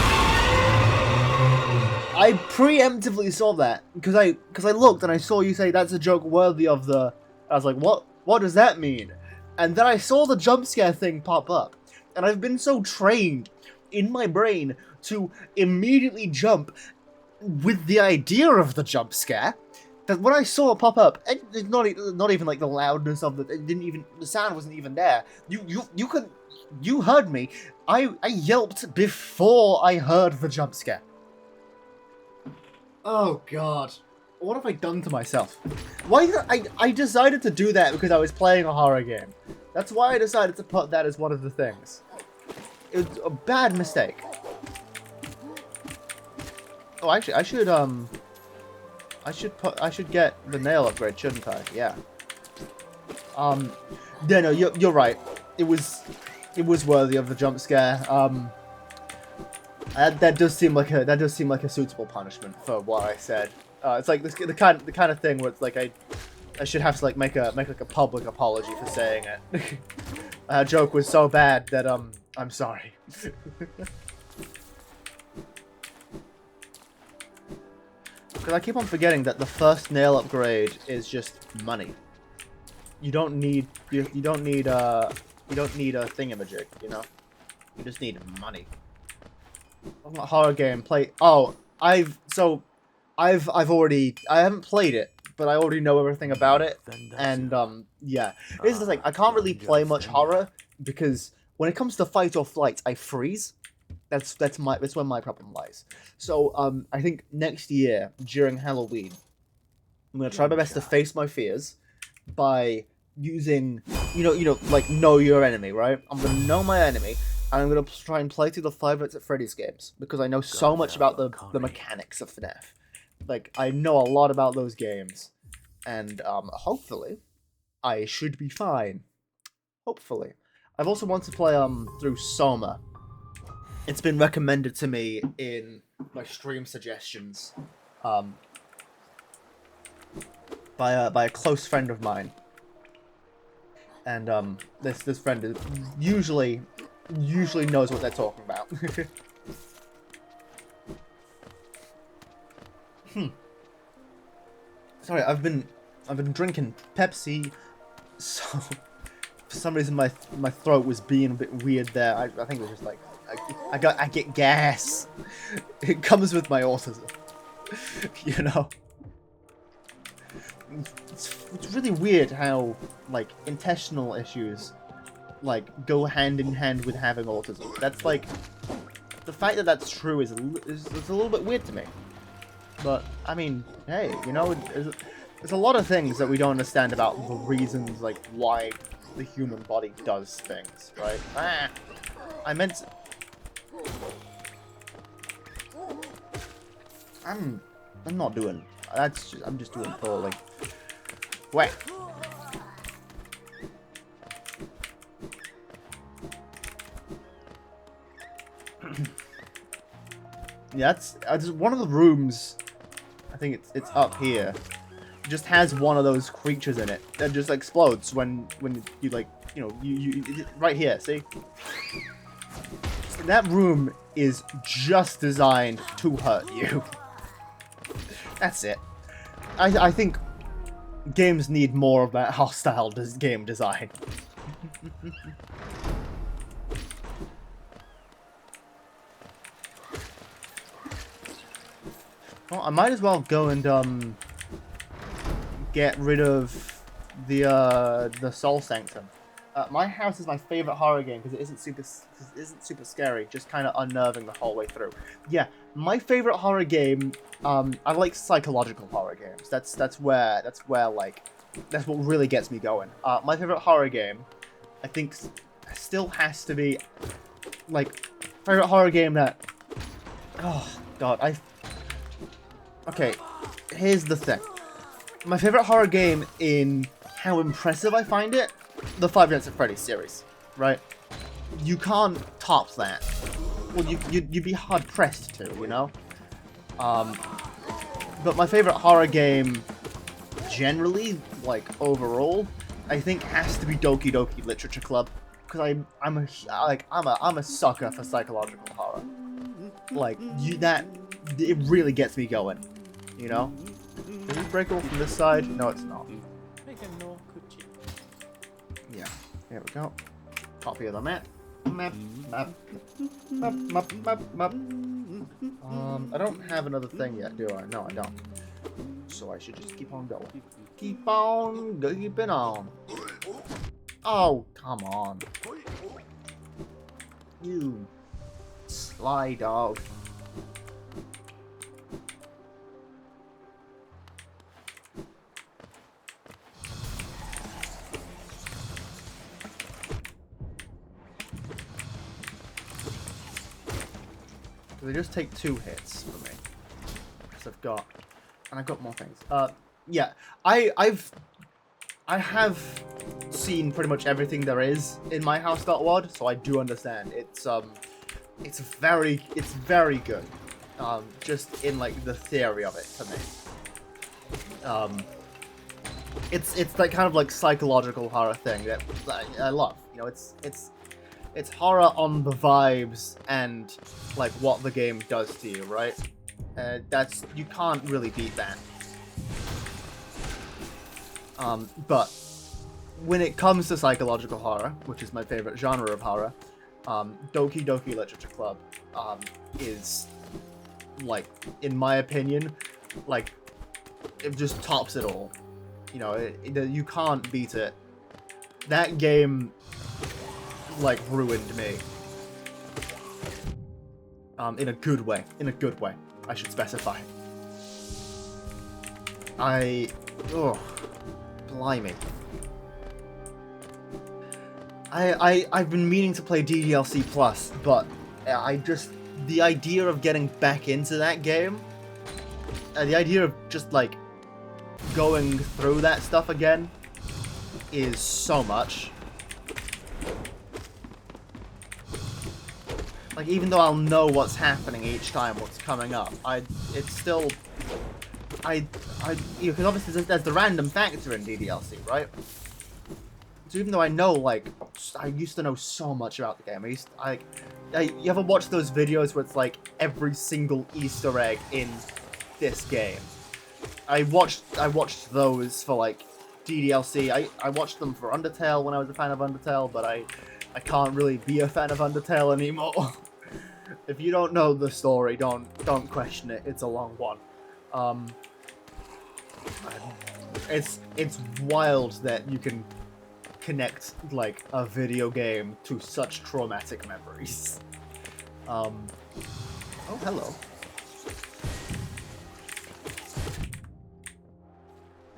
I preemptively saw that because I looked and I saw you say that's a joke worthy of the... I was like, what does that mean? And then I saw the jump scare thing pop up, and I've been so trained in my brain to immediately jump with the idea of the jump scare that when I saw it pop up, it's not even like the loudness of the sound wasn't even there. You heard me. I yelped before I heard the jump scare. Oh God, what have I done to myself? Why I decided to do that because I was playing a horror game. That's why I decided to put that as one of the things. It was a bad mistake. Oh, actually, I should get the nail upgrade, shouldn't I? Yeah. Yeah, no, you're right. It was worthy of the jump scare. That does seem like a suitable punishment for what I said. It's like the kind of thing where it's like I should have to like make like a public apology for saying it. That joke was so bad that I'm sorry. Because I keep on forgetting that the first nail upgrade is just money. You don't need a thingamajig, you know? You just need money. Horror game play. Oh, I haven't played it, but I already know everything about it. And yeah, here's the thing. I can't really play much horror because when it comes to fight or flight, I freeze. That's where my problem lies. So I think next year during Halloween, I'm gonna try my best to face my fears by using, like know your enemy, right? I'm gonna know my enemy, and I'm gonna try and play through the Five Nights at Freddy's games because I know so much about the mechanics of FNAF. Like I know a lot about those games, and hopefully, I should be fine. Hopefully, I've also wanted to play through Soma. It's been recommended to me in my stream suggestions, by a close friend of mine, and this friend is usually knows what they're talking about. Sorry, I've been drinking Pepsi, so for some reason my throat was being a bit weird there. I think it was just like I get gas. It comes with my autism, you know. It's really weird how like intestinal issues like go hand in hand with having autism. That's like the fact that that's true is a little bit weird to me. But I mean, hey, you know, there's a lot of things that we don't understand about the reasons like why the human body does things, right? I meant to... I'm not doing. I'm just doing poorly. Wait. Yeah, that's one of the rooms. I think it's up here. It just has one of those creatures in it that just explodes when you like, you know, you right here. See, that room is just designed to hurt you. That's it. I think games need more of that hostile game design. Well, I might as well go and get rid of the Soul Sanctum, My House is my favorite horror game because it isn't super scary, just kind of unnerving the whole way through. Yeah, my favorite horror game. I like psychological horror games. That's what really gets me going. My favorite horror game, I think, still has to be like favorite horror game that. Oh God, Okay, here's the thing. My favorite horror game in how impressive I find it. The Five Nights at Freddy's series, right? You can't top that. Well, you'd be hard pressed to, you know. But my favorite horror game, generally, like overall, I think has to be Doki Doki Literature Club, because I'm a sucker for psychological horror. Like it really gets me going, you know. Is this breakable from this side? No, it's not. Yeah, here we go. Copy of the map. Map. I don't have another thing yet, do I? No, I don't. So I should just keep on going. Keep on keeping on. Oh, come on. You sly dog. They just take 2 hits for me. Because I've got more things. Yeah, I have seen pretty much everything there is in My House.wad, so I do understand. It's very good. Just in like the theory of it to me. It's that kind of like psychological horror thing that I love. You know, it's horror on the vibes and like what the game does to you, right? You can't really beat that. But when it comes to psychological horror, which is my favorite genre of horror, Doki Doki Literature Club is, like, in my opinion, like, it just tops it all. You know, you can't beat it. That game, like, ruined me. In a good way. In a good way, I should specify. Oh, blimey. I've been meaning to play DDLC Plus, but the idea of getting back into that game, the idea of just, like, going through that stuff again is so much. Like, even though I'll know what's happening each time, what's coming up, because obviously there's the random factor in DDLC, right? So even though I know, like, I used to know so much about the game, you ever watch those videos where it's like every single Easter egg in this game? I watched those for like DDLC. I watched them for Undertale when I was a fan of Undertale, but I can't really be a fan of Undertale anymore. If you don't know the story, don't question it. It's a long one. It's wild that you can connect like a video game to such traumatic memories. Oh, hello.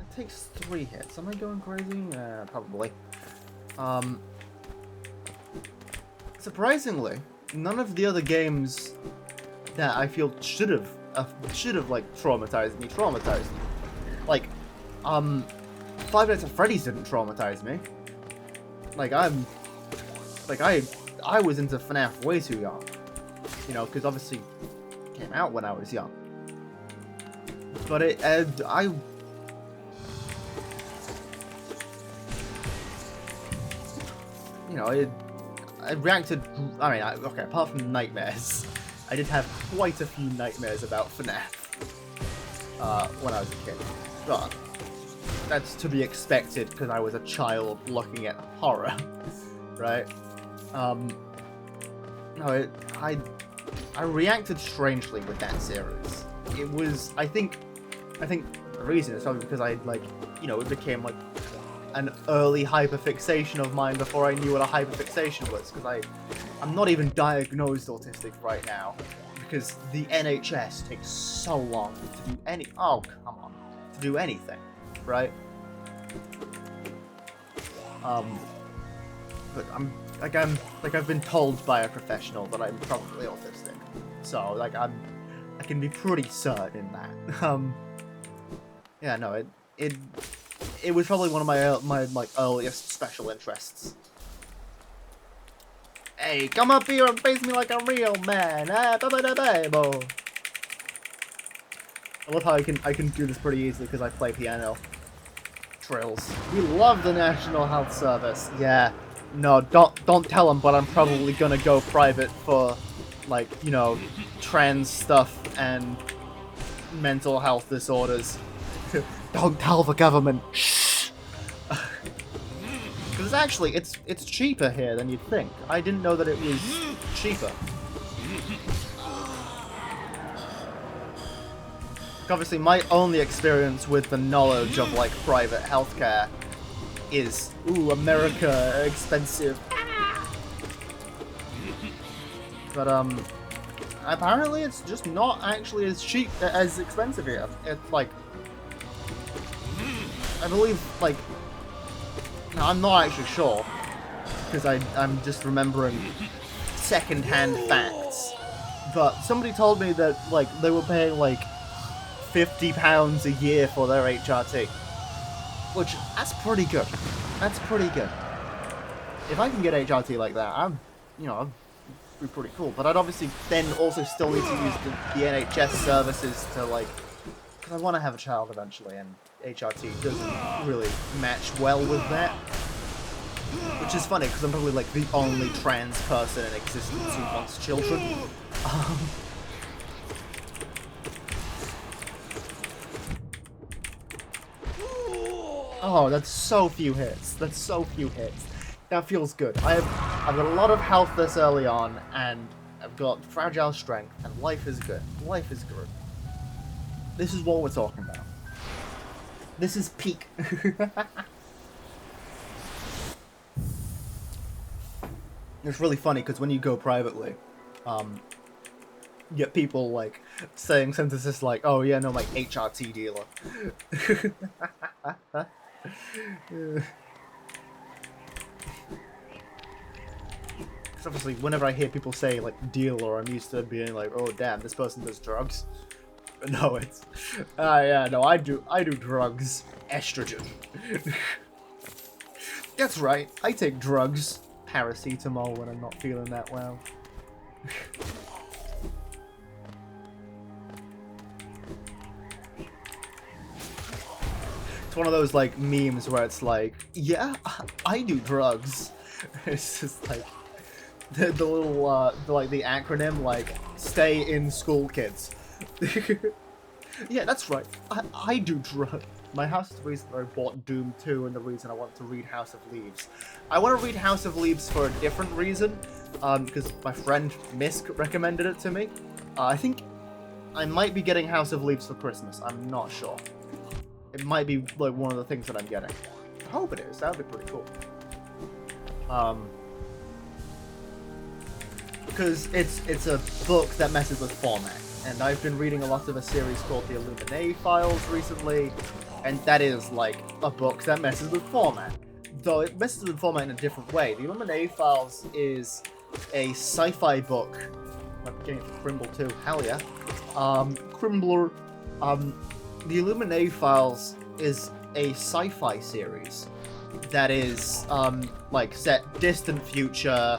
It takes 3 hits. Am I going crazy? Probably. Surprisingly, none of the other games that I feel should have like traumatized me. Like, Five Nights at Freddy's didn't traumatize me. Like, I was into FNAF way too young. You know, because obviously it came out when I was young. But I reacted. I mean, okay, apart from nightmares, I did have quite a few nightmares about FNAF when I was a kid. But that's to be expected because I was a child looking at horror, right? No, I reacted strangely with that series. It was, I think the reason is probably because it became like, an early hyperfixation of mine before I knew what a hyperfixation was, because I'm not even diagnosed autistic right now, because the NHS takes so long to do to do anything, right? But I've been told by a professional that I'm probably autistic, so like I can be pretty certain that. Yeah, no, it was probably one of my like earliest special interests. Hey, come up here and face me like a real man. I love how I can do this pretty easily because I play piano. Trills. We love the National Health Service. Yeah. No, don't tell them, but I'm probably gonna go private for, like, you know, trans stuff and mental health disorders. Don't tell the government. Shh. Because actually, it's cheaper here than you'd think. I didn't know that it was cheaper. Obviously, my only experience with the knowledge of, like, private healthcare is, ooh, America, expensive. But, apparently it's just not actually as cheap, as expensive here. It's, like, I believe, like, now, I'm not actually sure, because I'm just remembering second-hand facts, but somebody told me that, like, they were paying, like, £50 a year for their HRT. Which, that's pretty good. That's pretty good. If I can get HRT like that, I'd be pretty cool. But I'd obviously then also still need to use the NHS services to, like, because I want to have a child eventually, and HRT doesn't really match well with that. Which is funny, because I'm probably, like, the only trans person in existence who wants children. Oh, that's so few hits. That's so few hits. That feels good. I've got a lot of health this early on, and I've got fragile strength, and life is good. Life is good. This is what we're talking about. This is peak. It's really funny, because when you go privately, you get people, like, saying sentences like, oh yeah, no, my HRT dealer. Obviously, whenever I hear people say, like, dealer, I'm used to being like, oh damn, this person does drugs. But no, it's, yeah, no, I do drugs. Estrogen. That's right, I take drugs. Paracetamol when I'm not feeling that well. It's one of those, like, memes where it's like, yeah, I do drugs. It's just like the little like the acronym, like, stay in school, kids. Yeah, that's right. I do drugs. My house is the reason I bought Doom 2 and the reason I want to read House of Leaves. I want to read House of Leaves for a different reason, because my friend Misk recommended it to me. I think I might be getting House of Leaves for Christmas. I'm not sure. It might be, like, one of the things that I'm getting. I hope it is. That would be pretty cool. Because it's a book that messes with format. And I've been reading a lot of a series called The Illuminae Files recently, and that is, like, a book that messes with format. Though it messes with format in a different way. The Illuminae Files is a sci-fi book. I'm getting it from Crimble too, hell yeah. Crimbler, The Illuminae Files is a sci-fi series that is, like, set distant future.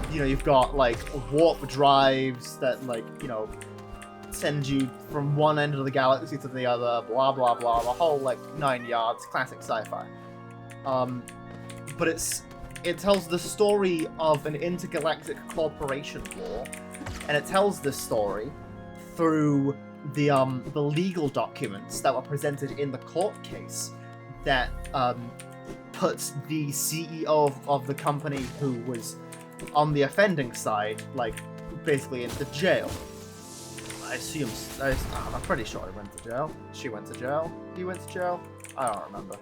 You know, you've got, like, warp drives that, like, you know, send you from one end of the galaxy to the other, blah blah blah, the whole, like, 9 yards, classic sci-fi. But it tells the story of an intergalactic corporation war, and it tells this story through the legal documents that were presented in the court case that puts the CEO of the company who was on the offending side, like, basically into jail. I'm pretty sure he went to jail. She went to jail. He went to jail. I don't remember.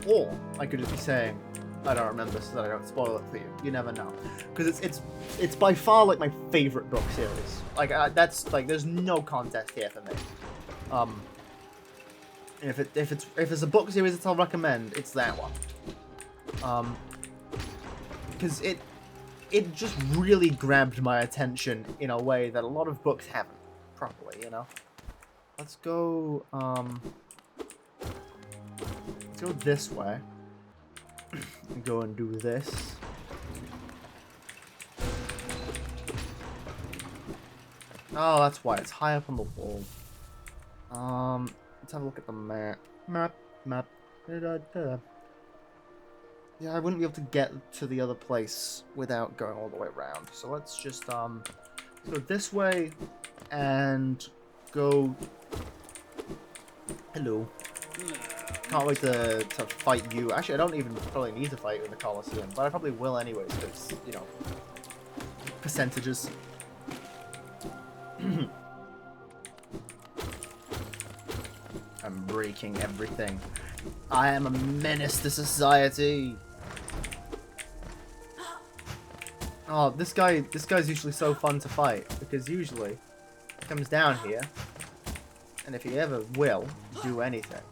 Or I could just be saying, I don't remember so that I don't spoil it for you. You never know. Because it's by far like my favorite book series. Like that's like there's no contest here for me. If it's a book series that I'll recommend, it's that one. Because it just really grabbed my attention in a way that a lot of books haven't properly, you know. Let's go this way. Go and do this. Oh, that's why it's high up on the wall. Let's have a look at the map. Map. Da-da-da. Yeah, I wouldn't be able to get to the other place without going all the way around. So let's just go this way and go. Hello. Can't wait to fight you. Actually, I don't even probably need to fight you in the Colosseum, but I probably will anyways, because, you know, percentages. I'm breaking everything. I am a menace to society. Oh, this guy's usually so fun to fight, because usually he comes down here, and if he ever will do anything.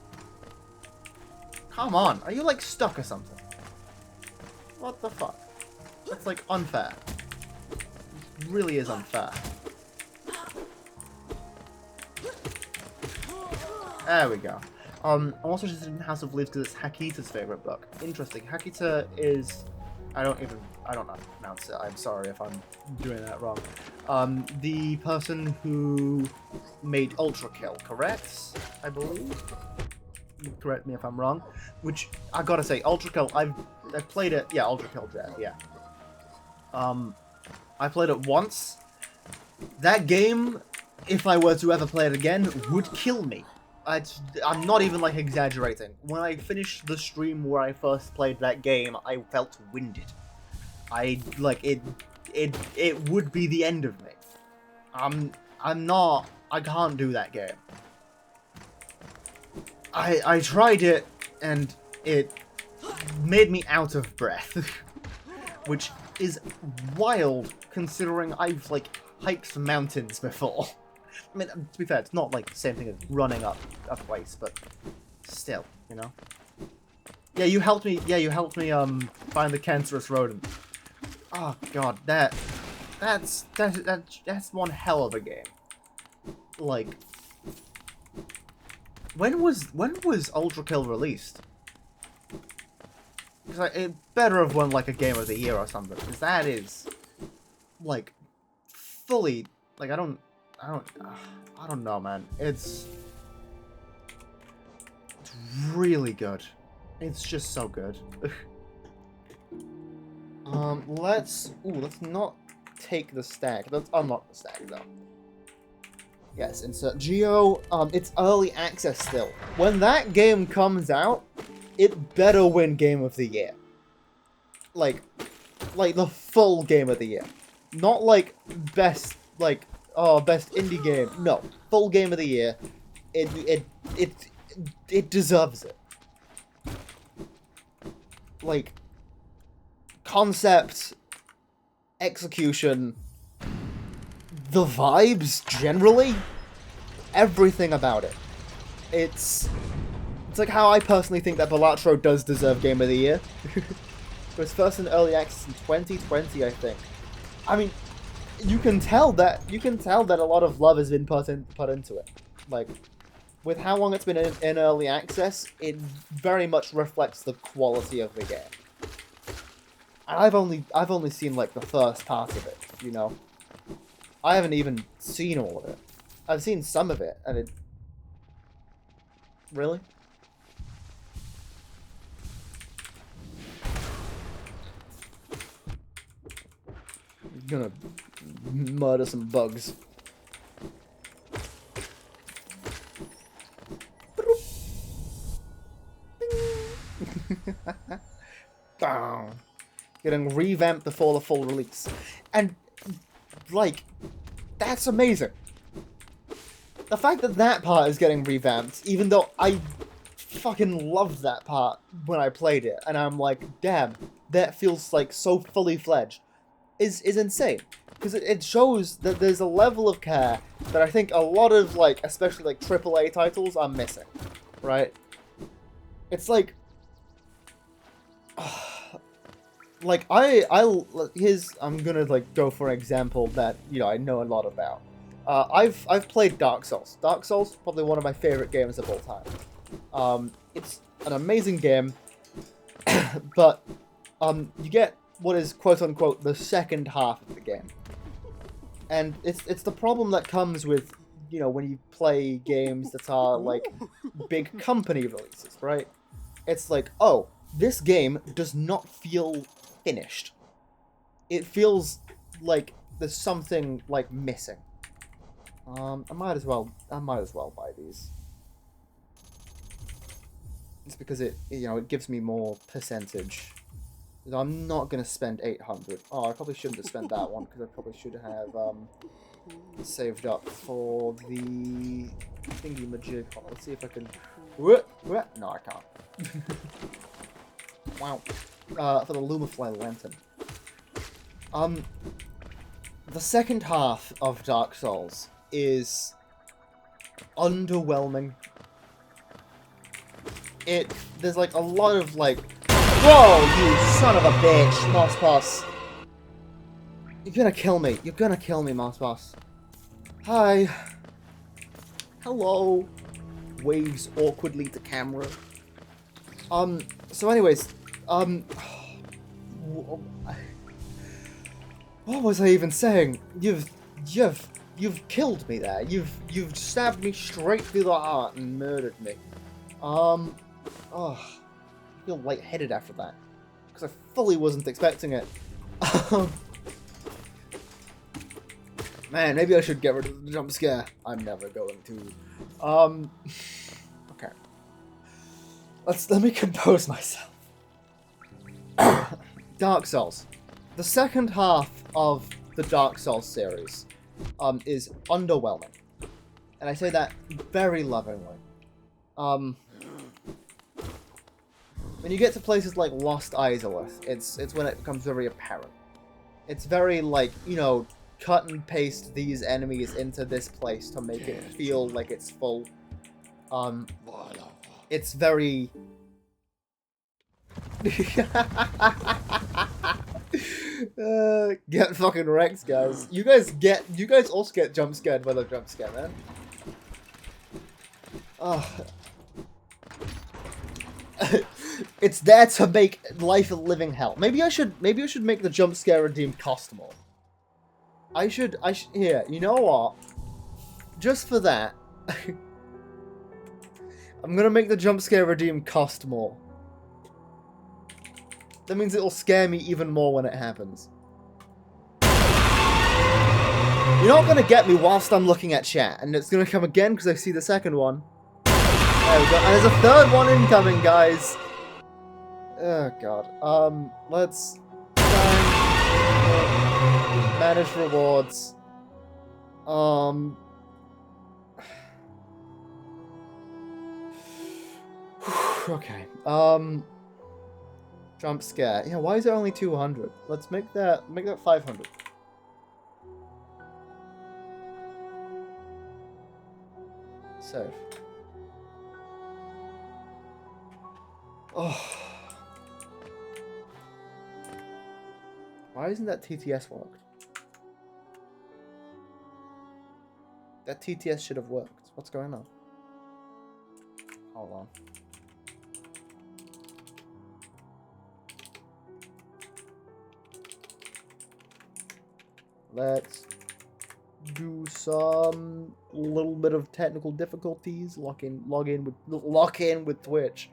Come on, are you like stuck or something? What the fuck? That's like unfair. It really is unfair. There we go. I'm also interested in House of Leaves because it's Hakita's favorite book. Interesting. Hakita is... I don't know how to pronounce it. I'm sorry if I'm doing that wrong. The person who made Ultra Kill, correct? I believe? Correct me if I'm wrong. Which, I gotta say, Ultra Kill, I've played it... Yeah, Ultra Kill Jet, yeah. I played it once. That game, if I were to ever play it again, would kill me. I'm not even like exaggerating. When I finished the stream where I first played that game, I felt winded. I like it would be the end of me. I can't do that game. I tried it and it made me out of breath. Which is wild considering I've like hiked mountains before. I mean, to be fair, it's not like the same thing as running up a place, but still, you know. Yeah, you helped me. Yeah, you helped me find the cancerous rodent. Oh god, that's one hell of a game. Like, when was Ultra Kill released? Because it better have won like a Game of the Year or something. Because that is like fully like I don't know, man. It's really good. It's just so good. Let's not take the stack. Let's unlock the stack though. Yes, insert Geo. It's early access still. When that game comes out, it better win Game of the Year. Like the full Game of the Year. Not like best indie game. No, full Game of the Year. It deserves it. Like, concept, execution, the vibes generally, everything about it. It's like how I personally think that Balatro does deserve Game of the Year. It was first in early access in 2020, I think. I mean, you can tell that a lot of love has been put into it. Like, with how long it's been in early access, it very much reflects the quality of the game. And I've only seen like the first part of it, you know. I haven't even seen all of it. I've seen some of it, and it really. I'm gonna murder some bugs. Getting revamped before the full release. And, like, that's amazing. The fact that that part is getting revamped, even though I fucking loved that part when I played it, and I'm like, damn, that feels like so fully fledged. Is insane, because it shows that there's a level of care that I think a lot of, like, especially like AAA titles are missing, right? It's like, like I'm gonna like go for an example that, you know, I know a lot about. I've played Dark Souls. Dark Souls, probably one of my favorite games of all time. It's an amazing game, but you get what is quote unquote the second half of the game, and it's the problem that comes with, you know, when you play games that are like big company releases, right? It's like, oh, this game does not feel finished. It feels like there's something like missing. I might as well buy these. It's because it, you know, it gives me more percentage. I'm not gonna spend 800. Oh, I probably shouldn't have spent that one because I probably should have saved up for the thingy majig. Let's see if I can. No, I can't. Wow. For the Lumafly Lantern. The second half of Dark Souls is underwhelming. There's like a lot of like, whoa, you son of a bitch, Moss Boss. You're gonna kill me. You're gonna kill me, Moss Boss. Hi. Hello. Waves awkwardly to camera. So anyways, what was I even saying? You've killed me there. You've stabbed me straight through the heart and murdered me. Oh, I feel lightheaded after that because I fully wasn't expecting it. Man, maybe I should get rid of the jump scare. I'm never going to. Okay. Let me compose myself. Dark Souls. The second half of the Dark Souls series is underwhelming. And I say that very lovingly. When you get to places like Lost Izalith, it's when it becomes very apparent. It's very like, you know, cut and paste these enemies into this place to make it feel like it's full. It's very... get fucking wrecked, guys. You guys also get jump scared by the jump scare, man. It's there to make life a living hell. Maybe I should make the jump scare redeem customable. Here, you know what? Just for that, I'm gonna make the jump scare redeem cost more. That means it'll scare me even more when it happens. You're not gonna get me whilst I'm looking at chat, and it's gonna come again because I see the second one. There we go, and there's a third one incoming, guys. Oh god. Let's manage rewards. Okay. Jump scare. Yeah, why is it only 200? Let's make that 500. Save. Oh. Why isn't that TTS worked? That TTS should have worked. What's going on? Hold on. Let's do some little bit of technical difficulties. Log in with Twitch.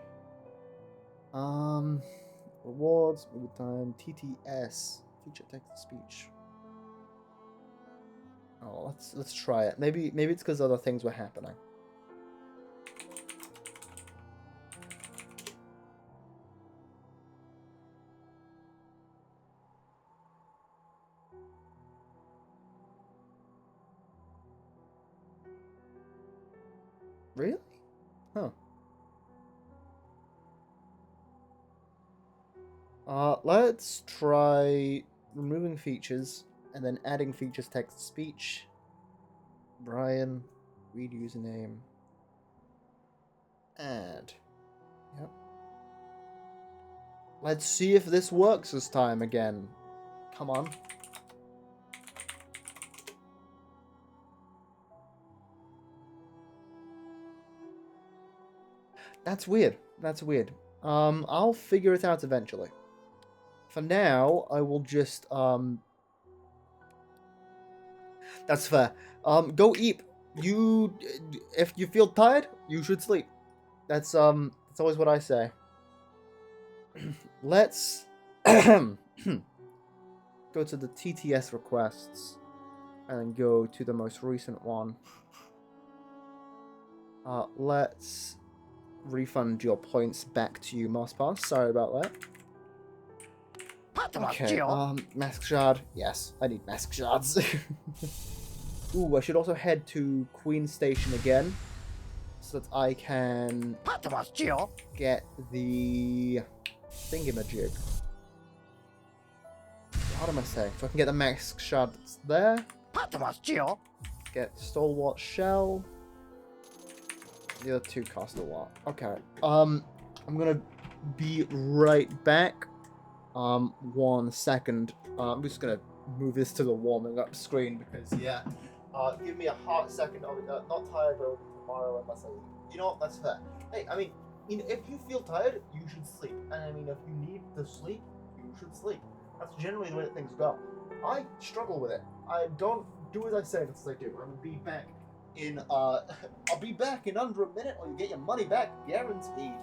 Rewards, movie time, TTS, feature text to speech. Oh, let's try it. Maybe it's because other things were happening. Really? Huh. Let's try removing features and then adding features text speech. Brian, read username. Add. Yep. Let's see if this works this time again. Come on. That's weird. That's weird. I'll figure it out eventually. For now, I will just, That's fair. Go eat. If you feel tired, you should sleep. That's always what I say. Let's go to the TTS requests and then go to the most recent one. Let's refund your points back to you, Mosspass. Sorry about that. Okay, mask shard. Yes, I need mask shards. Ooh, I should also head to Queen Station again, so that I can get the thingamajig. What am I saying? So I can get the mask shard that's there. Get Stalwart Shell. The other two cost a lot. Okay. I'm gonna be right back. 1 second. I'm just gonna move this to the warming up screen because yeah. Give me a hot second. I'll be not tired though tomorrow unless I eat. You know what? That's fair. Hey, I mean, if you feel tired, you should sleep. And I mean, if you need to sleep, you should sleep. That's generally the way that things go. I struggle with it. I don't do as I say, that's what I do. I'm gonna be back in I'll be back in under a minute, or you get your money back, guaranteed.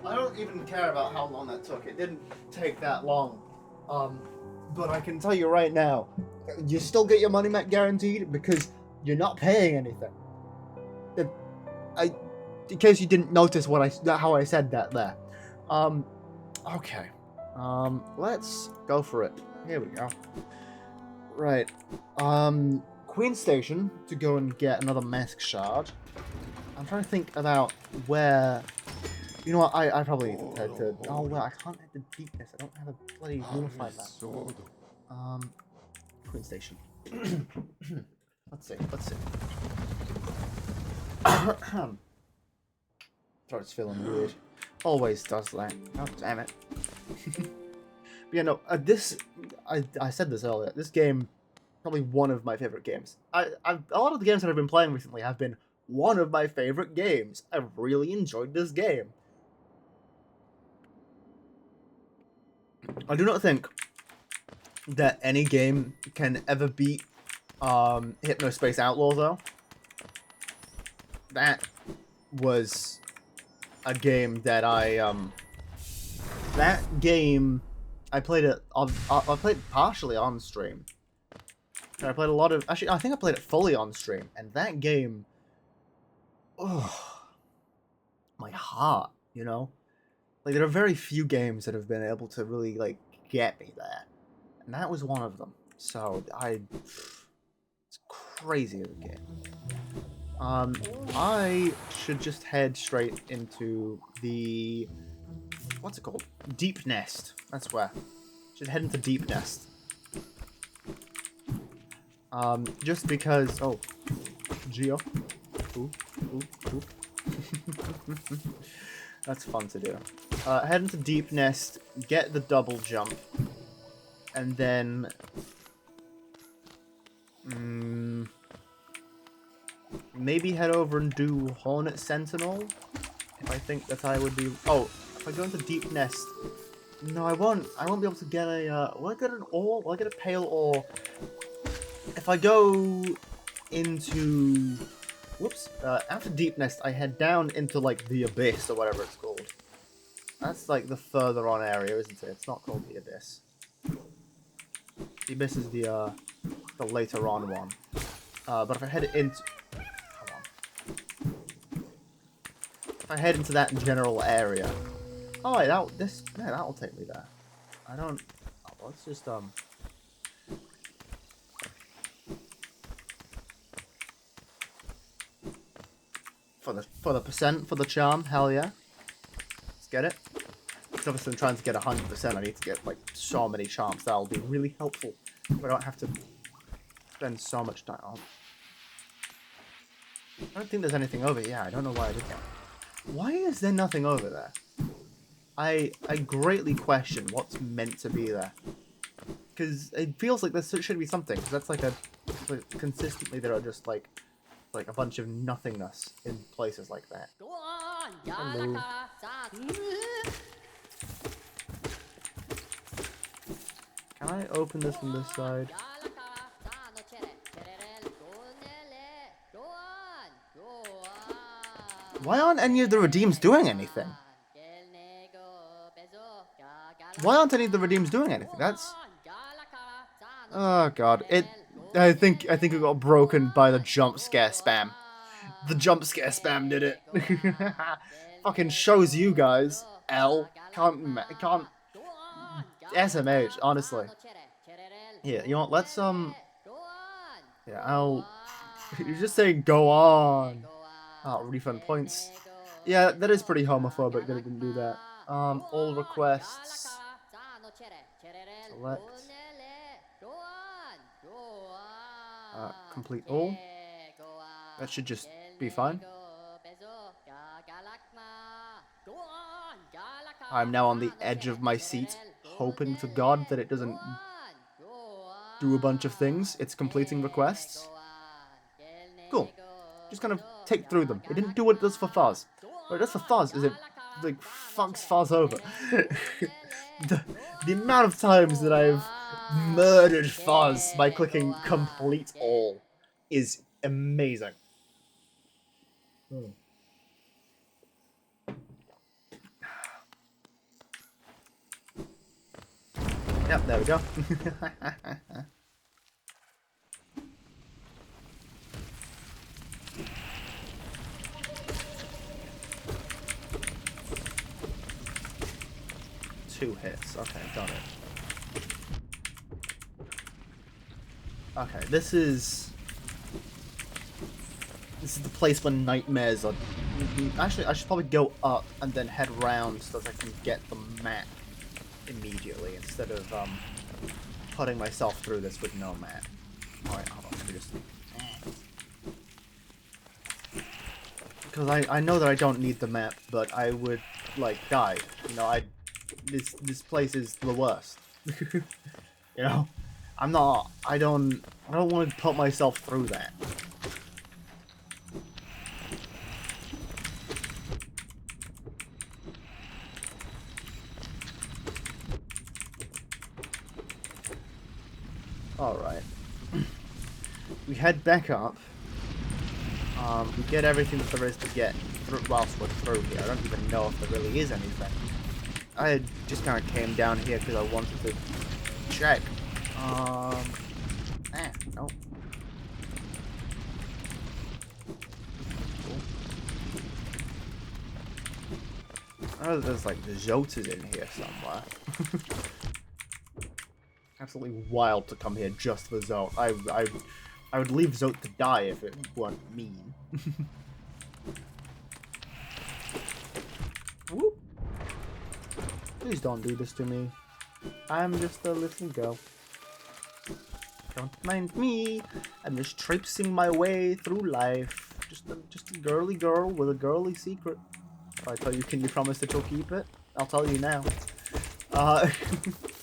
I don't even care about how long that took. It didn't take that long. But I can tell you right now, you still get your money back guaranteed because you're not paying anything. In case you didn't notice how I said that there. Okay. Let's go for it. Here we go. Right. Queen Station to go and get another mask shard. I'm trying to think about where. You know what? I probably need to head to. Oh well, I can't head to deepness. I don't have a bloody unified map. Queen Station. Let's see. Throat's feeling weird. Always does that. Oh damn it. But yeah, no. I said this earlier. This game, probably one of my favorite games. A lot of the games that I've been playing recently have been one of my favorite games. I've really enjoyed this game. I do not think that any game can ever beat Hypnospace Outlaw, though. That was a game that that game, I played it I played partially on stream. And I played a lot of... Actually, I think I played it fully on stream. And that game... Oh, my heart, you know? Like, there are very few games that have been able to really, like, get me there. And that was one of them. So, it's crazy of a game. I should just head straight into the... What's it called? Deep Nest. That's where. Should head into Deep Nest. Just because... Oh. Geo. Ooh. That's fun to do. Head into Deep Nest, get the double jump, and then... maybe head over and do Hornet Sentinel, if I think that I would be... Oh, if I go into Deep Nest No, I won't. I won't be able to get a. Will I get an ore? Will I get a pale ore? If I go into. Whoops. After Deep Nest, I head down into like the Abyss or whatever it's called. That's like the further on area, isn't it? It's not called the Abyss. The Abyss is the later on one. But if I head into. Come on. If I head into that general area. Oh, wait, that'll take me there. I don't. Oh, let's just for the percent for the charm, hell yeah. Let's get it. Because obviously I'm trying to get 100%. I need to get like so many charms. That'll be really helpful. I don't have to spend so much time on. I don't think there's anything over here. I don't know why I did that. Why is there nothing over there? I greatly question what's meant to be there. Because it feels like there should be something. Because that's like consistently there are just like a bunch of nothingness in places like that. Hello. Can I open this from this side? Why aren't any of the redeems doing anything? Why aren't any of the redeems doing anything? That's... Oh god. I think it got broken by the jump scare spam. The jump scare spam did it. Fucking shows you guys. Can't SMH, honestly. Yeah, you know what, let's yeah, you're just saying go on. Oh, refund points. Yeah, that is pretty homophobic that it didn't do that. All requests. Select. Complete all. That should just be fine. I'm now on the edge of my seat, hoping to God that it doesn't do a bunch of things. It's completing requests. Cool. Just kind of take through them. It didn't do what it does for Fuzz. What it does for Fuzz is it like fucks Fuzz over. the amount of times that I've murdered Fuzz by clicking complete all is amazing. Yep, there we go. Two hits. Okay, got it. Okay, this is the place where nightmares are. Actually, I should probably go up and then head round so that I can get the map immediately instead of putting myself through this with no map. Alright, hold on, let me just... Because I know that I don't need the map, but I would, like, die. You know, this place is the worst. You know? I don't want to put myself through that. Alright. We head back up. We get everything that there is to get whilst we're through here. I don't even know if there really is anything. I just kind of came down here because I wanted to check. No. Cool. I know there's like the Zotas in here somewhere. Absolutely wild to come here just for Zote. I would leave Zote to die if it weren't mean. Whoop. Please don't do this to me. I'm just a little girl. Don't mind me. I'm just traipsing my way through life. Just a girly girl with a girly secret. If I tell you, can you promise that you'll keep it? I'll tell you now.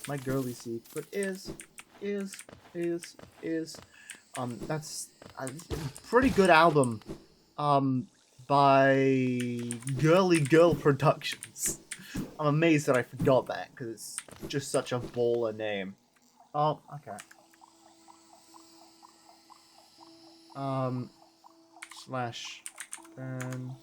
My girly secret is that's a pretty good album by Girly Girl Productions. I'm amazed that I forgot that, because it's just such a baller name. Oh, okay. Slash Ben.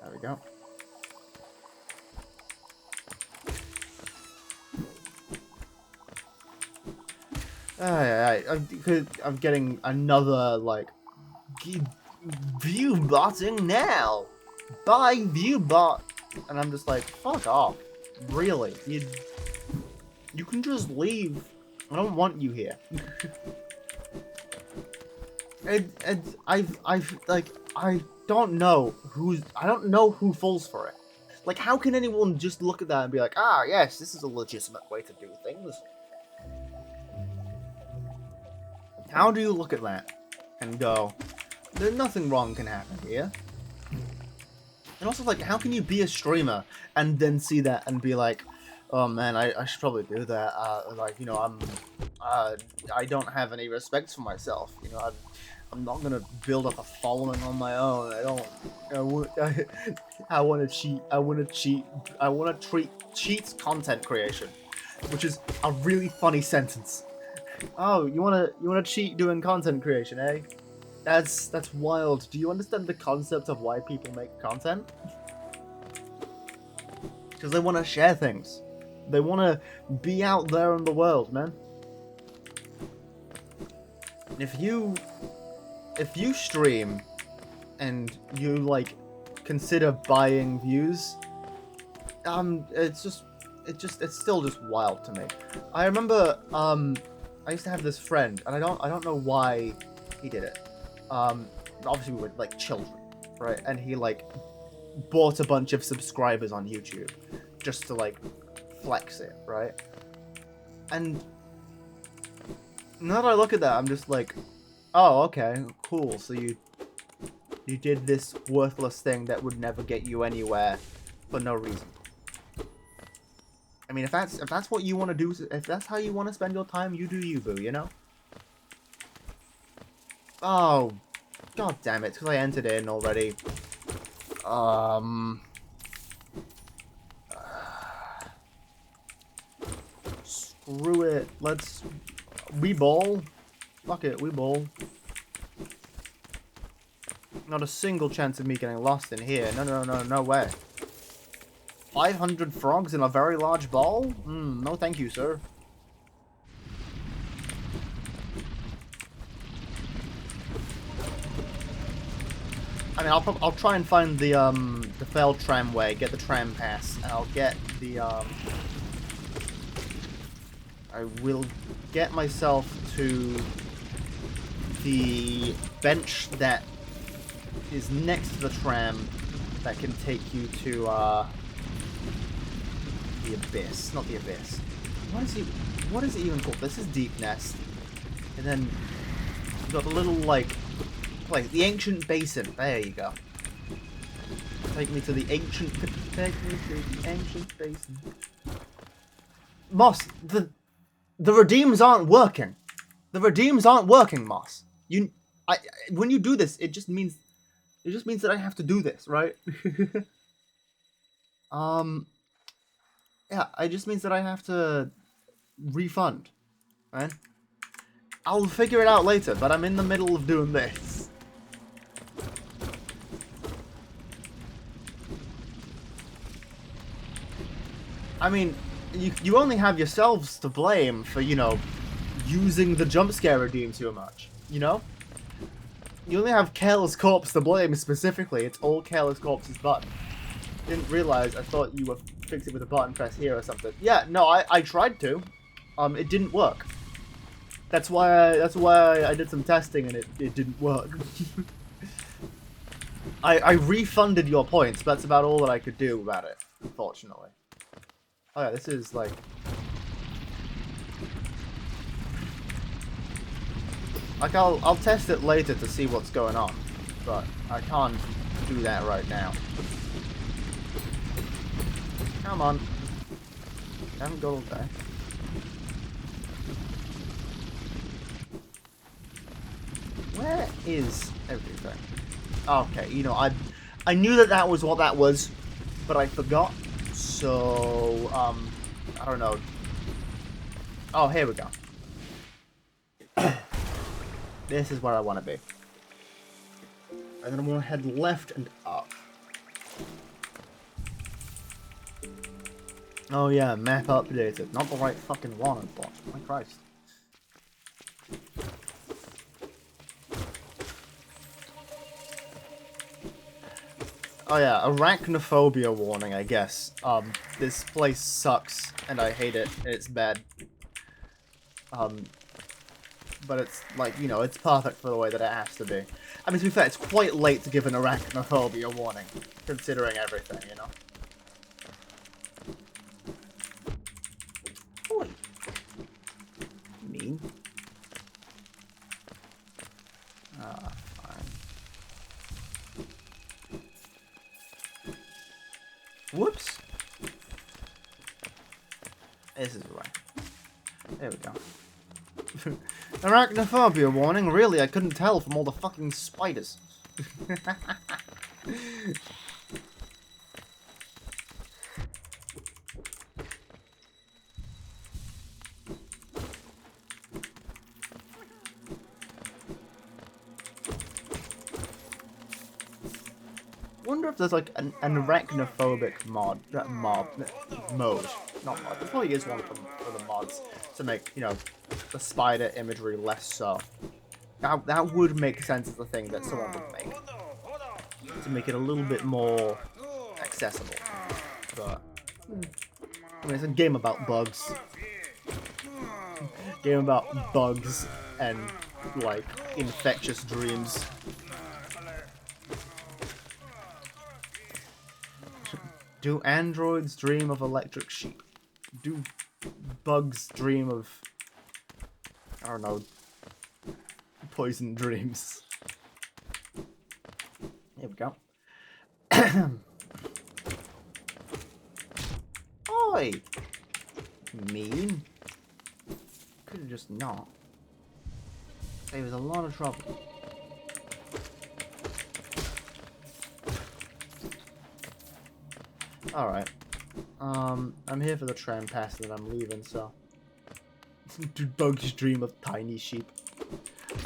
There we go. I'm getting another, like, view botting now. Buy view bot. And I'm just like, fuck off. Really? You can just leave. I don't want you here. and I've like, I don't know who falls for it. Like, how can anyone just look at that and be like, ah, yes, this is a legitimate way to do things? How do you look at that and go, there's nothing wrong can happen here? And also, like, how can you be a streamer and then see that and be like, oh man, I should probably do that. Like, you know, I don't have any respect for myself. You know, I'm not gonna build up a following on my own. I want to cheat. I want to cheat content creation, which is a really funny sentence. Oh, you wanna cheat doing content creation, eh? That's wild. Do you understand the concept of why people make content? Because they want to share things. They want to be out there in the world, man. If you stream and you, like, consider buying views, it's still just wild to me. I remember I used to have this friend, and I don't know why he did it. Obviously we were like children, right? And he, like, bought a bunch of subscribers on YouTube just to, like, flex it, right? And now that I look at that, I'm just like, oh, okay, cool. So you did this worthless thing that would never get you anywhere for no reason. I mean, if that's what you want to do, if that's how you want to spend your time, you do you, boo, you know? Oh, god damn it, because I entered in already. Screw it. We ball. Fuck it, we ball. Not a single chance of me getting lost in here. No way. 500 frogs in a very large ball? No thank you, sir. I mean, I'll try and find the failed tramway, get the tram pass, and I'll get the I will get myself to the bench that is next to the tram that can take you to the abyss. Not the abyss. What is it even called? This is Deep Nest. And then you've got the little, like, place, the ancient basin. There you go. Take me to the ancient basin. Moss, the redeems aren't working. The redeems aren't working, Moss. When you do this, it just means that I have to do this, right? Yeah, it just means that I have to refund, right? I'll figure it out later, but I'm in the middle of doing this. I mean, you only have yourselves to blame for, you know, using the jump scare redeem too much, you know? You only have Careless Corpse to blame specifically. It's all Careless Corpse's button. Didn't realize. I thought you were fixing it with a button press here or something. Yeah, no, I tried to. It didn't work. That's why I did some testing and it didn't work. I refunded your points, but that's about all that I could do about it, unfortunately. Oh yeah, this is like... Like, I'll test it later to see what's going on, but I can't do that right now. Come on. I haven't got all day. Where? is everything. Okay, you know, I knew that that was what that was, but I forgot. So, I don't know. Oh, here we go. This is where I want to be. And then I'm going to head left and up. Oh yeah, map updated. Not the right fucking one, but my Christ. Oh yeah, arachnophobia warning, I guess. This place sucks, and I hate it, and it's bad. But it's, like, you know, it's perfect for the way that it has to be. I mean, to be fair, it's quite late to give an arachnophobia warning, considering everything, you know? Oi. Mean. Fine. Whoops. This is right. There we go. Arachnophobia warning? Really? I couldn't tell from all the fucking spiders. Wonder if there's like an arachnophobic mode. Not mod. There probably is one for the mods to make, you know, the spider imagery less so. That would make sense as a thing that someone would make. To make it a little bit more accessible. But I mean, it's a game about bugs. Game about bugs and like infectious dreams. Do androids dream of electric sheep? Do bugs dream of, I don't know, poison dreams? Here we go. Oi! Mean. Could have just not. It was a lot of trouble. Alright. I'm here for the tram pass and I'm leaving, so. Do bugs dream of tiny sheep?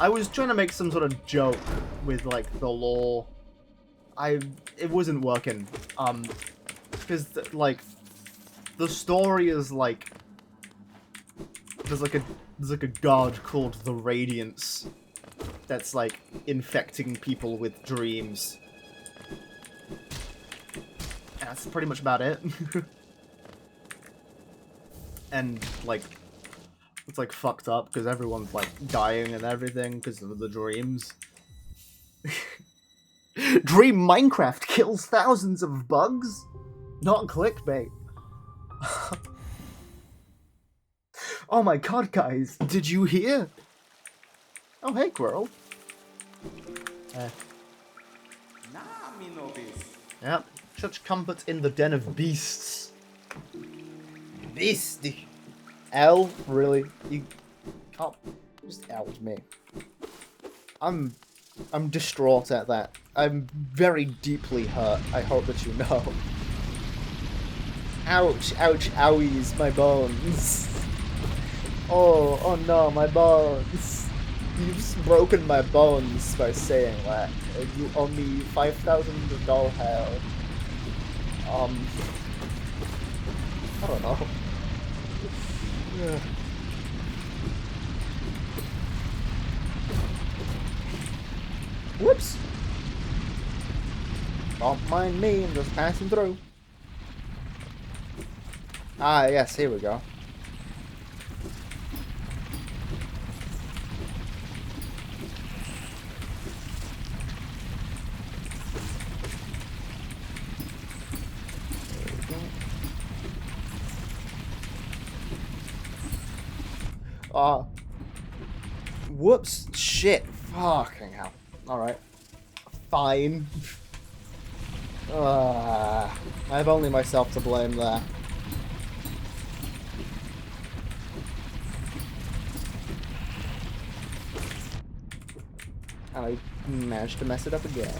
I was trying to make some sort of joke with, like, the lore. It wasn't working. Because, like, the story is, like, there's like a god called the Radiance that's, like, infecting people with dreams. That's pretty much about it. And, like, it's, like, fucked up because everyone's, like, dying and everything because of the dreams. Dream Minecraft kills thousands of bugs? Not clickbait. Oh my god, guys. Did you hear? Oh, hey, Quirrell. Yep. Such comfort in the den of beasts. Beastie. L? Really? You can't just out me. I'm distraught at that. I'm very deeply hurt. I hope that you know. Ouch, ouch, owies, my bones. Oh no, my bones. You've broken my bones by saying that. You owe me 5,000 doll hell. I don't know. Yeah. Whoops! Don't mind me, I'm just passing through. Ah, yes, here we go. Whoops. Shit. Fucking hell. Alright. Fine. I have only myself to blame there. I managed to mess it up again.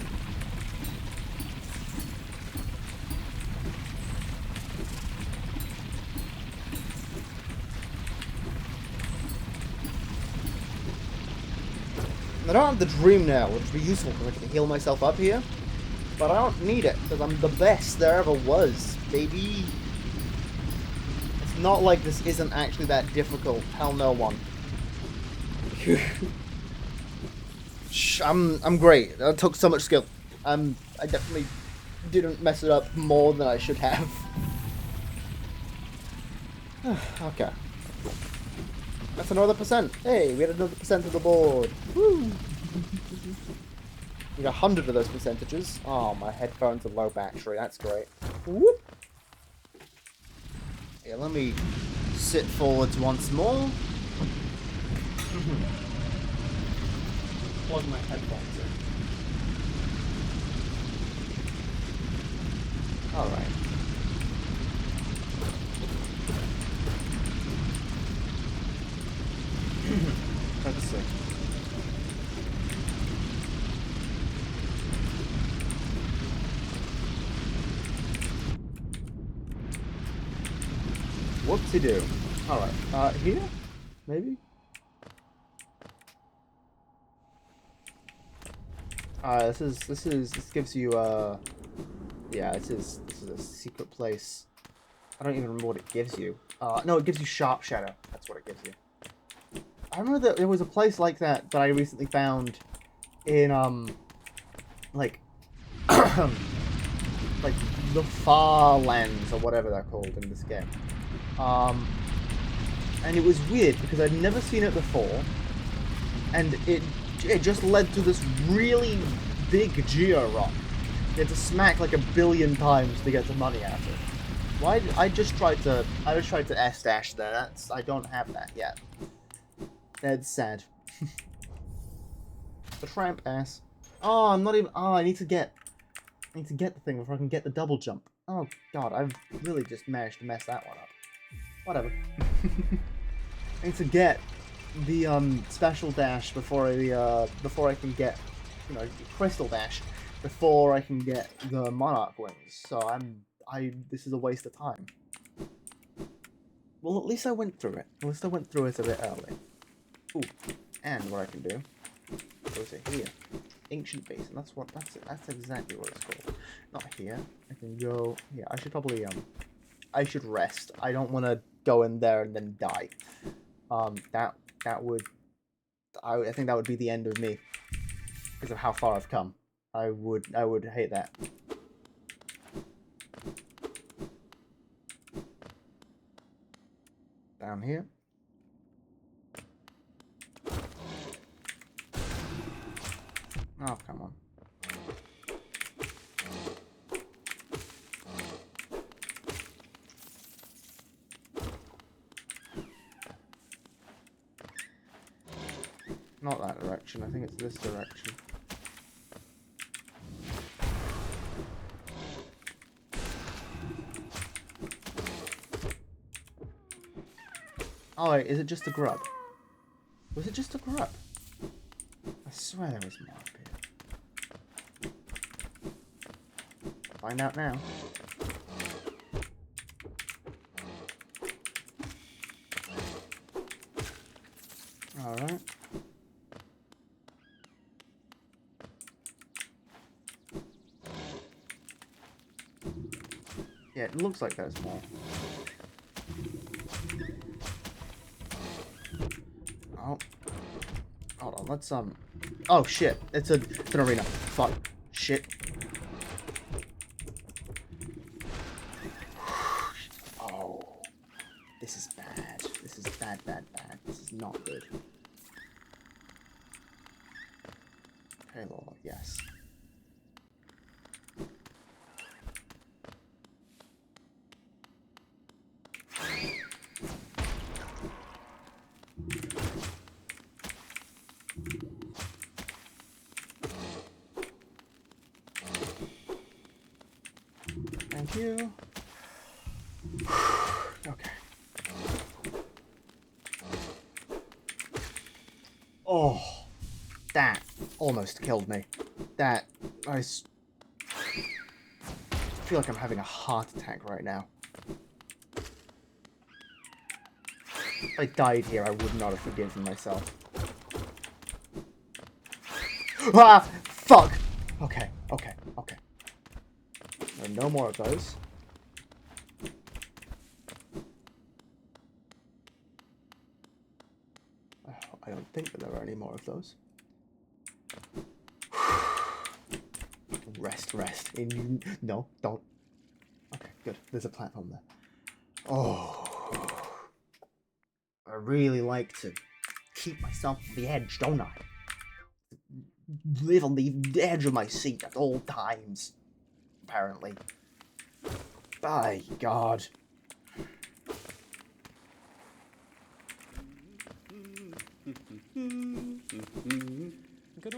I don't have the dream now, which would be useful because I can heal myself up here. But I don't need it, because I'm the best there ever was, baby. It's not like this isn't actually that difficult. Hell no one. I'm great. That took so much skill. I definitely didn't mess it up more than I should have. Okay. That's another percent. Hey, we had another percent of the board. Woo! We got 100 of those percentages. Oh, my headphones are low battery. That's great. Whoop! Yeah, let me sit forwards once more. Plug my headphones in. Alright. Let's see. Whoopsie-doo. Alright, here? Maybe? This gives you, yeah, this is a secret place. I don't even remember what it gives you. No, it gives you Sharp Shadow. That's what it gives you. I remember that there was a place like that I recently found in, like, like, the Far Lands, or whatever they're called in this game. And it was weird, because I'd never seen it before, and it just led to this really big Georock. You had to smack like 1 billion times to get the money out of it. Why? I just tried to S-dash there. I don't have that yet. That's sad. The tramp ass. Oh, I'm not even. Oh, I need to get the thing before I can get the double jump. Oh god, I've really just managed to mess that one up. Whatever. I need to get the special dash before I can get, you know, crystal dash before I can get the monarch wings. So this is a waste of time. Well, at least I went through it. At least I went through it a bit early. Ooh, and what I can do. What is it here? Ancient Basin. That's exactly what it's called. Not here. I can go here. I should probably I should rest. I don't want to go in there and then die. That would I think that would be the end of me because of how far I've come. I would hate that. Down here. Oh, come on. Not that direction, I think it's this direction. Oh wait, is it just a grub? Was it just a grub? I swear there was more up here. Find out now. Alright. Yeah, it looks like there's more. Oh. Hold on, let's oh shit. It's an arena. Fuck. Shit. Oh. This is bad. This is bad. This is not good. Okay, Lord, yes. Thank you. Okay. Oh, that almost killed me. That... I feel like I'm having a heart attack right now. If I died here, I would not have forgiven myself. Ah! Fuck! Okay, okay, okay. There are no more of those. I don't think that there are any more of those. Rest, rest. No, don't. Okay, good. There's a platform there. Oh. I really like to keep myself on the edge, don't I? Live on the edge of my seat at all times. Apparently. By God.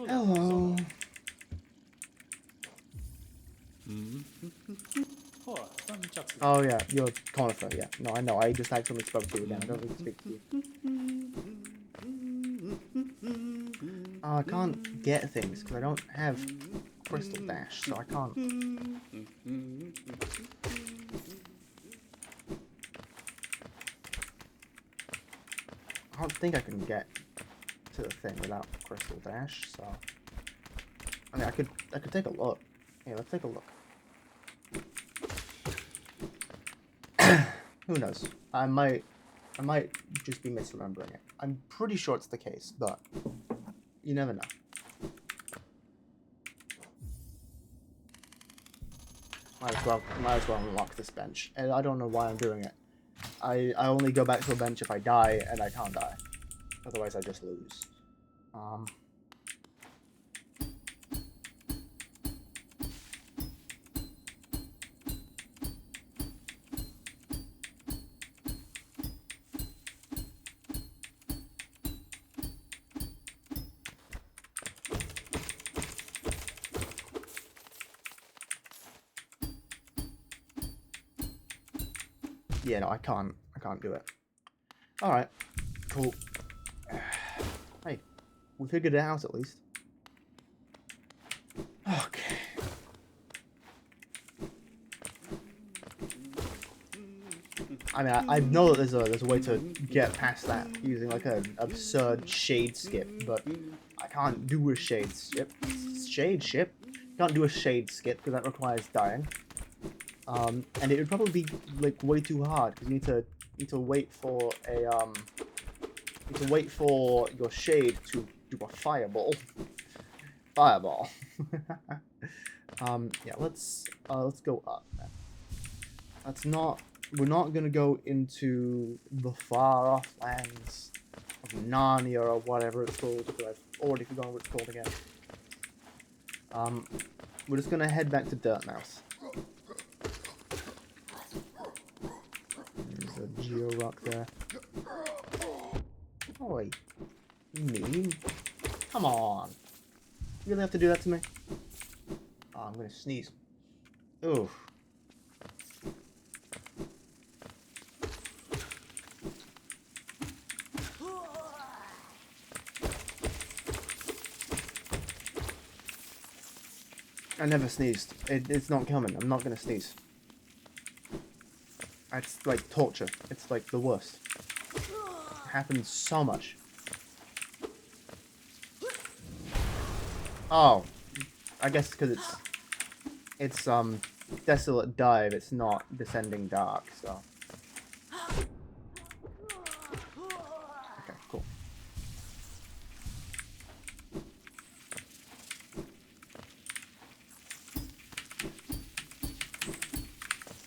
Hello. Oh yeah, you're Conifer, yeah. No, I know, I just actually spoke to you again. I don't need to speak to you. I can't get things because I don't have Crystal Dash, so I can't. I don't think I can get to the thing without Crystal Dash, so I mean I could take a look. Yeah, let's take a look. Who knows? I might just be misremembering it. I'm pretty sure it's the case, but you never know. Might as well unlock this bench. And I don't know why I'm doing it. I only go back to a bench if I die, and I can't die. Otherwise I just lose. Yeah, no, I can't do it. Alright, cool. Hey, we figured it out at least. Okay. I mean, I know that there's a way to get past that using like an absurd shade skip, but I can't do a shade skip. Can't do a shade skip because that requires dying. And it would probably be like way too hard because you need to wait for a your shade to do a fireball. Yeah, let's go up then. We're not gonna go into the far off lands of Narnia or whatever it's called, because I've already forgotten what it's called again. We're just gonna head back to Dirtmouth. There's a Georock there. Oi, you mean? Come on. You really have to do that to me? Oh, I'm gonna sneeze. Oof. I never sneezed. It's not coming. I'm not gonna sneeze. It's like torture. It's like the worst. It happens so much. Oh, I guess because it's Desolate Dive. It's not Descending Dark. So okay, cool.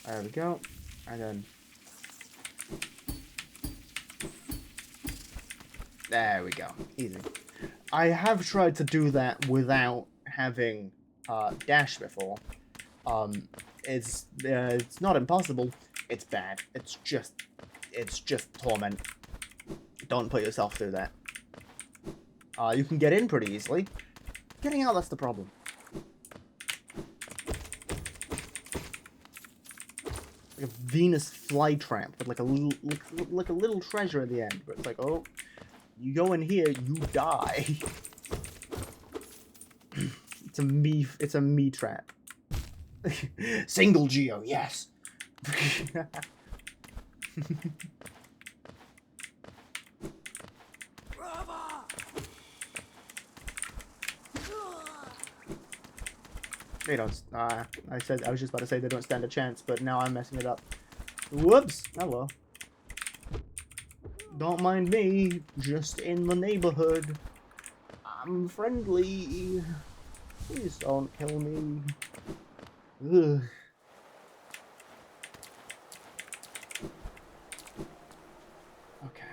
There we go. And then there we go. Easy. I have tried to do that without having dash before. It's not impossible. It's bad. It's just torment. Don't put yourself through that. You can get in pretty easily. Getting out, that's the problem. Like a Venus flytrap with like a little treasure at the end, but it's like, oh, you go in here, you die. It's a me trap. Single geo, yes. They don't. I was just about to say they don't stand a chance, but now I'm messing it up. Whoops. Oh well. Don't mind me. Just in the neighborhood. I'm friendly. Please don't kill me. Ugh. Okay.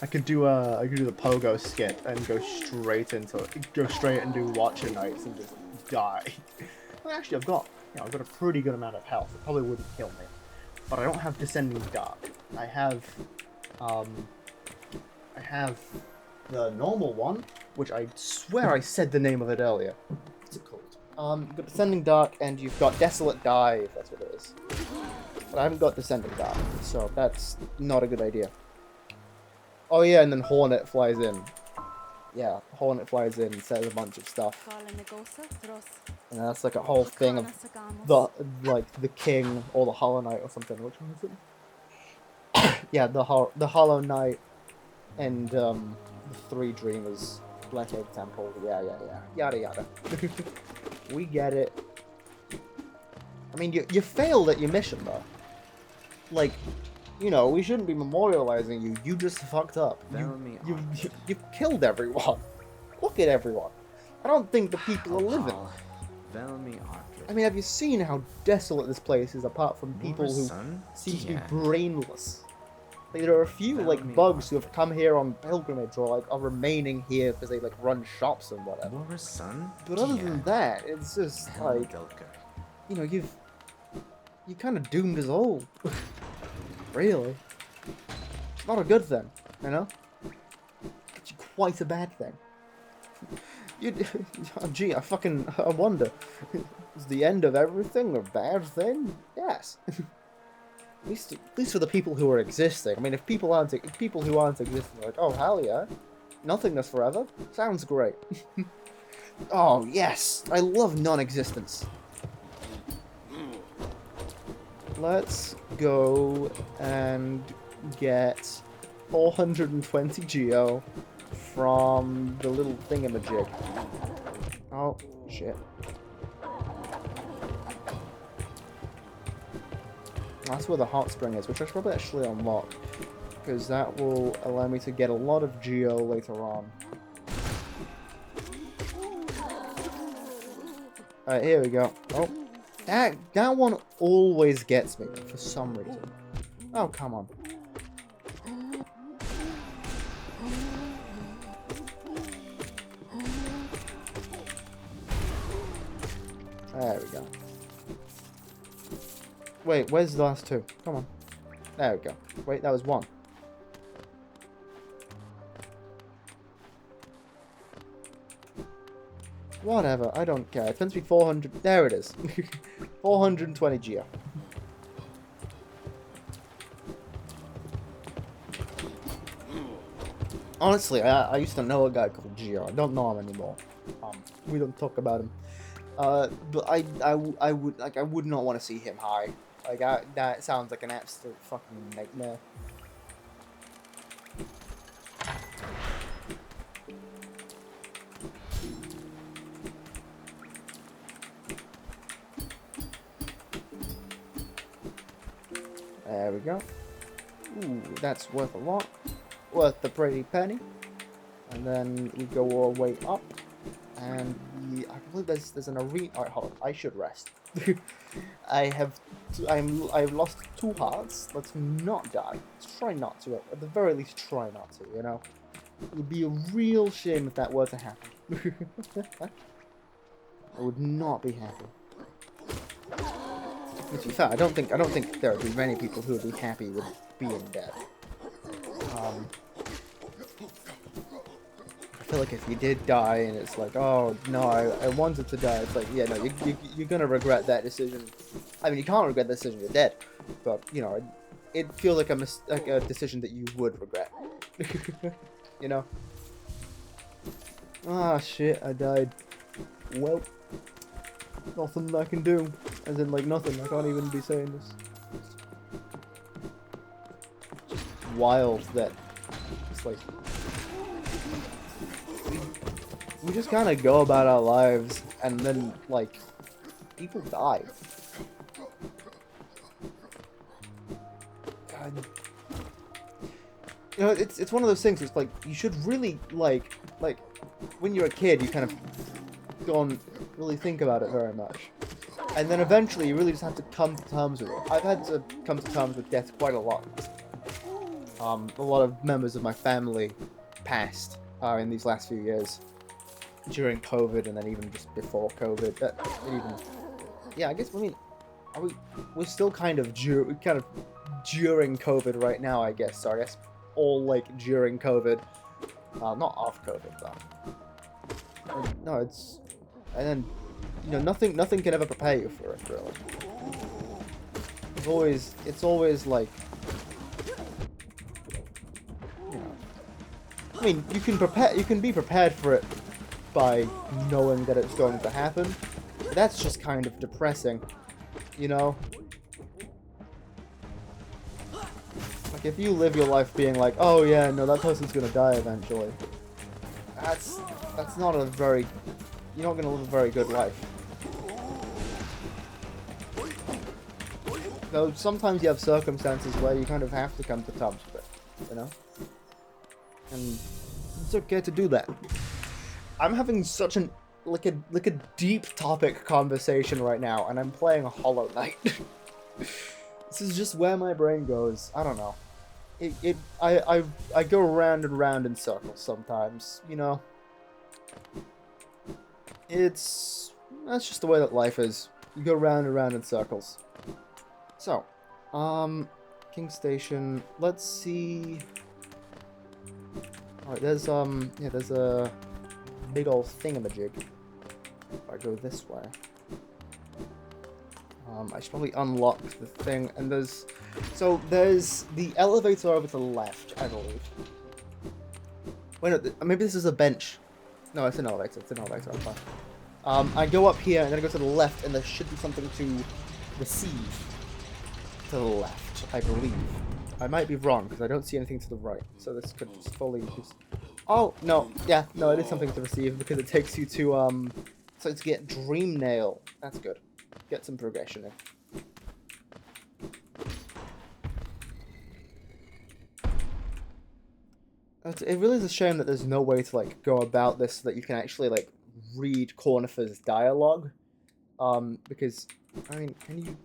I could do the pogo skip and go straight and do Watcher Nights and just die. Well, actually, I've got a pretty good amount of health. It probably wouldn't kill me, but I don't have Descending Dark. I have the normal one, which I swear I said the name of it earlier. What's it called? You've got Descending Dark and you've got Desolate Dive. That's what it is. But I haven't got Descending Dark, so that's not a good idea. Oh yeah, and then Hornet flies in. Yeah, Hornet flies in and says a bunch of stuff. And that's like a whole thing of the king or the Hollow Knight or something. Which one is it? Yeah, the Hollow Knight and the Three Dreamers, Black Egg Temple. Yeah. Yada yada. We get it. I mean, you failed at your mission though. Like, you know, we shouldn't be memorializing you. You just fucked up. You killed everyone. Look at everyone. I don't think the people are living. I mean, have you seen how desolate this place is apart from people who seem to be brainless? Like, there are a few, like, bugs who have come here on pilgrimage or, like, are remaining here because they, like, run shops and whatever. But other than that, it's just, like, you know, you kind of doomed us all. Really? Not a good thing, you know? It's quite a bad thing. Gee, I wonder. Is the end of everything a bad thing? Yes. At least for the people who are existing. I mean, if people who aren't existing are like, oh, hell yeah. Nothingness forever? Sounds great. Oh, yes. I love non-existence. Let's go and get 420 geo from the little thingamajig. Oh, shit. That's where the hot spring is, which I should probably actually unlock, because that will allow me to get a lot of geo later on. Alright, here we go. Oh. That one always gets me, for some reason. Oh, come on. There we go. Wait, where's the last two? Come on. There we go. Wait, that was one. Whatever, I don't care. It's meant to be 400. There it is. 420 geo. Honestly, I used to know a guy called Geo. I don't know him anymore. We don't talk about him. But I would not want to see him high. Like, that sounds like an absolute fucking nightmare. There we go. Ooh, that's worth a lot. Worth the pretty penny. And then we go our way up. And I believe there's an arena. Alright, hold on. I should rest. I've lost 2 hearts. Let's not die. Let's try not to. At the very least, try not to, you know? It would be a real shame if that were to happen. I would not be happy. To be fair, I don't think there would be many people who would be happy with being dead. I feel like if you did die and it's like, oh no, I wanted to die, it's like, yeah, no, you're gonna regret that decision. I mean, you can't regret the decision, you're dead. But, you know, it feels like a decision that you would regret. you know? Ah, shit, I died. Well, nothing I can do. As in, like, nothing. I can't even be saying this. Just wild that it's like we just kind of go about our lives and then, like, people die. God. You know, it's one of those things. It's like you should really like when you're a kid, you kind of don't really think about it very much, and then eventually you really just have to come to terms with it. I've had to come to terms with death quite a lot. A lot of members of my family passed in these last few years during COVID, and then even just before COVID. Yeah, I guess. I mean, we're still kind of during COVID right now, I guess. So I guess all like during COVID, not off COVID, though. No, it's, and then, you know, nothing can ever prepare you for it, really. It's always like, you know, I mean, you can be prepared for it by knowing that it's going to happen. But that's just kind of depressing, you know? Like, if you live your life being like, oh yeah, no, that person's gonna die eventually, that's not a very, you're not gonna live a very good life. Though sometimes you have circumstances where you kind of have to come to terms with it, you know? And it's okay to do that. I'm having such an like a deep topic conversation right now, and I'm playing a Hollow Knight. This is just where my brain goes. I don't know. I go around and round in circles sometimes, you know? That's just the way that life is. You go round and round in circles. So, King Station, let's see. Alright, there's a big old thingamajig. If I go this way. I should probably unlock the thing, and there's the elevator over to the left, I believe. Wait, no, maybe this is a bench. No, it's an elevator. I'm fine. I go up here, and then I go to the left, and there should be something to receive to the left, I believe. I might be wrong, because I don't see anything to the right, so this could just fully just... Oh, no, yeah, no, it is something to receive, because it takes you to, so to get Dream Nail. That's good. Get some progression in. It really is a shame that there's no way to, like, go about this so that you can actually, like, read Cornifer's dialogue. Because, I mean, can you...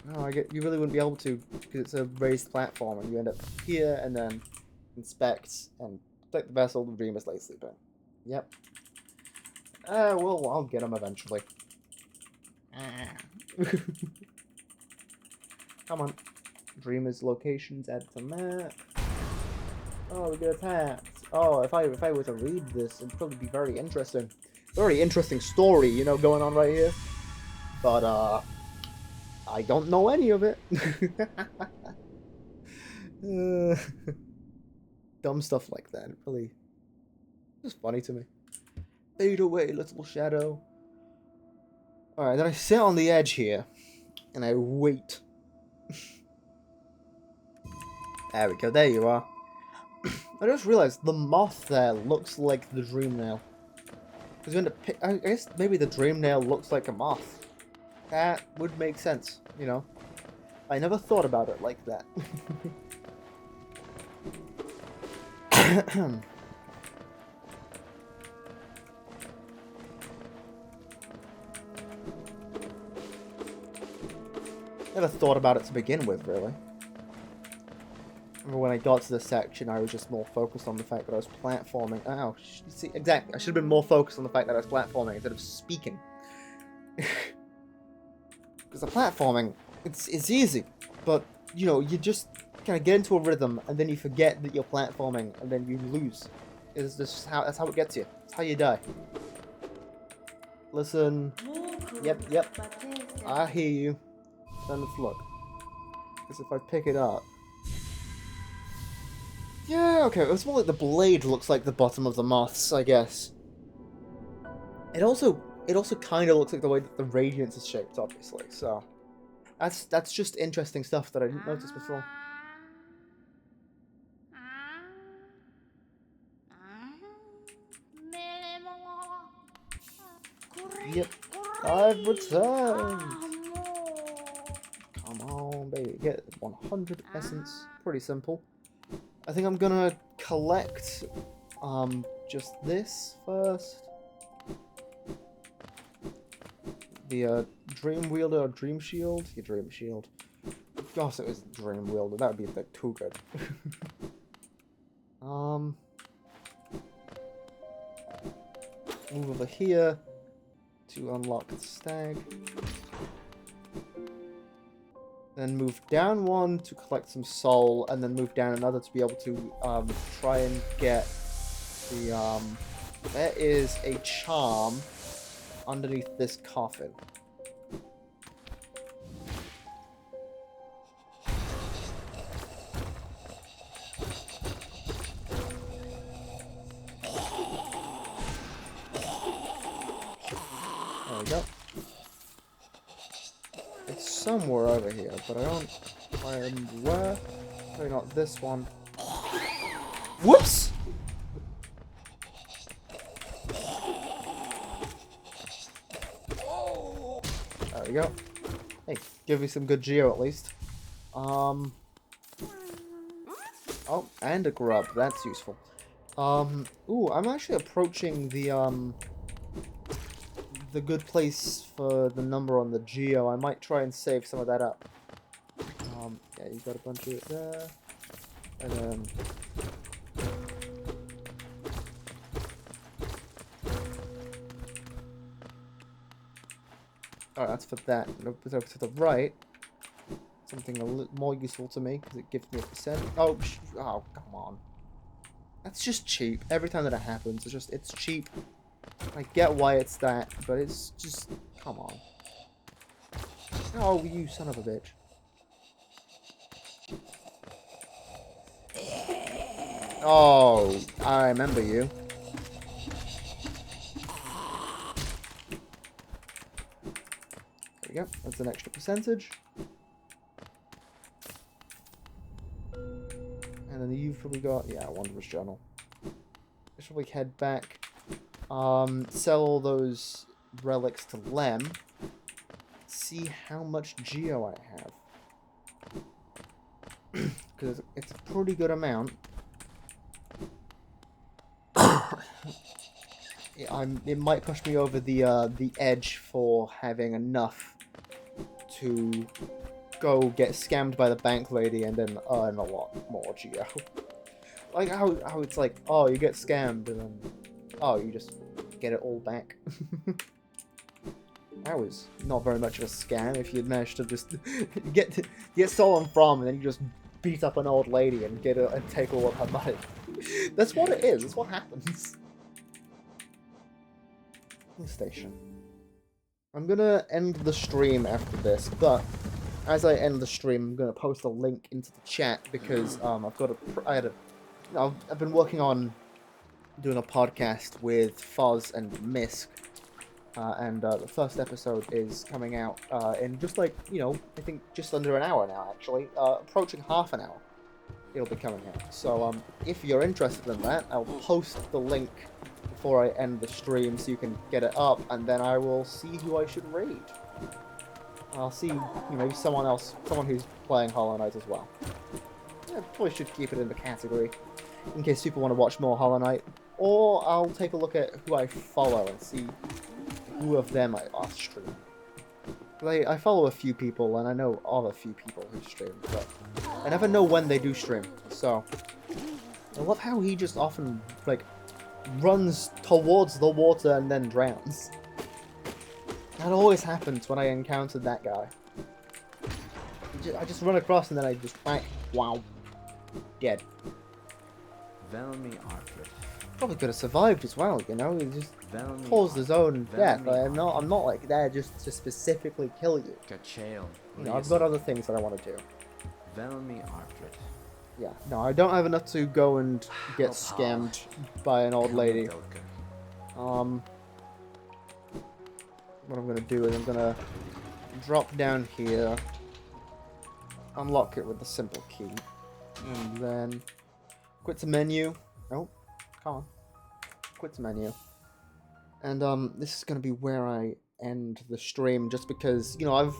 No, you really wouldn't be able to, because it's a raised platform, and you end up here, and then inspect, and take the vessel, the dream is lay sleeping. Yep. Well, I'll get him eventually. Come on. Dreamer's locations, add to map. Oh, we get attacked. Oh, if I were to read this, it'd probably be very interesting. Very interesting story, you know, going on right here. But, I don't know any of it. Dumb stuff like that. It really, it's funny to me. Fade away, little shadow. Alright, then I sit on the edge here, and I wait. There we go, there you are. I just realized the moth there looks like the Dream Nail. Because you end up I guess maybe the Dream Nail looks like a moth. That would make sense, you know. I never thought about it like that. Never thought about it to begin with, really. Remember when I got to this section, I was just more focused on the fact that I was platforming. Oh, see, exactly. I should have been more focused on the fact that I was platforming instead of speaking. Because the platforming, it's easy, but, you know, you just kind of get into a rhythm, and then you forget that you're platforming, and then you lose. That's how it gets you. That's how you die. Listen. Yep. I hear you. Then let's look. Because if I pick it up... Yeah, okay, it's more like the blade looks like the bottom of the moths, I guess. It also kind of looks like the way that the radiance is shaped, obviously, so... That's just interesting stuff that I didn't notice before. Yep, I've returned! Come on, baby, get 100 essence. Pretty simple. I think I'm gonna collect, just this first. The, Dream Wielder or Dream Shield? Yeah, Dream Shield. Gosh, it was Dream Wielder. That would be a bit too good. Move over here to unlock the stag. Then move down one to collect some soul, and then move down another to be able to try and get the there is a charm underneath this coffin. There we go. It's somewhere over here, but I don't find where. Probably not this one. Whoops! There we go. Hey, give me some good geo at least. Oh, and a grub. That's useful. Ooh, I'm actually approaching the good place for the number on the geo. I might try and save some of that up. Yeah, you got a bunch of it there. And then... Oh, that's for that. Over to the right, something a little more useful to me, because it gives me a percent. Oh, oh, come on. That's just cheap. Every time that it happens, it's cheap. I get why it's that, but it's just, come on. Oh, you son of a bitch. Oh, I remember you. There we go. That's an extra percentage. And then you've probably got, yeah, Wanderer's Journal. I should probably head back. Sell all those relics to Lem. See how much geo I have. Because it's a pretty good amount. It might push me over the edge for having enough to go get scammed by the bank lady and then earn a lot more geo. Like how it's like, oh, you get scammed and then, oh, you just get it all back. That was not very much of a scam if you'd managed to just get stolen from and then you just beat up an old lady and get her and take all of her money. That's what it is. That's what happens. Station. I'm gonna end the stream after this, but as I end the stream, I'm gonna post a link into the chat because I've been working on doing a podcast with Fuzz and Misk, and the first episode is coming out in just like, you know, I think just under an hour now, actually, approaching half an hour. It'll be coming out. So if you're interested in that, I'll post the link before I end the stream so you can get it up, and then I will see who I should raid. I'll see, you know, someone who's playing Hollow Knight as well. I probably should keep it in the category in case people want to watch more Hollow Knight, or I'll take a look at who I follow and see who of them I stream. I follow a few people, and I know of a few people who stream, but I never know when they do stream, so... I love how he just often, like, runs towards the water and then drowns. That always happens when I encounter that guy. I just run across and then I just whack, wow, dead. Velmi Arthur. Probably could have survived as well, you know. He just caused his own death. I'm not like there just to specifically kill you. Kachael. You know, I've got other things that I want to do. Velmi Arthur. Yeah, no, I don't have enough to go and get Oh, scammed by an old lady. What I'm gonna do is I'm gonna drop down here, unlock it with a simple key, and then quit the menu. Oh, come on, quit the menu. And this is gonna be where I end the stream, just because I've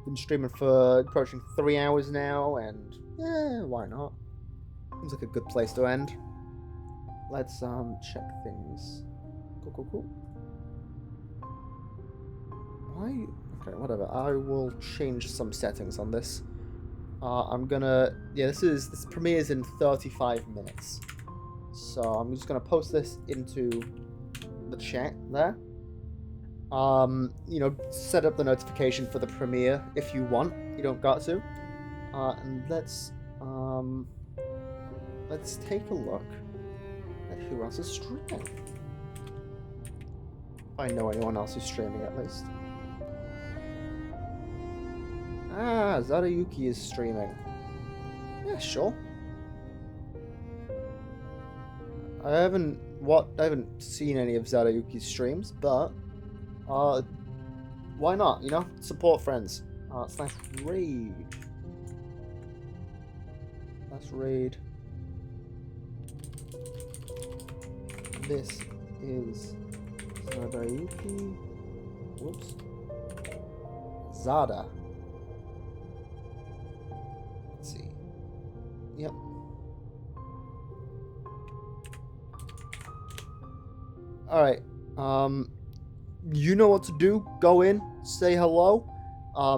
been streaming for approaching 3 hours now, and yeah, why not? Seems like a good place to end. Let's check things. Cool. Why? Okay, whatever. I will change some settings on this. I'm gonna. Yeah, this premieres in 35 minutes. So I'm just gonna post this into the chat there. Set up the notification for the premiere if you want. You don't got to. And let's take a look at who else is streaming. If I know anyone else who's streaming, at least. Ah, Zarayuki is streaming. Yeah, sure. I haven't seen any of Zarayuki's streams, but why not? Support friends. Slash raid. Let's raid. This is Zarayuki. Whoops. Zada. Let's see. Yep. Alright. You know what to do. Go in, say hello. I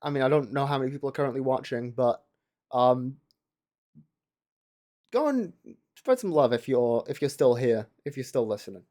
mean, I don't know how many people are currently watching, but go and spread some love if you're still here, if you're still listening.